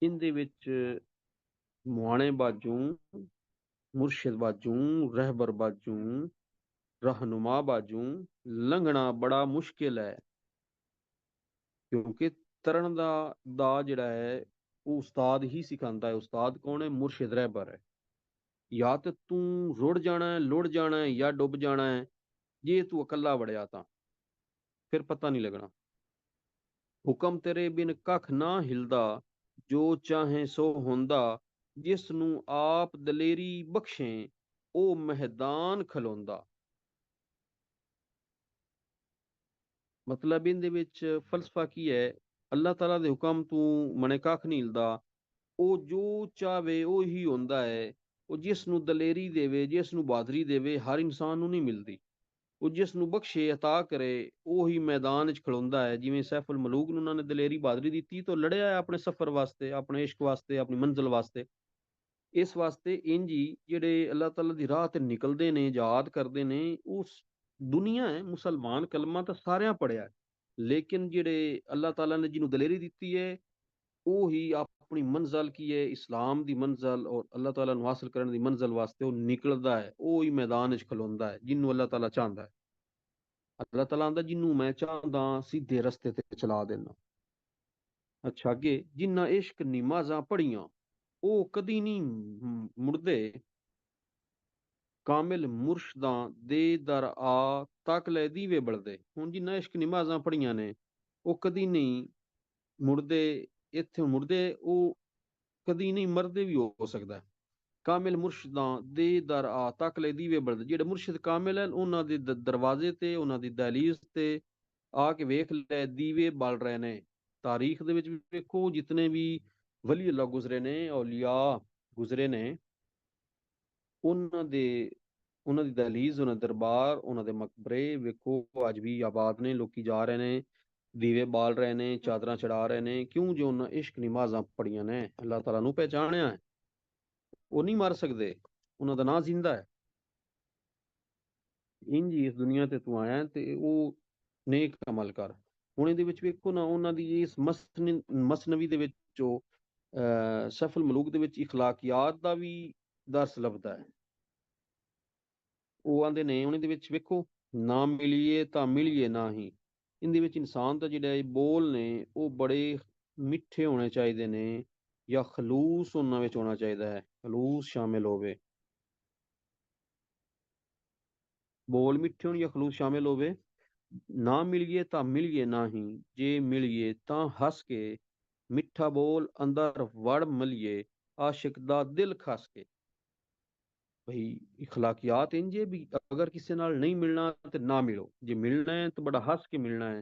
ਇਹਦੇ ਵਿੱਚ ਮੁਆਣੇ ਬਾਝੋਂ, ਮੁਰਸ਼ਿਦ ਬਾਝੋਂ, ਰਹਿਬਰ ਬਾਝੋਂ, रहनुमा बाजू ਲੰਘਣਾ ਬੜਾ ਮੁਸ਼ਕਿਲ ਹੈ, ਕਿਉਂਕਿ ਤਰਨ ਦਾ ਜਿਹੜਾ ਹੈ ਉਹ ਉਸਤਾਦ ਹੀ ਸਿਖਾਉਂਦਾ ਹੈ। ਉਸਤਾਦ ਕੌਣ ਹੈ? ਮੁਰਸ਼ਿਦ ਰਹਿਬਰ ਹੈ। ਜਾਂ ਤੇ ਤੂੰ ਰੁੜ ਜਾਣਾ ਹੈ, ਲੁੜ ਜਾਣਾ ਹੈ, ਜਾਂ ਡੁੱਬ ਜਾਣਾ ਹੈ। ਜੇ ਤੂੰ ਇਕੱਲਾ ਵੜਿਆ ਤਾਂ ਫਿਰ ਪਤਾ ਨਹੀਂ ਲੱਗਣਾ। ਹੁਕਮ ਤੇਰੇ ਬਿਨ ਕੱਖ ਨਾ ਹਿਲਦਾ, ਜੋ ਚਾਹੇ ਸੋ ਹੁੰਦਾ, ਜਿਸ ਨੂੰ ਆਪ ਦਲੇਰੀ ਬਖਸ਼ੇ ਉਹ ਮੈਦਾਨ ਖਲੋਂਦਾ। ਮਤਲਬ ਇਹਦੇ ਵਿੱਚ ਫਲਸਫਾ ਕੀ ਹੈ? ਅੱਲਾਹ ਤਾਲਾ ਦੇ ਹੁਕਮ ਤੋਂ ਮਨੇ ਕੱਖ ਨਹੀਂ ਹਿਲਦਾ, ਉਹ ਜੋ ਚਾਹਵੇ ਉਹ ਹੀ ਹੁੰਦਾ ਹੈ। ਉਹ ਜਿਸ ਨੂੰ ਦਲੇਰੀ ਦੇਵੇ, ਜਿਸ ਨੂੰ ਬਹਾਦਰੀ ਦੇਵੇ, ਹਰ ਇਨਸਾਨ ਨੂੰ ਨਹੀਂ ਮਿਲਦੀ। ਉਹ ਜਿਸ ਨੂੰ ਬਖਸ਼ੇ, ਅਤਾ ਕਰੇ, ਉਹ ਹੀ ਮੈਦਾਨ ਵਿੱਚ ਖਲੋਂਦਾ ਹੈ। ਜਿਵੇਂ ਸੈਫੁਲ ਮਲੂਕ ਨੂੰ ਉਹਨਾਂ ਨੇ ਦਲੇਰੀ ਬਹਾਦਰੀ ਦਿੱਤੀ ਤਾਂ ਲੜਿਆ ਹੈ ਆਪਣੇ ਸਫ਼ਰ ਵਾਸਤੇ, ਆਪਣੇ ਇਸ਼ਕ ਵਾਸਤੇ, ਆਪਣੀ ਮੰਜ਼ਿਲ ਵਾਸਤੇ। ਇਸ ਵਾਸਤੇ ਇੰਜ ਹੀ ਜਿਹੜੇ ਅੱਲਾਹ ਤਾਲਾ ਦੀ ਰਾਹ ਤੇ ਨਿਕਲਦੇ ਨੇ, ਯਾਦ ਕਰਦੇ ਨੇ, ਉਹ ਦੁਨੀਆ ਹੈ ਮੁਸਲਮਾਨ, ਕਲਮਾ ਤਾਂ ਸਾਰਿਆਂ ਪੜਿਆ, ਲੇਕਿਨ ਜਿਹੜੇ ਅੱਲਾਹ ਤਾਲਾ ਨੇ ਜਿਹਨੂੰ ਦਲੇਰੀ ਦਿੱਤੀ ਹੈ, ਉਹ ਹੀ ਆਪਣੀ ਮੰਜ਼ਲ ਕੀ ਹੈ, ਇਸਲਾਮ ਦੀ ਮੰਜ਼ਲ ਔਰ ਅੱਲਾਹ ਤਾਲਾ ਨੂੰ ਹਾਸਲ ਕਰਨ ਦੀ ਮੰਜ਼ਲ ਵਾਸਤੇ ਉਹ ਨਿਕਲਦਾ ਹੈ। ਉਹ ਹੀ ਮੈਦਾਨ ਵਿੱਚ ਖਲੋਂਦਾ ਹੈ ਜਿਹਨੂੰ ਅੱਲਾਹ ਤਾਲਾ ਚਾਹੁੰਦਾ ਹੈ। ਅੱਲਾਹ ਤਾਲਾ ਆਂਦਾ ਜਿਹਨੂੰ ਮੈਂ ਚਾਹੁੰਦਾ ਸਿੱਧੇ ਰਸਤੇ ਤੇ ਚਲਾ ਦੇਣਾ। ਅੱਛਾ, ਅੱਗੇ ਜਿੰਨਾ ਇਸ਼ਕ ਨਮਾਜ਼ਾਂ ਪੜੀਆਂ ਉਹ ਕਦੀ ਨਹੀਂ ਮੁੜਦੇ, ਕਾਮਿਲ ਮੁਰਸ਼ਦਾਂ ਦੇ ਦਰ ਆ ਤੱਕ ਲੈ ਦੀਵੇ ਬਲਦੇ। ਹੁਣ ਜਿੰਨਾ ਇਸ਼ਕ ਨਮਾਜ਼ਾਂ ਪੜੀਆਂ ਨੇ ਉਹ ਕਦੀ ਨਹੀਂ ਮੁੜਦੇ, ਇੱਥੇ ਮੁੜਦੇ, ਉਹ ਕਦੀ ਨਹੀਂ ਮਰਦੇ ਵੀ ਹੋ ਸਕਦਾ। ਕਾਮਿਲ ਮੁਰਸ਼ਦਾਂ ਦੇ ਦਰ ਆ ਤੱਕ ਲੈ ਦੀਵੇ ਬਲਦੇ, ਜਿਹੜੇ ਮੁਰਸ਼ਿਦ ਕਾਮਿਲ ਹਨ ਉਹਨਾਂ ਦੇ ਦਰਵਾਜ਼ੇ ਤੇ, ਉਹਨਾਂ ਦੀ ਦਹਲੀਜ਼ ਤੇ ਆ ਕੇ ਵੇਖ ਲੈ ਦੀਵੇ ਬਲ ਰਹੇ ਨੇ। ਤਾਰੀਖ ਦੇ ਵਿੱਚ ਵੀ ਵੇਖੋ, ਜਿਤਨੇ ਵੀ ਵਲੀ ਅੱਲਾਹ ਗੁਜ਼ਰੇ ਨੇ, ਔਲੀਆ ਗੁਜ਼ਰੇ ਨੇ, ਉਹਨਾਂ ਦੀ ਦਹਲੀਜ਼, ਉਹਨਾਂ ਦੇ ਦਰਬਾਰ, ਉਹਨਾਂ ਦੇ ਮਕਬਰੇ ਵੇਖੋ ਅੱਜ ਵੀ ਆਬਾਦ ਨੇ। ਲੋਕੀ ਜਾ ਰਹੇ ਨੇ, ਦੀਵੇ ਬਾਲ ਰਹੇ ਨੇ, ਚਾਦਰਾਂ ਚੜਾ ਰਹੇ ਨੇ। ਕਿਉਂ? ਜੋ ਉਹਨਾਂ ਇਸ਼ਕ ਨਮਾਜ਼ਾਂ ਪੜੀਆਂ ਨੇ, ਅੱਲਾਹ ਤਾਲਾ ਨੂੰ ਪਹਿਚਾਣਿਆ ਹੈ। ਉਹ ਨਹੀਂ ਮਰ ਸਕਦੇ, ਉਹਨਾਂ ਦਾ ਨਾਂ ਜ਼ਿੰਦਾ ਹੈ। ਇੰਜ ਹੀ ਇਸ ਦੁਨੀਆ ਤੇ ਤੂੰ ਆਇਆ ਤੇ ਉਹ ਨੇਕ ਅਮਲ ਕਰ। ਹੁਣ ਇਹਦੇ ਵਿੱਚ ਵੇਖੋ ਨਾ, ਉਹਨਾਂ ਦੀ ਇਸ ਮਸਨਵੀ ਦੇ ਵਿੱਚੋਂ ਸਫਲ ਮਲੂਕ ਦੇ ਵਿੱਚ ਇਖਲਾਕਿਆਤ ਦਾ ਵੀ ਦਰਸ ਲੱਭਦਾ ਹੈ। ਉਹ ਆਂਦੇ ਨੇ ਉਹਦੇ ਵਿੱਚ ਵੇਖੋ, ਨਾ ਮਿਲੀਏ ਤਾਂ ਮਿਲੀਏ ਨਾ ਹੀ। ਇਹਦੇ ਵਿੱਚ ਇਨਸਾਨ ਦਾ ਜਿਹੜਾ ਇਹ ਬੋਲ ਨੇ ਉਹ ਬੜੇ ਮਿੱਠੇ ਹੋਣੇ ਚਾਹੀਦੇ ਨੇ, ਜਾਂ ਖਲੂਸ ਉਹਨਾਂ ਵਿੱਚ ਹੋਣਾ ਚਾਹੀਦਾ ਹੈ, ਖਲੂਸ ਸ਼ਾਮਿਲ ਹੋਵੇ। ਬੋਲ ਮਿੱਠੇ ਹੋਣ ਜਾਂ ਖਲੂਸ ਸ਼ਾਮਿਲ ਹੋਵੇ। ਨਾ ਮਿਲੀਏ ਤਾਂ ਮਿਲੀਏ ਨਾ ਹੀ, ਜੇ ਮਿਲੀਏ ਤਾਂ ਹੱਸ ਕੇ, ਮਿੱਠਾ ਬੋਲ ਅੰਦਰ ਵੜ ਮਲੀਏ, ਆਸ਼ਿਕ ਦਾ ਦਿਲ ਖਸ ਕੇ। ਭਈ ਇਖਲਾਕਿਆਤ ਇੰਝ ਹੈ ਵੀ ਅਗਰ ਕਿਸੇ ਨਾਲ ਨਹੀਂ ਮਿਲਣਾ ਤੇ ਨਾ ਮਿਲੋ, ਜੇ ਮਿਲਣਾ ਹੈ ਤਾਂ ਬੜਾ ਹੱਸ ਕੇ ਮਿਲਣਾ ਹੈ,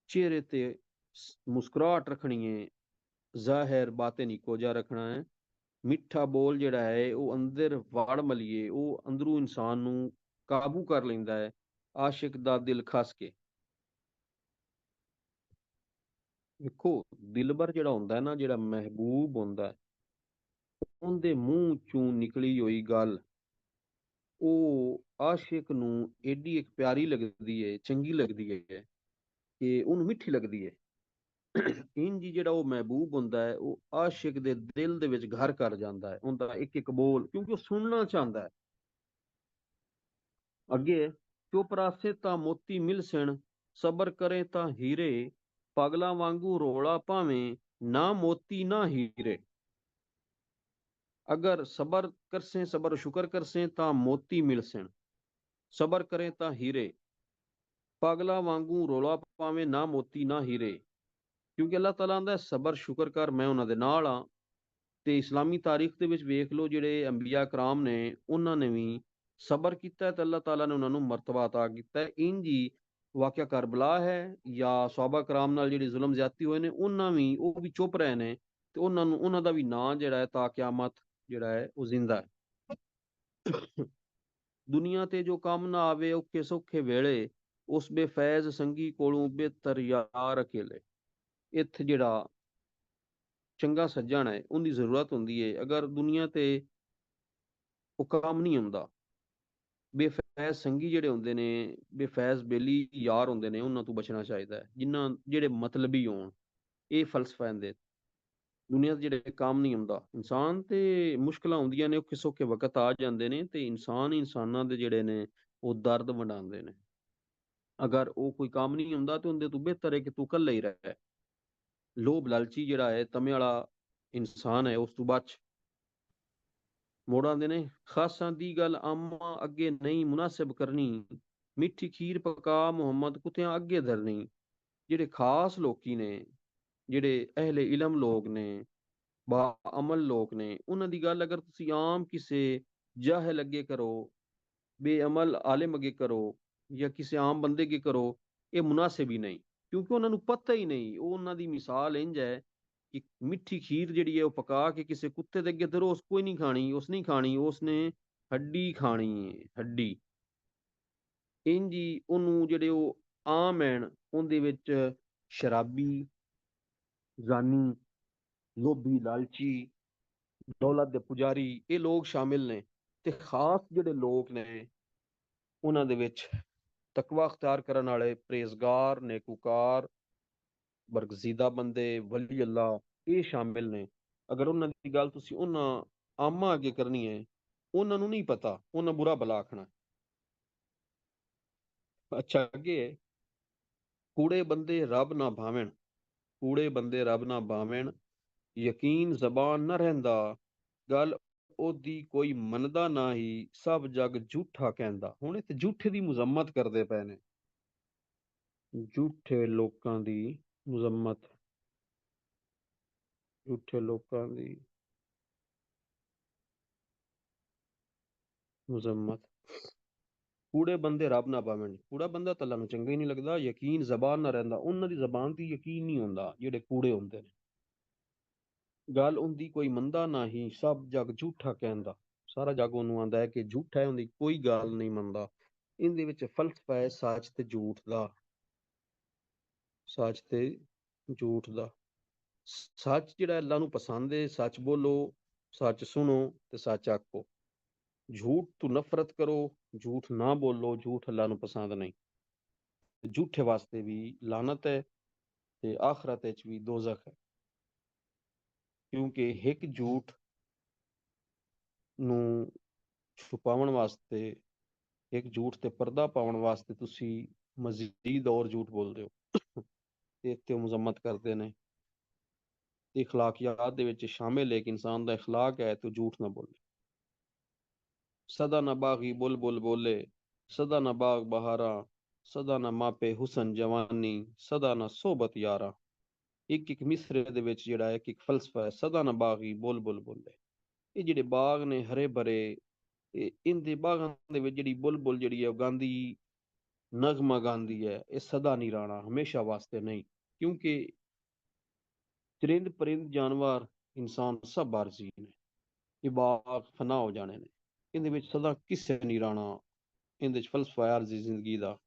ਚਿਹਰੇ ਤੇ ਮੁਸਕਰਾਹਟ ਰੱਖਣੀ ਹੈ, ਜ਼ਾਹਿਰ ਬਾਤਿਨ ਇੱਕੋ ਜਿਹਾ ਰੱਖਣਾ ਹੈ। ਮਿੱਠਾ ਬੋਲ ਜਿਹੜਾ ਹੈ ਉਹ ਅੰਦਰ ਵੜ ਮਲੀਏ, ਉਹ ਅੰਦਰੋਂ ਇਨਸਾਨ ਨੂੰ ਕਾਬੂ ਕਰ ਲੈਂਦਾ ਹੈ, ਆਸ਼ਿਕ ਦਾ ਦਿਲ ਖਸ ਕੇ। ਵੇਖੋ, ਦਿਲਬਰ ਜਿਹੜਾ ਹੁੰਦਾ ਹੈ ਨਾ, ਜਿਹੜਾ ਮਹਿਬੂਬ ਹੁੰਦਾ ਹੈ, ਉਹਦੇ ਮੂੰਹ ਚੋਂ ਨਿਕਲੀ ਹੋਈ ਗੱਲ ਉਹ ਆਸ਼ਿਕ ਨੂੰ ਏਡੀ ਇੱਕ ਪਿਆਰੀ ਲੱਗਦੀ ਹੈ, ਚੰਗੀ ਲੱਗਦੀ ਹੈ, ਕਿ ਉਹਨੂੰ ਮਿੱਠੀ ਲੱਗਦੀ ਹੈ। ਇੰਝ ਹੀ ਜਿਹੜਾ ਉਹ ਮਹਿਬੂਬ ਹੁੰਦਾ ਹੈ ਉਹ ਆਸ਼ਿਕ ਦੇ ਦਿਲ ਦੇ ਵਿੱਚ ਘਰ ਕਰ ਜਾਂਦਾ ਹੈ, ਉਹਦਾ ਇੱਕ ਇੱਕ ਬੋਲ, ਕਿਉਂਕਿ ਉਹ ਸੁਣਨਾ ਚਾਹੁੰਦਾ ਹੈ। ਅੱਗੇ, ਚੁੱਪ ਰਾਸੇ ਤਾਂ ਮੋਤੀ ਮਿਲ ਸਣ, ਸਬਰ ਕਰੇ ਤਾਂ ਹੀਰੇ, ਪਗਲਾ ਵਾਂਗੂ ਰੋਲਾ ਭਾਵੇਂ, ਨਾ ਮੋਤੀ ਨਾ ਹੀਰੇ। अगर सबर करसे, सबर शुक्र करसे ता मोती मिलसन, सबर करें ता हीरे, पागला वांगू ਰੌਲਾ ਪਾਵੇਂ ਨਾ ਮੋਤੀ ਨਾ ਹੀਰੇ। ਕਿਉਂਕਿ ਅੱਲਾਹ ਤਾਲਾ ਆਂਦਾ ਸਬਰ ਸ਼ੁਕਰ ਕਰ, ਮੈਂ ਉਹਨਾਂ ਦੇ ਨਾਲ ਆ। ਤੇ ਇਸਲਾਮੀ ਤਾਰੀਖ ਦੇ ਵਿੱਚ ਵੇਖ ਲਓ, ਜਿਹੜੇ ਅੰਬੀਆ ਕਰਾਮ ਨੇ ਉਹਨਾਂ ਨੇ ਵੀ ਸਬਰ ਕੀਤਾ ਤੇ ਅੱਲਾਹ ਤਾਲਾ ਨੇ ਉਹਨਾਂ ਨੂੰ ਮਰਤਬਾ ਅਤਾ ਕੀਤਾ। ਇੰਜ ਹੀ ਵਾਕਿਆ ਕਰਬਲਾ ਹੈ, ਜਾਂ ਸਹਾਬਾ ਕਰਾਮ ਨਾਲ ਜਿਹੜੀ ਜ਼ੁਲਮ ਜ਼ਿਆਦਤੀ ਹੋਏ ਨੇ ਉਹਨਾਂ ਵੀ, ਉਹ ਵੀ ਚੁੱਪ ਰਹੇ ਨੇ, ਤੇ ਉਹਨਾਂ ਨੂੰ, ਉਹਨਾਂ ਦਾ ਵੀ ਨਾਂ ਜਿਹੜਾ ਹੈ ਤਾ ਕਿਆਮਤ ਜਿਹੜਾ ਹੈ ਉਹ ਜ਼ਿੰਦਾ ਹੈ। ਦੁਨੀਆ ਤੇ ਜੋ ਕੰਮ ਨਾ ਆਵੇ ਔਖੇ ਸੌਖੇ ਵੇਲੇ, ਉਸ ਬੇਫੈਜ਼ ਸੰਗੀ ਕੋਲੋਂ ਬਿਹਤਰ ਯਾਰ ਅਕੇਲੇ। ਇੱਥੇ ਜਿਹੜਾ ਚੰਗਾ ਸੱਜਣ ਹੈ ਉਹਦੀ ਜ਼ਰੂਰਤ ਹੁੰਦੀ ਹੈ, ਅਗਰ ਦੁਨੀਆ ਤੇ ਉਹ ਕੰਮ ਨਹੀਂ ਹੁੰਦਾ। ਬੇਫੈਜ਼ ਸੰਗੀ ਜਿਹੜੇ ਹੁੰਦੇ ਨੇ, ਬੇਫੈਜ਼ ਬੇਲੀ ਯਾਰ ਹੁੰਦੇ ਨੇ, ਉਹਨਾਂ ਤੋਂ ਬਚਣਾ ਚਾਹੀਦਾ ਹੈ, ਜਿਨ੍ਹਾਂ ਜਿਹੜੇ ਮਤਲਬੀ ਹੋਣ। ਇਹ ਫਲਸਫਾ ਇਹਦੇ। ਦੁਨੀਆ 'ਚ ਜਿਹੜੇ ਕੰਮ ਨਹੀਂ ਹੁੰਦਾ, ਇਨਸਾਨ ਤੇ ਮੁਸ਼ਕਲਾਂ ਆਉਂਦੀਆਂ ਨੇ, ਔਖੇ ਸੌਖੇ ਵਕਤ ਆ ਜਾਂਦੇ ਨੇ, ਤੇ ਇਨਸਾਨ ਹੀ ਇਨਸਾਨਾਂ ਦੇ ਜਿਹੜੇ ਨੇ ਉਹ ਦਰਦ ਵੰਡਾਉਂਦੇ ਨੇ। ਅਗਰ ਉਹ ਕੋਈ ਕੰਮ ਨਹੀਂ ਹੁੰਦਾ ਤੇ ਉਹਦੇ ਤੋਂ ਬਿਹਤਰ ਹੈ ਕਿ ਤੂੰ ਇਕੱਲਾ ਹੀ ਰਹਿ। ਲੋਭ ਲਾਲਚੀ ਜਿਹੜਾ ਹੈ, ਤਮੇ ਵਾਲਾ ਇਨਸਾਨ ਹੈ, ਉਸ ਤੋਂ ਬਚ। ਮੋੜ ਆਉਂਦੇ ਨੇ, ਖਾਸਾਂ ਦੀ ਗੱਲ ਆਮਾ ਅੱਗੇ ਨਹੀਂ ਮੁਨਾਸਿਬ ਕਰਨੀ, ਮਿੱਠੀ ਖੀਰ ਪਕਾ ਮੁਹੰਮਦ ਕੁੱਤਿਆਂ ਅੱਗੇ ਧਰਨੀ। ਜਿਹੜੇ ਖਾਸ ਲੋਕੀ ਨੇ, ਜਿਹੜੇ ਅਹਿਲੇ ਇਲਮ ਲੋਕ ਨੇ, ਬਾਅਮਲ ਲੋਕ ਨੇ, ਉਹਨਾਂ ਦੀ ਗੱਲ ਅਗਰ ਤੁਸੀਂ ਆਮ ਕਿਸੇ ਜਾਹਿਲ ਅੱਗੇ ਕਰੋ, ਬੇਅਮਲ ਆਲਿਮ ਅੱਗੇ ਕਰੋ, ਜਾਂ ਕਿਸੇ ਆਮ ਬੰਦੇ ਅੱਗੇ ਕਰੋ, ਇਹ ਮੁਨਾਸਿਬ ਹੀ ਨਹੀਂ। ਕਿਉਂਕਿ ਉਹਨਾਂ ਨੂੰ ਪਤਾ ਹੀ ਨਹੀਂ। ਉਹ ਉਹਨਾਂ ਦੀ ਮਿਸਾਲ ਇੰਝ ਹੈ ਕਿ ਮਿੱਠੀ ਖੀਰ ਜਿਹੜੀ ਹੈ ਉਹ ਪਕਾ ਕੇ ਕਿਸੇ ਕੁੱਤੇ ਦੇ ਅੱਗੇ ਧਰੋ, ਉਸ ਕੋਈ ਨਹੀਂ ਖਾਣੀ, ਉਸ ਨਹੀਂ ਖਾਣੀ, ਉਸਨੇ ਹੱਡੀ ਖਾਣੀ ਹੈ, ਹੱਡੀ। ਇੰਝ ਹੀ ਉਹਨੂੰ ਜਿਹੜੇ ਉਹ ਆਮ ਐਣ, ਉਹਦੇ ਵਿੱਚ ਸ਼ਰਾਬੀ, ਜ਼ਾਨੀ, ਲੋਭੀ, ਲਾਲਚੀ, ਦੌਲਤ ਦੇ ਪੁਜਾਰੀ, ਇਹ ਲੋਕ ਸ਼ਾਮਿਲ ਨੇ। ਤੇ ਖਾਸ ਜਿਹੜੇ ਲੋਕ ਨੇ ਉਹਨਾਂ ਦੇ ਵਿੱਚ ਤਕਵਾ ਅਖਤਿਆਰ ਕਰਨ ਵਾਲੇ, ਪਰਹੇਜ਼ਗਾਰ, ਨੇਕੂਕਾਰ, ਬਰਗਜ਼ੀਦਾ ਬੰਦੇ, ਵਲੀ ਅੱਲਾ, ਇਹ ਸ਼ਾਮਿਲ ਨੇ। ਅਗਰ ਉਹਨਾਂ ਦੀ ਗੱਲ ਤੁਸੀਂ ਉਹਨਾਂ ਆਮਾਂ ਅੱਗੇ ਕਰਨੀ ਹੈ, ਉਹਨਾਂ ਨੂੰ ਨਹੀਂ ਪਤਾ, ਉਹਨਾਂ ਬੁਰਾ ਭਲਾ ਆਖਣਾ। ਅੱਛਾ, ਅੱਗੇ ਹੈ, ਕੂੜੇ ਬੰਦੇ ਰੱਬ ਨਾ ਭਾਵਣ, ਕੂੜੇ ਬੰਦੇ ਰੱਬ ਨਾ ਭਾਵਣ, ਯਕੀਨ ਜ਼ਬਾਨ ਨਾ ਰਹਿੰਦਾ, ਗੱਲ ਉਹਦੀ ਕੋਈ ਮੰਨਦਾ ਨਾ ਹੀ, ਸਭ ਜੱਗ ਝੂਠਾ ਕਹਿੰਦਾ। ਹੁਣ ਇੱਥੇ ਝੂਠੇ ਦੀ ਮੁਜ਼ੰਮਤ ਕਰਦੇ ਪਏ ਨੇ, ਝੂਠੇ ਲੋਕਾਂ ਦੀ ਮੁਜ਼ੰਮਤ, ਝੂਠੇ ਲੋਕਾਂ ਦੀ ਮੁਜ਼ੰਮਤ। ਕੂੜੇ ਬੰਦੇ ਰੱਬ ਨਾ ਪਾਵਣ, ਕੂੜਾ ਬੰਦਾ ਤਾਂ ਅੱਲਾ ਨੂੰ ਚੰਗਾ ਹੀ ਨਹੀਂ ਲੱਗਦਾ। ਯਕੀਨ ਜ਼ਬਾਨ ਨਾ ਰਹਿੰਦਾ, ਉਹਨਾਂ ਦੀ ਜ਼ਬਾਨ ਤੇ ਯਕੀਨ ਨਹੀਂ ਹੁੰਦਾ ਜਿਹੜੇ ਕੂੜੇ ਹੁੰਦੇ ਨੇ। ਗੱਲ ਉਹਦੀ ਕੋਈ ਮੰਨਦਾ ਨਾ ਹੀ, ਸਭ ਜੱਗ ਝੂਠਾ ਕਹਿੰਦਾ। ਸਾਰਾ ਜੱਗ ਉਹਨੂੰ ਆਂਦਾ ਹੈ ਕਿ ਝੂਠਾ ਹੈ, ਉਹਦੀ ਕੋਈ ਗੱਲ ਨਹੀਂ ਮੰਨਦਾ। ਇਹਦੇ ਵਿੱਚ ਫਲਸਫਾ ਹੈ ਸੱਚ ਤੇ ਝੂਠ ਦਾ, ਸੱਚ ਤੇ ਝੂਠ ਦਾ। ਸੱਚ ਜਿਹੜਾ ਅੱਲਾ ਨੂੰ ਪਸੰਦ ਹੈ, ਸੱਚ ਬੋਲੋ, ਸੱਚ ਸੁਣੋ ਤੇ ਸੱਚ ਆਖੋ। ਝੂਠ ਤੋਂ ਨਫ਼ਰਤ ਕਰੋ, ਝੂਠ ਨਾ ਬੋਲੋ, ਝੂਠ ਅੱਲਾ ਨੂੰ ਪਸੰਦ ਨਹੀਂ। ਝੂਠੇ ਵਾਸਤੇ ਵੀ ਲਾਨਤ ਹੈ ਤੇ ਆਖਰਤ ਵਿੱਚ ਵੀ ਦੋਜ਼ਖ ਹੈ। ਕਿਉਂਕਿ ਇੱਕ ਝੂਠ ਨੂੰ ਛੁਪਾਉਣ ਵਾਸਤੇ ਇੱਕ ਝੂਠ ਤੇ ਪਰਦਾ ਪਾਉਣ ਵਾਸਤੇ ਤੁਸੀਂ ਮਜ਼ੀਦ ਔਰ ਝੂਠ ਬੋਲਦੇ ਹੋ ਤੇ ਇੱਥੇ ਉਹ ਮੁਜ਼ੰਮਤ ਕਰਦੇ ਨੇ। ਤੇ ਇਖਲਾਕਿਆਤ ਦੇ ਵਿੱਚ ਸ਼ਾਮਿਲ ਹੈ ਕਿ ਇਨਸਾਨ ਦਾ ਇਖਲਾਕ ਹੈ ਤੇ ਉਹ ਝੂਠ ਨਾ ਬੋਲੇ। ਸਦਾ ਨਾ ਬਾਗੀ ਬੁਲ ਬੁਲ ਬੋਲੇ, ਸਦਾ ਨਾ ਬਾਗ ਬਹਾਰਾ, ਸਦਾ ਨਾ ਮਾਪੇ ਹੁਸਨ ਜਵਾਨੀ, ਸਦਾ ਨਾ ਸੋਬਤ ਯਾਰਾ। ਇੱਕ ਇੱਕ ਮਿਸਰੇ ਦੇ ਵਿੱਚ ਜਿਹੜਾ ਇੱਕ ਇੱਕ ਫਲਸਫਾ ਹੈ, ਸਦਾ ਨਾ ਬਾਗੀ ਬੁਲ ਬੁਲ ਬੋਲੇ। ਇਹ ਜਿਹੜੇ ਬਾਗ ਨੇ ਹਰੇ ਭਰੇ, ਇਹਦੇ ਬਾਗਾਂ ਦੇ ਵਿੱਚ ਜਿਹੜੀ ਬੁਲਬੁਲ ਜਿਹੜੀ ਹੈ ਉਹ ਗਾਂਦੀ, ਨਗਮਾ ਗਾਂਦੀ ਹੈ, ਇਹ ਸਦਾ ਨਹੀਂ ਰਹਿਣਾ, ਹਮੇਸ਼ਾ ਵਾਸਤੇ ਨਹੀਂ। ਕਿਉਂਕਿ ਚਰਿੰਦ ਪਰਿੰਦ ਜਾਨਵਰ ਇਨਸਾਨ ਸਭ ਆਰਜ਼ੀ ਨੇ, ਇਹ ਬਾਗ ਫਨਾ ਹੋ ਜਾਣੇ ਨੇ, ਇਹਦੇ ਵਿੱਚ ਸਦਾ ਕਿਸੇ ਨਹੀਂ ਰਹਿਣਾ। ਇਹਦੇ ਚ ਫਲਸਫਾ ਆਰਜ਼ੀ ਜ਼ਿੰਦਗੀ ਦਾ।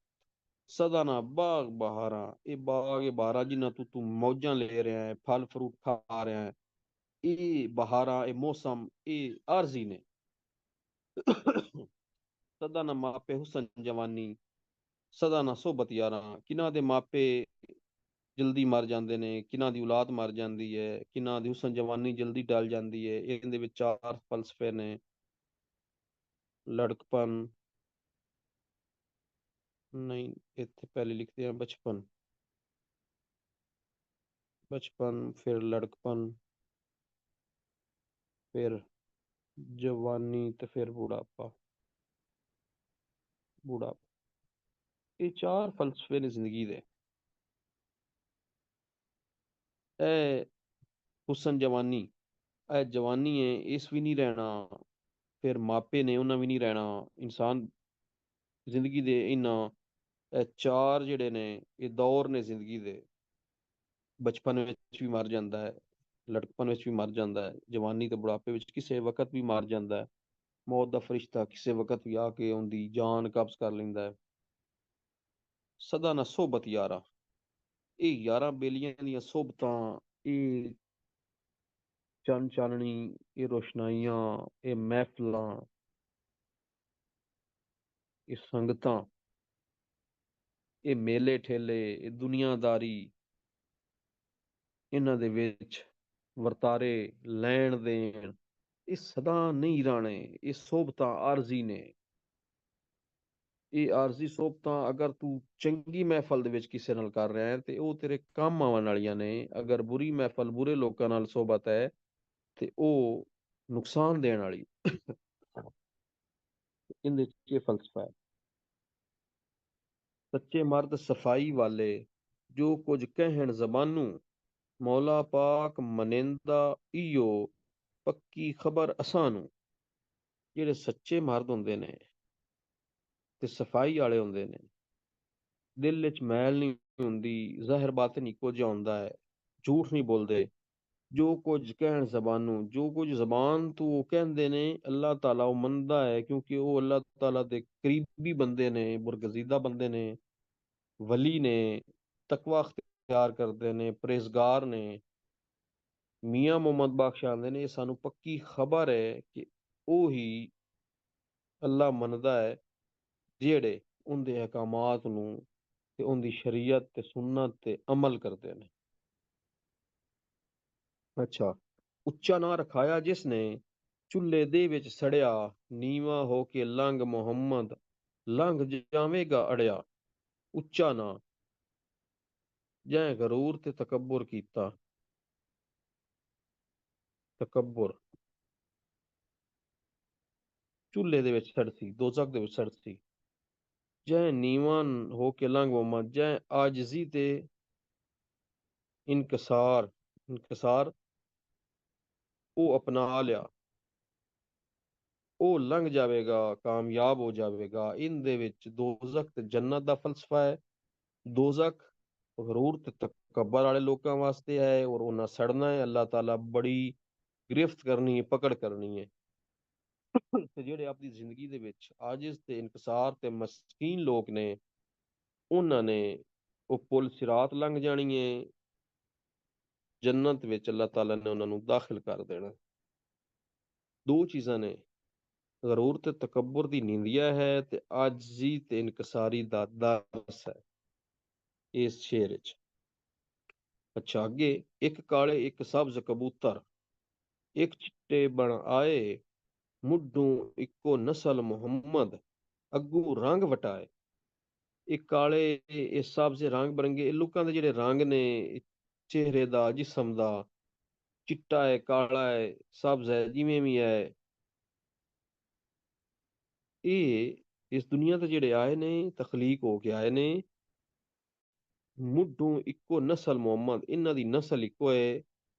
ਸਦਾ ਨਾ ਬਾਗ ਬਹਾਰਾਂ, ਇਹ ਬਾਗ ਇਹ ਬਹਾਰਾਂ ਜਿਨ੍ਹਾਂ ਤੋਂ ਤੂੰ ਮੌਜਾਂ ਲੈ ਰਿਹਾ ਹੈ, ਫਲ ਫਰੂਟ ਖਾ ਰਿਹਾ ਹੈ, ਇਹ ਬਹਾਰਾਂ ਇਹ ਮੌਸਮ ਇਹ ਆਰਜ਼ੀ ਨੇ। ਸਦਾ ਨਾ ਮਾਪੇ ਹੁਸਨ ਜਵਾਨੀ, ਸਦਾ ਨਾ ਸੋਬਤ ਯਾਰਾਂ। ਕਿਹਨਾਂ ਦੇ ਮਾਪੇ ਜਲਦੀ ਮਰ ਜਾਂਦੇ ਨੇ, ਕਿਹਨਾਂ ਦੀ ਔਲਾਦ ਮਰ ਜਾਂਦੀ ਹੈ, ਕਿਹਨਾਂ ਦੀ ਹੁਸਨ ਜਵਾਨੀ ਜਲਦੀ ਟਲ ਜਾਂਦੀ ਹੈ। ਇਹਦੇ ਵਿੱਚ ਚਾਰ ਫਲਸਫੇ ਨੇ। ਲੜਕਪਨ ਨਹੀਂ, ਇੱਥੇ ਪਹਿਲੇ ਲਿਖਦੇ हैं बचपन, बचपन फिर लड़कपन, फिर जवानी ਤੇ ਫਿਰ ਬੁਢਾਪਾ। ਬੁਢਾਪਾ, ਇਹ ਚਾਰ ਫਲਸਫੇ ਨੇ ਜ਼ਿੰਦਗੀ ਦੇ। ਇਹ ਹੁਸਨ ਜਵਾਨੀ, ਇਹ ਜਵਾਨੀ ਹੈ, ਇਸ ਵੀ ਨਹੀਂ ਰਹਿਣਾ। ਫਿਰ ਮਾਪੇ ਨੇ, ਉਹਨਾਂ ਵੀ ਨਹੀਂ ਰਹਿਣਾ। ਇਨਸਾਨ ਜ਼ਿੰਦਗੀ ਦੇ ਇਹਨਾਂ ਇਹ ਚਾਰ ਜਿਹੜੇ ਨੇ ਇਹ ਦੌਰ ਨੇ ਜ਼ਿੰਦਗੀ ਦੇ। ਬਚਪਨ ਵਿੱਚ ਵੀ ਮਰ ਜਾਂਦਾ ਹੈ, ਲੜਕਪਨ ਵਿੱਚ ਵੀ ਮਰ ਜਾਂਦਾ ਹੈ, ਜਵਾਨੀ ਤੇ ਬੁਢਾਪੇ ਵਿੱਚ ਕਿਸੇ ਵਕਤ ਵੀ ਮਰ ਜਾਂਦਾ ਹੈ। ਮੌਤ ਦਾ ਫਰਿਸ਼ਤਾ ਕਿਸੇ ਵਕਤ ਵੀ ਆ ਕੇ ਉਹਦੀ ਜਾਨ ਕਬਜ਼ ਕਰ ਲੈਂਦਾ ਹੈ। ਸਦਾ ਨਾ ਸੋਬਤ ਯਾਰਾ, ਇਹ ਯਾਰਾਂ ਬੇਲੀਆਂ ਦੀਆਂ ਸੋਬਤਾਂ, ਇਹ ਚੰਨ ਚਾਨਣੀ, ਇਹ ਰੋਸ਼ਨਾਈਆਂ, ਇਹ ਮਹਿਫਲਾਂ, ਇਹ ਸੰਗਤਾਂ, ਇਹ ਮੇਲੇ ਠੇਲੇ, ਇਹ ਦੁਨੀਆਦਾਰੀ, ਇਹਨਾਂ ਦੇ ਵਿੱਚ ਵਰਤਾਰੇ ਲੈਣ ਦੇਣ, ਇਹ ਸਦਾ ਨਹੀਂ ਰਹਿਣੇ। ਇਹ ਸੋਬਤਾਂ ਆਰਜ਼ੀ ਨੇ। ਇਹ ਆਰਜ਼ੀ ਸੋਬਤਾਂ ਅਗਰ ਤੂੰ ਚੰਗੀ ਮਹਿਫਲ ਦੇ ਵਿੱਚ ਕਿਸੇ ਨਾਲ ਕਰ ਰਿਹਾ ਹੈ ਤੇ ਉਹ ਤੇਰੇ ਕੰਮ ਆਉਣ ਵਾਲੀਆਂ ਨੇ। ਅਗਰ ਬੁਰੀ ਮਹਿਫਲ ਬੁਰੇ ਲੋਕਾਂ ਨਾਲ ਸੋਬਤ ਹੈ ਤੇ ਉਹ ਨੁਕਸਾਨ ਦੇਣ ਵਾਲੀ। ਇਹਦੇ ਚ ਇਹ ਫਲਸਫਾ ਹੈ। ਸੱਚੇ ਮਰਦ ਸਫਾਈ ਵਾਲੇ, ਜੋ ਕੁਝ ਕਹਿਣ ਜ਼ਬਾਨੂ, ਮੌਲਾ ਪਾਕ ਮਨਿੰਦਾ ਈਓ, ਪੱਕੀ ਖਬਰ ਅਸਾਂ ਨੂੰ। ਜਿਹੜੇ ਸੱਚੇ ਮਰਦ ਹੁੰਦੇ ਨੇ ਤੇ ਸਫਾਈ ਵਾਲੇ ਹੁੰਦੇ ਨੇ, ਦਿਲ ਵਿੱਚ ਮੈਲ ਨਹੀਂ ਹੁੰਦੀ, ਜ਼ਾਹਿਰ ਬਾਤਨ ਇੱਕੋ ਜਿਹਾ ਹੁੰਦਾ ਹੈ, ਝੂਠ ਨਹੀਂ ਬੋਲਦੇ। ਜੋ ਕੁਝ ਕਹਿਣ ਜ਼ਬਾਨੋਂ, ਜੋ ਕੁਝ ਜ਼ਬਾਨ ਤੋਂ ਉਹ ਕਹਿੰਦੇ ਨੇ, ਅੱਲਾਹ ਤਾਲਾ ਉਹ ਮੰਨਦਾ ਹੈ, ਕਿਉਂਕਿ ਉਹ ਅੱਲਾਹ ਤਾਲਾ ਦੇ ਕਰੀਬੀ ਬੰਦੇ ਨੇ, ਬਰਗਜ਼ੀਦਾ ਬੰਦੇ ਨੇ, ਵਲੀ ਨੇ, ਤਕਵਾ ਅਖਤਿਆਰ ਕਰਦੇ ਨੇ, ਪਰਹੇਜ਼ਗਾਰ ਨੇ। ਮੀਆਂ ਮੁਹੰਮਦ ਬਖਸ਼ ਆਉਂਦੇ ਨੇ, ਇਹ ਸਾਨੂੰ ਪੱਕੀ ਖਬਰ ਹੈ ਕਿ ਉਹ ਹੀ ਅੱਲਾਹ ਮੰਨਦਾ ਹੈ ਜਿਹੜੇ ਉਹਦੇ ਅਹਿਕਾਮਾਤ ਨੂੰ ਤੇ ਉਹਦੀ ਸ਼ਰੀਅਤ ਤੇ ਸੁन्नत ਤੇ ਅਮਲ ਕਰਦੇ ਨੇ। ਅੱਛਾ, ਉੱਚਾ ਨਾਂ ਰਖਾਇਆ ਜਿਸ ਨੇ, ਚੁੱਲ੍ਹੇ ਦੇ ਵਿੱਚ ਸੜਿਆ, ਨੀਵਾਂ ਹੋ ਕੇ ਲੰਘ ਮੁਹੰਮਦ, ਲੰਘ ਜਾਵੇਗਾ ਅੜਿਆ। ਉੱਚਾ ਨਾਂ, ਜੈ ਗਰੂਰ ਤੇ ਤਕੱਬੁਰ ਕੀਤਾ। ਤਕੱਬੁਰ, ਚੁੱਲ੍ਹੇ ਦੇ ਵਿੱਚ ਸੜ ਸੀ, ਦੋਜ਼ਖ ਦੇ ਵਿੱਚ ਸੜ ਸੀ। ਜੈ ਨੀਵਾਂ ਹੋ ਕੇ ਲੰਘ ਮੁਹੰਮਦ, ਜੈ ਆਜਜ਼ੀ ਤੇ ਇਨਕਸਾਰ, ਇਨਕਸਾਰ ਉਹ ਅਪਣਾ ਲਿਆ, ਉਹ ਲੰਘ ਜਾਵੇਗਾ, ਕਾਮਯਾਬ ਹੋ ਜਾਵੇਗਾ। ਇਹਦੇ ਵਿੱਚ ਦੋਜ਼ਖ ਤੇ ਜੰਨਤ ਦਾ ਫਲਸਫਾ ਹੈ। ਦੋਜ਼ਖ ਗਰੂਰ ਤੇ ਤਕੱਬਰ ਵਾਲੇ ਲੋਕਾਂ ਵਾਸਤੇ ਹੈ, ਔਰ ਉਹਨਾਂ ਸੜਨਾ ਹੈ। ਅੱਲਾਹ ਤਾਲਾ ਬੜੀ ਗ੍ਰਿਫਤ ਕਰਨੀ ਹੈ, ਪਕੜ ਕਰਨੀ ਹੈ। ਤੇ ਜਿਹੜੇ ਆਪਣੀ ਜ਼ਿੰਦਗੀ ਦੇ ਵਿੱਚ ਆਜਿਜ਼ ਤੇ ਇਨਕਸਾਰ ਤੇ ਮਸਕੀਨ ਲੋਕ ਨੇ, ਉਹਨਾਂ ਨੇ ਉਹ ਪੁਲ ਸਿਰਾਤ ਲੰਘ ਜਾਣੀ ਹੈ, ਜੰਨਤ ਵਿੱਚ ਅੱਲਾਹ ਤਾਲਾ ਨੇ ਉਹਨਾਂ ਨੂੰ ਦਾਖਲ ਕਰ ਦੇਣਾ। ਦੋ ਚੀਜ਼ਾਂ ਨੇ, ਗਰੂਰ ਤੇ ਤਕੱਬੁਰ ਦੀ ਨਿੰਦਿਆ ਹੈ ਤੇ ਆਜਜ਼ੀ ਤੇ ਇਨਕਸਾਰੀ ਦਾ ਦਰਸ ਹੈ ਇਸ ਸ਼ੇਰ ਵਿੱਚ। ਅੱਛਾ, ਅੱਗੇ ਇੱਕ ਕਾਲੇ ਇੱਕ ਸਬਜ਼ ਕਬੂਤਰ, ਇੱਕ ਚਿੱਟੇ ਬਣ ਆਏ, ਮੁੱਢੋਂ ਇੱਕੋ ਨਸਲ ਮੁਹੰਮਦ, ਅੱਗੂ ਰੰਗ ਵਟਾਏ। ਇਹ ਕਾਲੇ, ਇਹ ਸਬਜ਼, ਰੰਗ ਬਰੰਗੇ, ਇਹ ਲੋਕਾਂ ਦੇ ਜਿਹੜੇ ਰੰਗ ਨੇ, ਇਹ ਚਿਹਰੇ ਦਾ, ਜਿਸਮ ਦਾ, ਚਿੱਟਾ ਹੈ, ਕਾਲਾ ਹੈ, ਸਬਜ਼ ਹੈ, ਜਿਵੇਂ ਵੀ ਹੈ, ਇਹ ਇਸ ਦੁਨੀਆ ਤੇ ਜਿਹੜੇ ਆਏ ਨੇ, ਤਖਲੀਕ ਹੋ ਕੇ ਆਏ ਨੇ, ਮੁੱਢੋਂ ਇੱਕੋ ਨਸਲ ਮੁਹੰਮਦ, ਇਹਨਾਂ ਦੀ ਨਸਲ ਇੱਕੋ ਹੈ।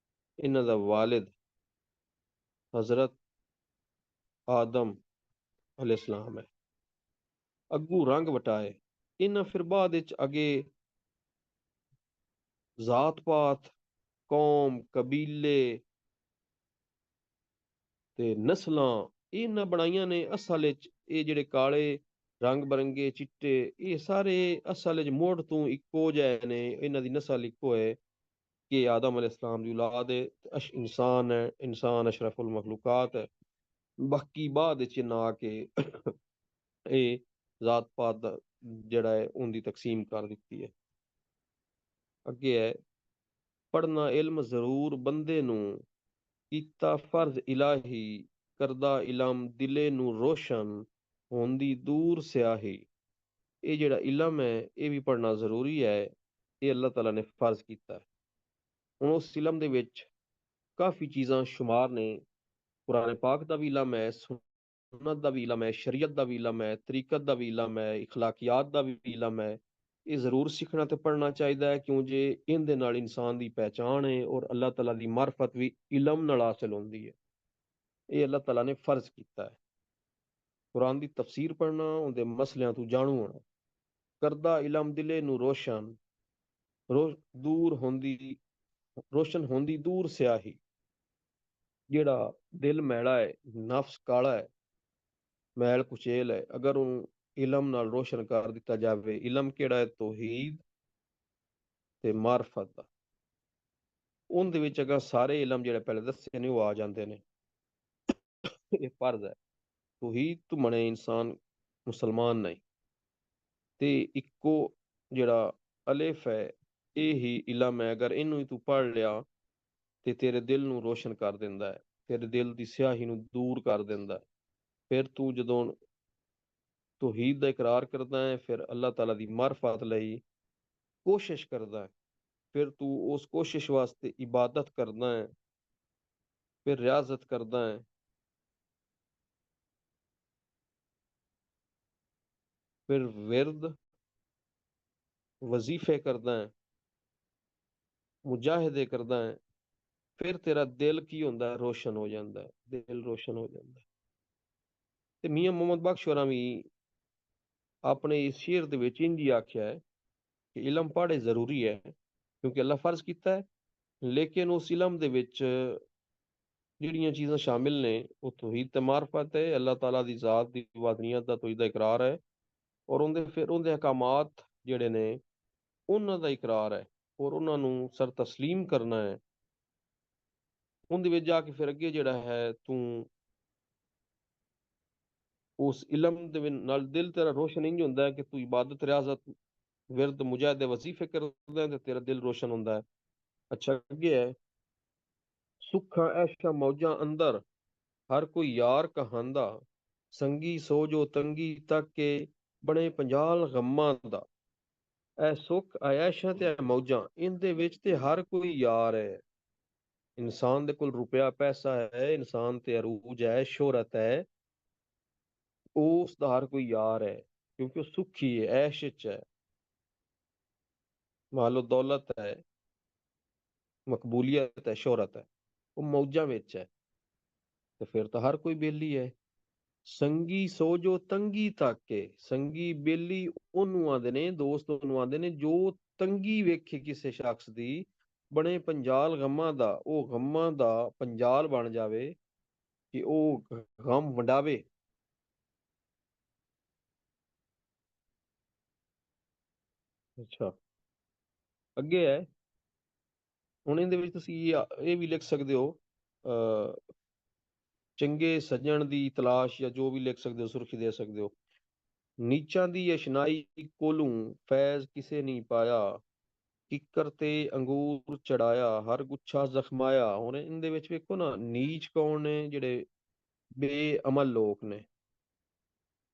ਇਹਨਾਂ ਦਾ ਵਾਲਿਦ ਹਜ਼ਰਤ ਆਦਮ अलैहिस्सलाम है। ਅੱਗੂ ਰੰਗ ਵਟਾਏ। ਇਹਨਾਂ ਫਿਰ ਬਾਅਦ ਵਿੱਚ ਅੱਗੇ ਜ਼ਾਤ ਪਾਤ, ਕੌਮ, ਕਬੀਲੇ ਤੇ ਨਸਲਾਂ ਇਹਨਾਂ ਬਣਾਈਆਂ ਨੇ। ਅਸਲ ਵਿੱਚ ਇਹ ਜਿਹੜੇ ਕਾਲੇ, ਰੰਗ ਬਰੰਗੇ, ਚਿੱਟੇ, ਇਹ ਸਾਰੇ ਅਸਲ ਵਿੱਚ ਮੁੱਢ ਤੋਂ ਇੱਕੋ ਜਿਹੇ ਨੇ। ਇਹਨਾਂ ਦੀ ਨਸਲ ਇੱਕੋ ਹੈ ਕਿ ਆਦਮ अलैहिस्सलाम ਦੀ ਔਲਾਦ ਹੈ, ਇਨਸਾਨ ਹੈ। ਇਨਸਾਨ ਅਸ਼ਰਫੁਲ ਮਖਲੂਕਾਤ ਹੈ। ਬਾਕੀ ਬਾਅਦ ਵਿੱਚ ਨਾ ਆ ਕੇ ਇਹ ਜ਼ਾਤ ਪਾਤ ਦਾ ਜਿਹੜਾ ਹੈ ਉਹਦੀ ਤਕਸੀਮ ਕਰ ਦਿੱਤੀ ਹੈ। ਅੱਗੇ ਹੈ, ਪੜ੍ਹਨਾ ਇਲਮ ਜ਼ਰੂਰ ਬੰਦੇ ਨੂੰ, ਕੀਤਾ ਫਰਜ਼ ਇਲਾਹੀ, ਕਰਦਾ ਇਲਮ ਦਿਲੇ ਨੂੰ ਰੋਸ਼ਨ, ਹੁੰਦੀ ਦੂਰ ਸਿਆਹੀ। ਇਹ ਜਿਹੜਾ ਇਲਮ ਹੈ ਇਹ ਵੀ ਪੜ੍ਹਨਾ ਜ਼ਰੂਰੀ ਹੈ। ਇਹ ਅੱਲਾਹ ਤਾਲਾ ਨੇ ਫਰਜ਼ ਕੀਤਾ ਹੈ। ਹੁਣ ਉਸ ਇਲਮ ਦੇ ਵਿੱਚ ਕਾਫੀ ਚੀਜ਼ਾਂ ਸ਼ੁਮਾਰ ਨੇ। ਕੁਰਾਨ ਪਾਕ ਦਾ ਵੀ ਇਲਮ ਹੈ, ਸੁਨਨਤ ਦਾ ਵੀ ਇਲਮ ਹੈ, ਸ਼ਰੀਅਤ ਦਾ ਵੀ ਇਲਮ ਹੈ, ਤਰੀਕਤ ਦਾ ਵੀ ਇਲਮ ਹੈ, ਇਖਲਾਕੀਆਤ ਦਾ ਵੀ ਇਲਮ ਹੈ। ਇਹ ਜ਼ਰੂਰ ਸਿੱਖਣਾ ਤੇ ਪੜ੍ਹਨਾ ਚਾਹੀਦਾ ਹੈ, ਕਿਉਂ ਜੇ ਇਹਦੇ ਨਾਲ ਇਨਸਾਨ ਦੀ ਪਹਿਚਾਣ ਹੈ ਔਰ ਅੱਲਾਹ ਤਾਲਾ ਦੀ ਮਾਰਫਤ ਵੀ ਇਲਮ ਨਾਲ ਹਾਸਿਲ ਹੁੰਦੀ ਹੈ। ਇਹ ਅੱਲਾਹ ਤਾਲਾ ਨੇ ਫਰਜ਼ ਕੀਤਾ ਹੈ। ਕੁਰਾਨ ਦੀ ਤਫਸੀਰ ਪੜ੍ਹਨਾ, ਉਹਦੇ ਮਸਲਿਆਂ ਤੋਂ ਜਾਣੂ ਹੋਣਾ। ਕਰਦਾ ਇਲਮ ਦਿਲੇ ਨੂੰ ਰੋਸ਼ਨ, ਦੂਰ ਹੁੰਦੀ, ਰੋਸ਼ਨ ਹੁੰਦੀ ਦੂਰ ਸਿਆਹੀ। ਜਿਹੜਾ ਦਿਲ ਮੈਲਾ ਹੈ, ਨਫਸ ਕਾਲਾ ਹੈ, ਮੈਲ ਕੁਚੇਲ ਹੈ, ਅਗਰ ਉਹਨੂੰ ਇਲਮ ਨਾਲ ਰੋਸ਼ਨ ਕਰ ਦਿੱਤਾ ਜਾਵੇ। ਇਲਮ ਕਿਹੜਾ ਹੈ? ਤੌਹੀਦ ਤੇ ਮਾਰਫਤ ਦਾ। ਉਹਦੇ ਵਿੱਚ ਅਗਰ ਸਾਰੇ ਇਲਮ ਜਿਹੜੇ ਪਹਿਲੇ ਦੱਸੇ ਨੇ ਉਹ ਆ ਜਾਂਦੇ ਨੇ। ਇਹ ਫਰਜ਼ ਹੈ। ਤੌਹੀਦ ਤੋਂ ਬਣੇ ਇਨਸਾਨ ਮੁਸਲਮਾਨ ਨਹੀਂ। ਤੇ ਇੱਕੋ ਜਿਹੜਾ ਅਲਿਫ ਹੈ, ਇਹ ਹੀ ਇਲਮ ਹੈ। ਅਗਰ ਇਹਨੂੰ ਹੀ ਤੂੰ ਪੜ੍ਹ ਲਿਆ ਤੇ ਤੇਰੇ ਦਿਲ ਨੂੰ ਰੋਸ਼ਨ ਕਰ ਦਿੰਦਾ ਹੈ, ਤੇਰੇ ਦਿਲ ਦੀ ਸਿਆਹੀ ਨੂੰ ਦੂਰ ਕਰ ਦਿੰਦਾ ਹੈ। ਫਿਰ ਤੂੰ ਜਦੋਂ ਤੌਹੀਦ ਦਾ ਇਕਰਾਰ ਕਰਦਾ ਹੈ, ਫਿਰ ਅੱਲਾਹ ਤਾਲਾ ਦੀ ਮਾਰਫਤ ਲਈ ਕੋਸ਼ਿਸ਼ ਕਰਦਾ ਹੈ। ਫਿਰ ਤੂੰ ਉਸ ਕੋਸ਼ਿਸ਼ ਵਾਸਤੇ ਇਬਾਦਤ ਕਰਦਾ ਹੈ, ਫਿਰ ਰਿਆਜ਼ਤ ਕਰਦਾ ਹੈ, ਫਿਰ ਵਿਰਦ ਵਜ਼ੀਫੇ ਕਰਦਾ ਹੈ, ਮੁਜਾਹਿਦੇ ਕਰਦਾ ਹੈ। ਫਿਰ ਤੇਰਾ ਦਿਲ ਕੀ ਹੁੰਦਾ ਹੈ? ਰੋਸ਼ਨ ਹੋ ਜਾਂਦਾ ਹੈ। ਦਿਲ ਰੋਸ਼ਨ ਹੋ ਜਾਂਦਾ ਹੈ। ਤੇ ਮੀਆਂ ਮੁਹੰਮਦ ਬਖਸ਼ ਹੋਰਾਂ ਵੀ ਆਪਣੇ ਇਸ ਸ਼ੇਰ ਦੇ ਵਿੱਚ ਇੰਝ ਹੀ ਆਖਿਆ ਹੈ ਕਿ ਇਲਮ ਪੜ੍ਹੇ ਜ਼ਰੂਰੀ ਹੈ, ਕਿਉਂਕਿ ਅੱਲਾਹ ਫਰਜ਼ ਕੀਤਾ ਹੈ। ਲੇਕਿਨ ਉਸ ਇਲਮ ਦੇ ਵਿੱਚ ਜਿਹੜੀਆਂ ਚੀਜ਼ਾਂ ਸ਼ਾਮਿਲ ਨੇ ਉਹ ਤੌਹੀਦ ਤੇ ਮਾਰਫਤ ਹੈ, ਅੱਲਾਹ ਤਾਲਾ ਦੀ ਜ਼ਾਤ ਦੀ ਵਾਦਨੀਅਤ ਦਾ ਤੌਹੀਦ ਦਾ ਇਕਰਾਰ ਹੈ, ਔਰ ਉਹਦੇ ਫਿਰ ਉਹਦੇ ਅਹਿਕਾਮਾਤ ਜਿਹੜੇ ਨੇ ਉਹਨਾਂ ਦਾ ਇਕਰਾਰ ਹੈ, ਔਰ ਉਹਨਾਂ ਨੂੰ ਸਰ ਤਸਲੀਮ ਕਰਨਾ ਹੈ। ਉਹਦੇ ਵਿੱਚ ਜਾ ਕੇ ਫਿਰ ਅੱਗੇ ਜਿਹੜਾ ਹੈ ਤੂੰ ਉਸ ਇਲਮ ਦੇ ਨਾਲ ਦਿਲ ਤੇਰਾ ਰੋਸ਼ਨ ਇੰਝ ਹੁੰਦਾ ਹੈ ਕਿ ਤੂੰ ਇਬਾਦਤ, ਰਿਆਜ਼ਤ, ਵਿਰਦ, ਮੁਜਾਹਿਦੇ, ਵਜ਼ੀਫੇ ਕਰਦਾ ਹੈ ਤੇ ਤੇਰਾ ਦਿਲ ਰੋਸ਼ਨ ਹੁੰਦਾ ਹੈ। ਅੱਛਾ ਅੱਗੇ ਹੈ, ਸੁੱਖਾਂ ਐਸ਼ਾਂ ਮੌਜਾਂ ਅੰਦਰ ਹਰ ਕੋਈ ਯਾਰ ਕਹਾਂਦਾ, ਸੰਗੀ ਸੋ ਜੋ ਤੰਗੀ ਤੱਕ ਕੇ ਬਣੇ ਪੰਜਾਲ ਗਮਾਂ ਦਾ। ਇਹ ਸੁੱਖ, ਇਹ ਐਸ਼ਾਂ ਤੇ ਇਹ ਮੌਜਾਂ, ਇਹਦੇ ਵਿੱਚ ਤੇ ਹਰ ਕੋਈ ਯਾਰ ਹੈ। ਇਨਸਾਨ ਦੇ ਕੋਲ ਰੁਪਇਆ ਪੈਸਾ ਹੈ, ਇਨਸਾਨ ਤੇ ਅਰੂਜ ਹੈ, ਸ਼ੋਹਰਤ ਹੈ, ਉਸ ਦਾ ਹਰ ਕੋਈ ਯਾਰ ਹੈ, ਕਿਉਂਕਿ ਉਹ ਸੁਖੀ ਹੈ, ਐਸ਼ ਚ ਹੈ, ਮਾਲੋ ਦੌਲਤ ਹੈ, ਮਕਬੂਲੀਅਤ ਹੈ, ਸ਼ੋਹਰਤ ਹੈ, ਉਹ ਮੌਜਾਂ ਵਿੱਚ ਹੈ। ਤੇ ਫਿਰ ਤਾਂ ਹਰ ਕੋਈ ਬੇਲੀ ਹੈ। ਸੰਗੀ ਸੋ ਜੋ ਤੰਗੀ ਤਾਕੇ, ਸੰਗੀ ਬੇਲੀ ਉਹਨੂੰ ਆਂਦੇ ਨੇ, ਦੋਸਤ ਉਹਨੂੰ ਆਂਦੇ ਨੇ ਜੋ ਤੰਗੀ ਵੇਖੇ ਕਿਸੇ ਸ਼ਖਸ ਦੀ, ਬਣੇ ਪੰਜਾਲ ਗਮਾਂ ਦਾ, ਉਹ ਗਮਾਂ ਦਾ ਪੰਜਾਲ ਬਣ ਜਾਵੇ, ਕਿ ਉਹ ਗਮ ਵੰਡਾਵੇ। ਅੱਛਾ ਅੱਗੇ ਹੈ, ਹੁਣ ਇਹਦੇ ਵਿੱਚ ਤੁਸੀਂ ਇਹ ਵੀ ਲਿਖ ਸਕਦੇ ਹੋ, ਚੰਗੇ ਸੱਜਣ ਦੀ ਤਲਾਸ਼, ਜਾਂ ਜੋ ਵੀ ਲਿਖ ਸਕਦੇ ਹੋ, ਸੁਰਖੀ ਦੇ ਸਕਦੇ ਹੋ। ਨੀਚਾਂ ਦੀ ਅਸ਼ਨਾਈ ਕੋਲੋਂ ਫੈਜ਼ ਕਿਸੇ ਨਹੀਂ ਪਾਇਆ, ਕਿੱਕਰ ਤੇ ਅੰਗੂਰ ਚੜਾਇਆ, ਹਰ ਗੁੱਛਾ ਜ਼ਖਮਾਇਆ। ਹੁਣ ਇਹਦੇ ਵਿੱਚ ਵੇਖੋ ਨਾ, ਨੀਚ ਕੌਣ ਨੇ? ਜਿਹੜੇ ਬੇਅਮਲ ਲੋਕ ਨੇ,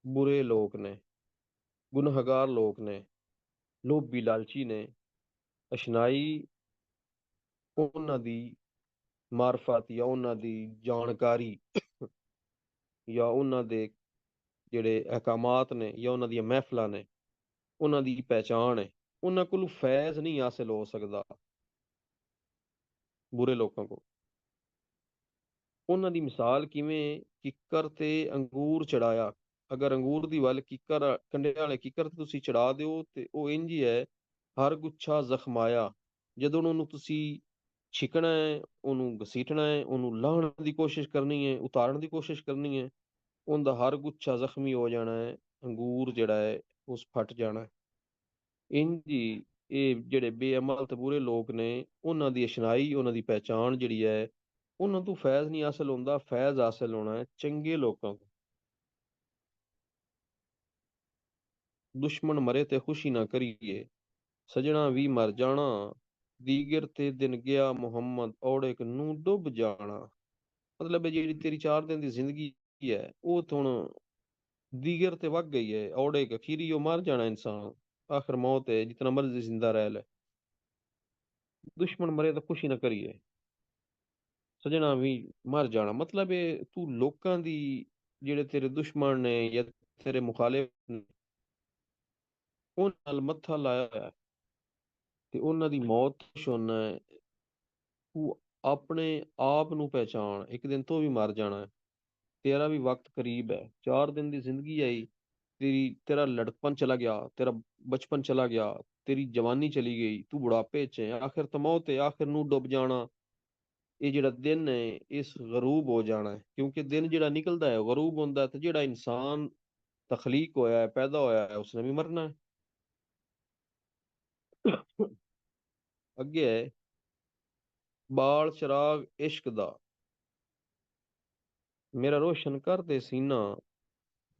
ਬੁਰੇ ਲੋਕ ਨੇ, ਗੁਨਾਹਗਾਰ ਲੋਕ ਨੇ, ਲੋਭੀ ਲਾਲਚੀ ਨੇ। ਅਸ਼ਨਾਈ ਉਹਨਾਂ ਦੀ ਮਾਰਫਤ ਜਾਂ ਉਹਨਾਂ ਦੀ ਜਾਣਕਾਰੀ ਜਾਂ ਉਹਨਾਂ ਦੇ ਜਿਹੜੇ ਅਹਿਕਾਮਾਤ ਨੇ ਜਾਂ ਉਹਨਾਂ ਦੀਆਂ ਮਹਿਫਲਾਂ ਨੇ, ਉਹਨਾਂ ਦੀ ਪਹਿਚਾਣ ਹੈ, ਉਹਨਾਂ ਕੋਲ ਫੈਜ਼ ਨਹੀਂ ਹਾਸਿਲ ਹੋ ਸਕਦਾ ਬੁਰੇ ਲੋਕਾਂ ਕੋਲ। ਉਹਨਾਂ ਦੀ ਮਿਸਾਲ ਕਿਵੇਂ, ਕਿੱਕਰ ਤੇ ਅੰਗੂਰ ਚੜਾਇਆ। ਅਗਰ ਅੰਗੂਰ ਦੀ ਵੱਲ ਕਿੱਕਰ, ਕੰਡੇ ਵਾਲੇ ਕਿੱਕਰ ਤੇ ਤੁਸੀਂ ਚੜਾ ਦਿਓ ਤੇ ਉਹ ਇੰਝ ਹੀ ਹੈ, ਹਰ ਗੁੱਛਾ ਜ਼ਖਮਾਇਆ। ਜਦੋਂ ਉਹਨੂੰ ਤੁਸੀਂ ਛਿਕਣਾ ਹੈ, ਉਹਨੂੰ ਘਸੀਟਣਾ ਹੈ, ਉਹਨੂੰ ਲਾਹਣ ਦੀ ਕੋਸ਼ਿਸ਼ ਕਰਨੀ ਹੈ, ਉਤਾਰਨ ਦੀ ਕੋਸ਼ਿਸ਼ ਕਰਨੀ ਹੈ, ਉਹਦਾ ਹਰ ਗੁੱਛਾ ਜ਼ਖਮੀ ਹੋ ਜਾਣਾ ਹੈ, ਅੰਗੂਰ ਜਿਹੜਾ ਹੈ ਉਸ ਫਟ ਜਾਣਾ ਹੈ। ਇੰਝ ਹੀ ਇਹ ਜਿਹੜੇ ਬੇਅਮਲ ਤੇ ਬੁਰੇ ਲੋਕ ਨੇ, ਉਹਨਾਂ ਦੀ ਅਸ਼ਨਾਈ, ਉਹਨਾਂ ਦੀ ਪਹਿਚਾਣ ਜਿਹੜੀ ਹੈ, ਉਹਨਾਂ ਤੋਂ ਫੈਜ਼ ਨਹੀਂ ਹਾਸਲ ਹੁੰਦਾ, ਫੈਜ਼ ਹਾਸਲ ਹੋਣਾ ਹੈ ਚੰਗੇ ਲੋਕਾਂ ਤੋਂ। ਦੁਸ਼ਮਣ ਮਰੇ ਤੇ ਖੁਸ਼ੀ ਨਾ ਕਰੀਏ, ਸਜਣਾ ਵੀ ਮਰ ਜਾਣਾ। ਦੀਗਰ ਤੇ ਦਿਨ ਗਿਆ ਮੁਹੰਮਦ, ਔੜੇ ਨੂੰ ਡੁੱਬ ਜਾਣਾ। ਮਤਲਬ ਇਹ ਜਿਹੜੀ ਤੇਰੀ 4 ਦਿਨ ਦੀ ਜ਼ਿੰਦਗੀ ਹੈ, ਉਹ ਤਾਂ ਹੁਣ ਦੀਗਰ ਤੇ ਵਗ ਗਈ ਹੈ, ਔੜੇ ਅਖੀਰੀ ਉਹ ਮਰ ਜਾਣਾ ਇਨਸਾਨ। ਆਖਿਰ ਮੌਤ ਹੈ, ਜਿਤਨਾ ਮਰਜ਼ੀ ਜ਼ਿੰਦਾ ਰਹਿ ਲੈ। ਦੁਸ਼ਮਣ ਮਰੇ ਤਾਂ ਖੁਸ਼ੀ ਨਾ ਕਰੀਏ, ਸਜਣਾ ਵੀ ਮਰ ਜਾਣਾ। ਮਤਲਬ ਇਹ ਤੂੰ ਲੋਕਾਂ ਦੀ, ਜਿਹੜੇ ਤੇਰੇ ਦੁਸ਼ਮਣ ਨੇ ਜਾਂ ਤੇਰੇ ਮੁਖਾਲਿਫ ਨੇ, ਉਹਨਾਂ ਨਾਲ ਮੱਥਾ ਲਾਇਆ ਹੈ ਤੇ ਉਹਨਾਂ ਦੀ ਮੌਤ ਤੋਂ ਛੋਨਾ ਹੈ। ਤੂੰ ਆਪਣੇ ਆਪ ਨੂੰ ਪਹਿਚਾਣ, ਇੱਕ ਦਿਨ ਤੋਂ ਵੀ ਮਰ ਜਾਣਾ ਹੈ। ਤੇਰਾ ਵੀ ਵਕਤ ਕਰੀਬ ਹੈ, 4 ਦਿਨ ਦੀ ਜ਼ਿੰਦਗੀ ਆਈ, ਤੇਰਾ ਲੜਕਪਨ ਚਲਾ ਗਿਆ, ਤੇਰਾ ਬਚਪਨ ਚਲਾ ਗਿਆ, ਤੇਰੀ ਜਵਾਨੀ ਚਲੀ ਗਈ, ਤੂੰ ਬੁਢਾਪੇ 'ਚ ਹੈ, ਆਖਿਰ ਤਾਂ ਮੌਤ ਹੈ, ਆਖਿਰ ਨੂੰ ਡੁੱਬ ਜਾਣਾ। ਇਹ ਜਿਹੜਾ ਦਿਨ ਹੈ ਇਸ ਗਰੂਬ ਹੋ ਜਾਣਾ ਹੈ, ਕਿਉਂਕਿ ਦਿਨ ਜਿਹੜਾ ਨਿਕਲਦਾ ਹੈ ਉਹ ਗਰੂਬ ਹੁੰਦਾ ਹੈ, ਤੇ ਜਿਹੜਾ ਇਨਸਾਨ ਤਖਲੀਕ ਹੋਇਆ ਹੈ, ਪੈਦਾ ਹੋਇਆ ਹੈ, ਉਸਨੇ ਵੀ ਮਰਨਾ ਹੈ। ਅੱਗੇ ਹੈ, ਬਾਲ ਚਿਰਾਗ ਇਸ਼ਕ ਦਾ ਮੇਰਾ ਰੋਸ਼ਨ ਕਰ ਦੇ ਸੀਨਾ,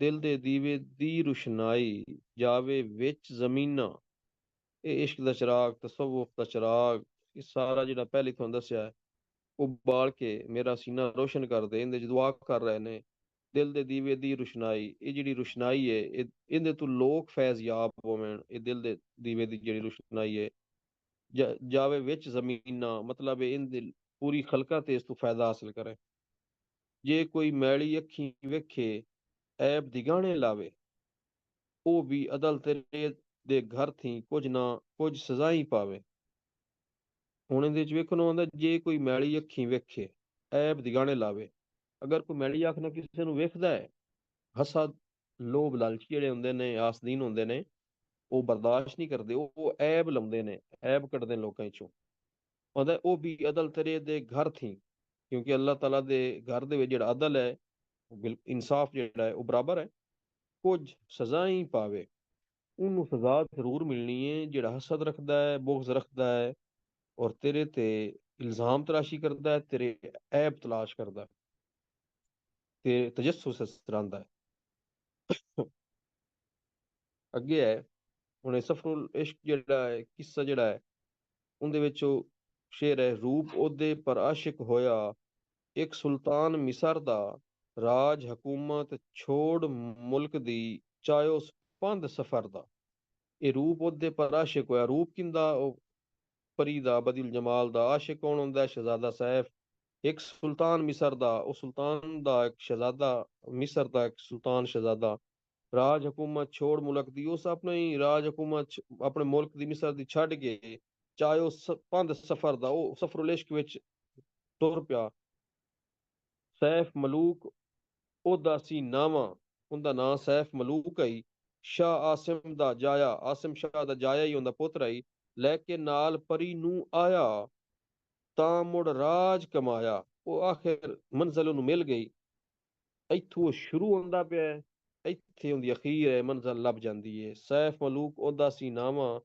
ਦਿਲ ਦੇ ਦੀਵੇ ਦੀ ਰੁਸ਼ਨਾਈ ਜਾਵੇ ਵਿੱਚ ਜ਼ਮੀਨਾਂ। ਇਹ ਇਸ਼ਕ ਦਾ ਚਿਰਾਗ, ਤਸਵੁਫ ਦਾ ਚਿਰਾਗ, ਇਹ ਸਾਰਾ ਜਿਹੜਾ ਪਹਿਲੇ ਤੁਹਾਨੂੰ ਦੱਸਿਆ ਹੈ, ਉਹ ਬਾਲ ਕੇ ਮੇਰਾ ਸੀਨਾ ਰੋਸ਼ਨ ਕਰਦੇ। ਇਹਦੇ 'ਚ ਦੁਆ ਕਰ ਰਹੇ ਨੇ, ਦਿਲ ਦੇ ਦੀਵੇ ਦੀ ਰੁਸ਼ਨਾਈ। ਇਹ ਜਿਹੜੀ ਰੁਸ਼ਨਾਈ ਹੈ, ਇਹ ਇਹਦੇ ਤੋਂ ਲੋਕ ਫੈਜ਼ ਯਾਬ ਹੋਵਣ। ਇਹ ਦਿਲ ਦੇ ਦੀਵੇ ਦੀ ਜਿਹੜੀ ਰੁਸ਼ਨਾਈ ਹੈ, ਜਾਵੇ ਵਿੱਚ ਜ਼ਮੀਨਾਂ, ਮਤਲਬ ਇਹਦੇ ਪੂਰੀ ਖਲਕਤ ਤੇ ਇਸ ਤੋਂ ਫਾਇਦਾ ਹਾਸਿਲ ਕਰੇ। ਜੇ ਕੋਈ ਮੈਲੀ ਅੱਖੀ ਵੇਖੇ, ਐਬ ਦਿਗਾਣੇ ਲਾਵੇ, ਉਹ ਵੀ ਅਦਲ ਤੇਰੇ ਦੇ ਘਰ ਥੀ ਕੁਝ ਨਾ ਕੁਝ ਸਜ਼ਾ ਹੀ ਪਾਵੇ। ਹੁਣ ਇਹਦੇ ਚ ਵੇਖਣ ਨੂੰ ਆਉਂਦਾ, ਜੇ ਕੋਈ ਮੈਲੀ ਅੱਖੀ ਵੇਖੇ, ਐਬ ਦਿਗਾਣੇ ਲਾਵੇ। ਅਗਰ ਕੋਈ ਮੈਲੀ ਅੱਖ ਨਾਲ ਕਿਸੇ ਨੂੰ ਵੇਖਦਾ ਹੈ, ਹਸਦ, ਲੋਭ, ਲਾਲਚੀ ਜਿਹੜੇ ਹੁੰਦੇ ਨੇ, ਆਸਦੀਨ ਹੁੰਦੇ ਨੇ, ਉਹ ਬਰਦਾਸ਼ਤ ਨਹੀਂ ਕਰਦੇ, ਉਹ ਐਬ ਲਾਉਂਦੇ ਨੇ, ਐਬ ਕੱਢਦੇ ਨੇ ਲੋਕਾਂ ਚੋਂ। ਆਉਂਦਾ ਉਹ ਵੀ ਅਦਲ ਤੇਰੇ ਦੇ ਘਰ ਥੀ, ਕਿਉਂਕਿ ਅੱਲਾਹ ਤਾਲਾ ਦੇ ਘਰ ਦੇ ਵਿੱਚ ਜਿਹੜਾ ਅਦਲ ਹੈ, ਇਨਸਾਫ ਜਿਹੜਾ ਹੈ ਉਹ ਬਰਾਬਰ ਹੈ। ਕੁਝ ਸਜ਼ਾ ਹੀ ਪਾਵੇ, ਉਹਨੂੰ ਸਜ਼ਾ ਜ਼ਰੂਰ ਮਿਲਣੀ ਹੈ ਜਿਹੜਾ ਹਸਦ ਰੱਖਦਾ ਹੈ, ਬੁਗਜ਼ ਰੱਖਦਾ ਹੈ, ਔਰ ਤੇਰੇ ਤੇ ਇਲਜ਼ਾਮ ਤਰਾਸ਼ੀ ਕਰਦਾ ਹੈ, ਤੇਰੇ ਐਬ ਤਲਾਸ਼ ਕਰਦਾ ਹੈ, ਤੇ ਤਜੱਸੁਸ ਚਲਾਉਂਦਾ ਹੈ। ਅੱਗੇ ਹੈ, ਹੁਣ ਇਹ ਸਫਰੁਲ ਇਸ਼ਕ ਜਿਹੜਾ ਹੈ, ਕਿੱਸਾ ਜਿਹੜਾ ਹੈ, ਉਹਦੇ ਵਿੱਚ ਉਹ ਸ਼ੇਰ ਹੈ, ਰੂਪ ਉਹਦੇ ਪਰ ਆਸ਼ਿਕ ਹੋਇਆ, ਇੱਕ ਸੁਲਤਾਨ ਮਿਸਰ ਦਾ, ਰਾਜ ਹਕੂਮਤ ਛੋੜ ਮੁਲਕ ਦੀ, ਚਾਹੋ ਪੰਧ ਸਫਰ ਦਾ। ਇਹ ਰੂਪ ਉਹਦੇ ਪਰ ਆਸ਼ਿਕ ਹੋਇਆ, ਰੂਪ ਕਿੰਦਾ, ਉਹ ਪਰੀ ਦਾ, ਬਦਿਲ ਜਮਾਲ ਦਾ। ਆਸ਼ਿਕ ਕੌਣ ਹੁੰਦਾ ਹੈ? ਸ਼ਹਿਜ਼ਾਦਾ ਸੈਫ। ਇੱਕ ਸੁਲਤਾਨ ਮਿਸਰ ਦਾ, ਉਹ ਸੁਲਤਾਨ ਦਾ ਇੱਕ ਸ਼ਹਿਜ਼ਾਦਾ, ਮਿਸਰ ਦਾ ਇੱਕ ਸੁਲਤਾਨ ਸ਼ਹਿਜ਼ਾਦਾ, ਰਾਜ ਹਕੂਮਤ ਛੋੜ ਮੁਲਕ ਦੀ, ਉਸ ਆਪਣੇ ਹੀ ਰਾਜ ਹਕੂਮਤ ਆਪਣੇ ਮੁਲਕ ਦੀ, ਮਿਸਰ ਦੀ ਛੱਡ ਕੇ, ਚਾਹੇ ਉਹ ਪੰਧ ਸਫਰ ਦਾ, ਉਹ ਸਫਰੁਲ ਇਸ਼ਕ ਵਿੱਚ ਤੁਰ ਪਿਆ। ਸੈਫ ਮਲੂਕ ਉਹਦਾ ਸੀ ਨਾਵਾਂ, ਉਹਦਾ ਨਾਂ ਸੈਫ ਮਲੂਕ ਆਈ। ਸ਼ਾਹ ਆਸਿਮ ਦਾ ਜਾਇਆ, ਆਸਿਮ ਸ਼ਾਹ ਦਾ ਜਾਇਆ ਹੀ ਉਹਦਾ ਪੁੱਤਰ ਆਈ, ਲੈ ਕੇ ਨਾਲ ਪਰੀ ਨੂੰ ਆਇਆ, ਤਾਂ ਮੁੜ ਰਾਜ ਕਮਾਇਆ। ਉਹ ਆਖਿਰ ਮੰਜ਼ਿਲ ਉਹਨੂੰ ਮਿਲ ਗਈ, ਇੱਥੋਂ ਉਹ ਸ਼ੁਰੂ ਹੁੰਦਾ ਪਿਆ ਹੈ, ਇੱਥੇ ਉਹਦੀ ਅਖੀਰ ਹੈ, ਮੰਜ਼ਿਲ ਲੱਭ ਜਾਂਦੀ ਹੈ। ਸੈਫ ਮਲੂਕ ਉਹਦਾ ਸੀ ਨਾਵਾਂ,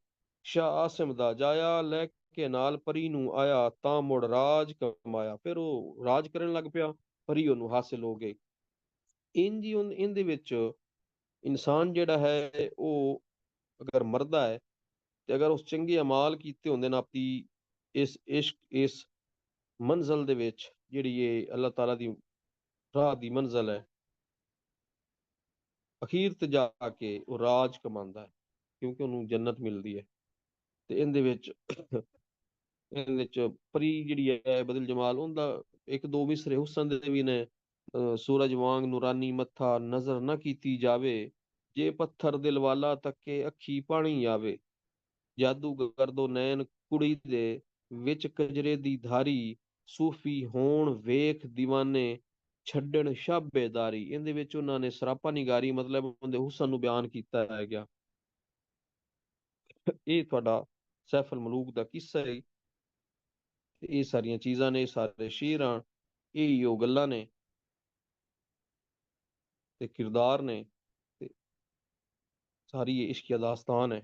ਸ਼ਾਹ ਆਸਿਮ ਦਾ ਜਾਇਆ, ਲੈ ਕੇ ਨਾਲ ਪਰੀ ਨੂੰ ਆਇਆ, ਤਾਂ ਮੁੜ ਰਾਜ ਕਮਾਇਆ। ਫਿਰ ਉਹ ਰਾਜ ਕਰਨ ਲੱਗ ਪਿਆ, ਪਰੀ ਉਹਨੂੰ ਹਾਸਿਲ ਹੋ ਗਈ। ਇੰਝ ਹੀ ਇਹਦੇ ਵਿੱਚ ਇਨਸਾਨ ਜਿਹੜਾ ਹੈ ਉਹ ਅਗਰ ਮਰਦਾ ਹੈ, ਤੇ ਅਗਰ ਉਸ ਚੰਗੇ ਅਮਾਲ ਕੀਤੇ ਹੁੰਦੇ ਨੇ ਆਪਣੀ ਇਸ ਇਸ਼ਕ, ਇਸ ਮੰਜ਼ਲ ਦੇ ਵਿੱਚ, ਜਿਹੜੀ ਇਹ ਅੱਲਾਹ ਤਾਲਾ ਦੀ ਰਾਹ ਦੀ ਮੰਜ਼ਲ ਹੈ, ਅਖੀਰ ਤੇ ਜਾ ਕੇ ਉਹ ਰਾਜ ਕਮਾਉਂਦਾ ਹੈ, ਕਿਉਂਕਿ ਉਹਨੂੰ ਜੰਨਤ ਮਿਲਦੀ ਹੈ। ਤੇ ਇਹਦੇ ਵਿੱਚ ਪਰੀ ਜਿਹੜੀ ਹੈ ਬਦਲ ਜਮਾਲ, ਉਹਦਾ ਇੱਕ ਦੋ ਮਿਸਰੇ ਹੁਸਨ ਦੇ ਵੀ ਨੇ। ਸੂਰਜ ਵਾਂਗ ਨੂਰਾਨੀ ਮੱਥਾ ਨਜ਼ਰ ਨਾ ਕੀਤੀ ਜਾਵੇ, ਜੇ ਪੱਥਰ ਦਿਲ ਵਾਲਾ ਤੱਕੇ ਅੱਖੀ ਪਾਣੀ ਆਵੇ। ਜਾਦੂਗਰ ਦੋ ਨੈਣ ਕੁੜੀ ਦੇ ਵਿੱਚ ਕਜਰੇ ਦੀ ਧਾਰੀ, ਸੂਫੀ ਹੋਣ ਵੇਖ ਦੀਵਾਨੇ ਛੱਡਣ ਸ਼ਾਬੇਦਾਰੀ। ਇਹਦੇ ਵਿੱਚ ਉਹਨਾਂ ਨੇ ਸਰਾਪਾ ਨਿਗਾਰੀ ਮਤਲਬ ਉਹਦੇ ਹੁਸਨ ਨੂੰ ਬਿਆਨ ਕੀਤਾ ਹੈ ਗਿਆ। ਇਹ ਤੁਹਾਡਾ ਸੈਫ ਅਲ ਮਲੂਕ ਦਾ ਕਿੱਸਾ ਹੈ। ਤੇ ਇਹ ਸਾਰੀਆਂ ਚੀਜ਼ਾਂ ਨੇ, ਇਹ ਸਾਰੇ ਸ਼ੇਰ ਆ, ਇਹ ਉਹ ਗੱਲਾਂ ਨੇ ਤੇ ਕਿਰਦਾਰ ਨੇ, ਤੇ ਸਾਰੀ ਇਹ ਇਸ਼ਕੀਆ ਦਾਸਤਾਨ ਹੈ।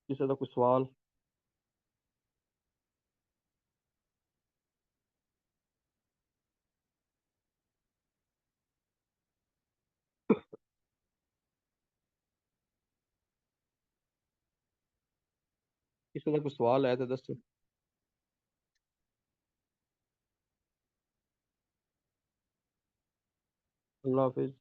ਕਿਸੇ ਦਾ ਕੋਈ ਸਵਾਲ? ਕਿਸੇ ਦਾ ਕੋਈ ਸਵਾਲ ਹੈ ਤਾਂ ਦੱਸੋ। ਅੱਲਾਹ ਹਾਫਿਜ਼।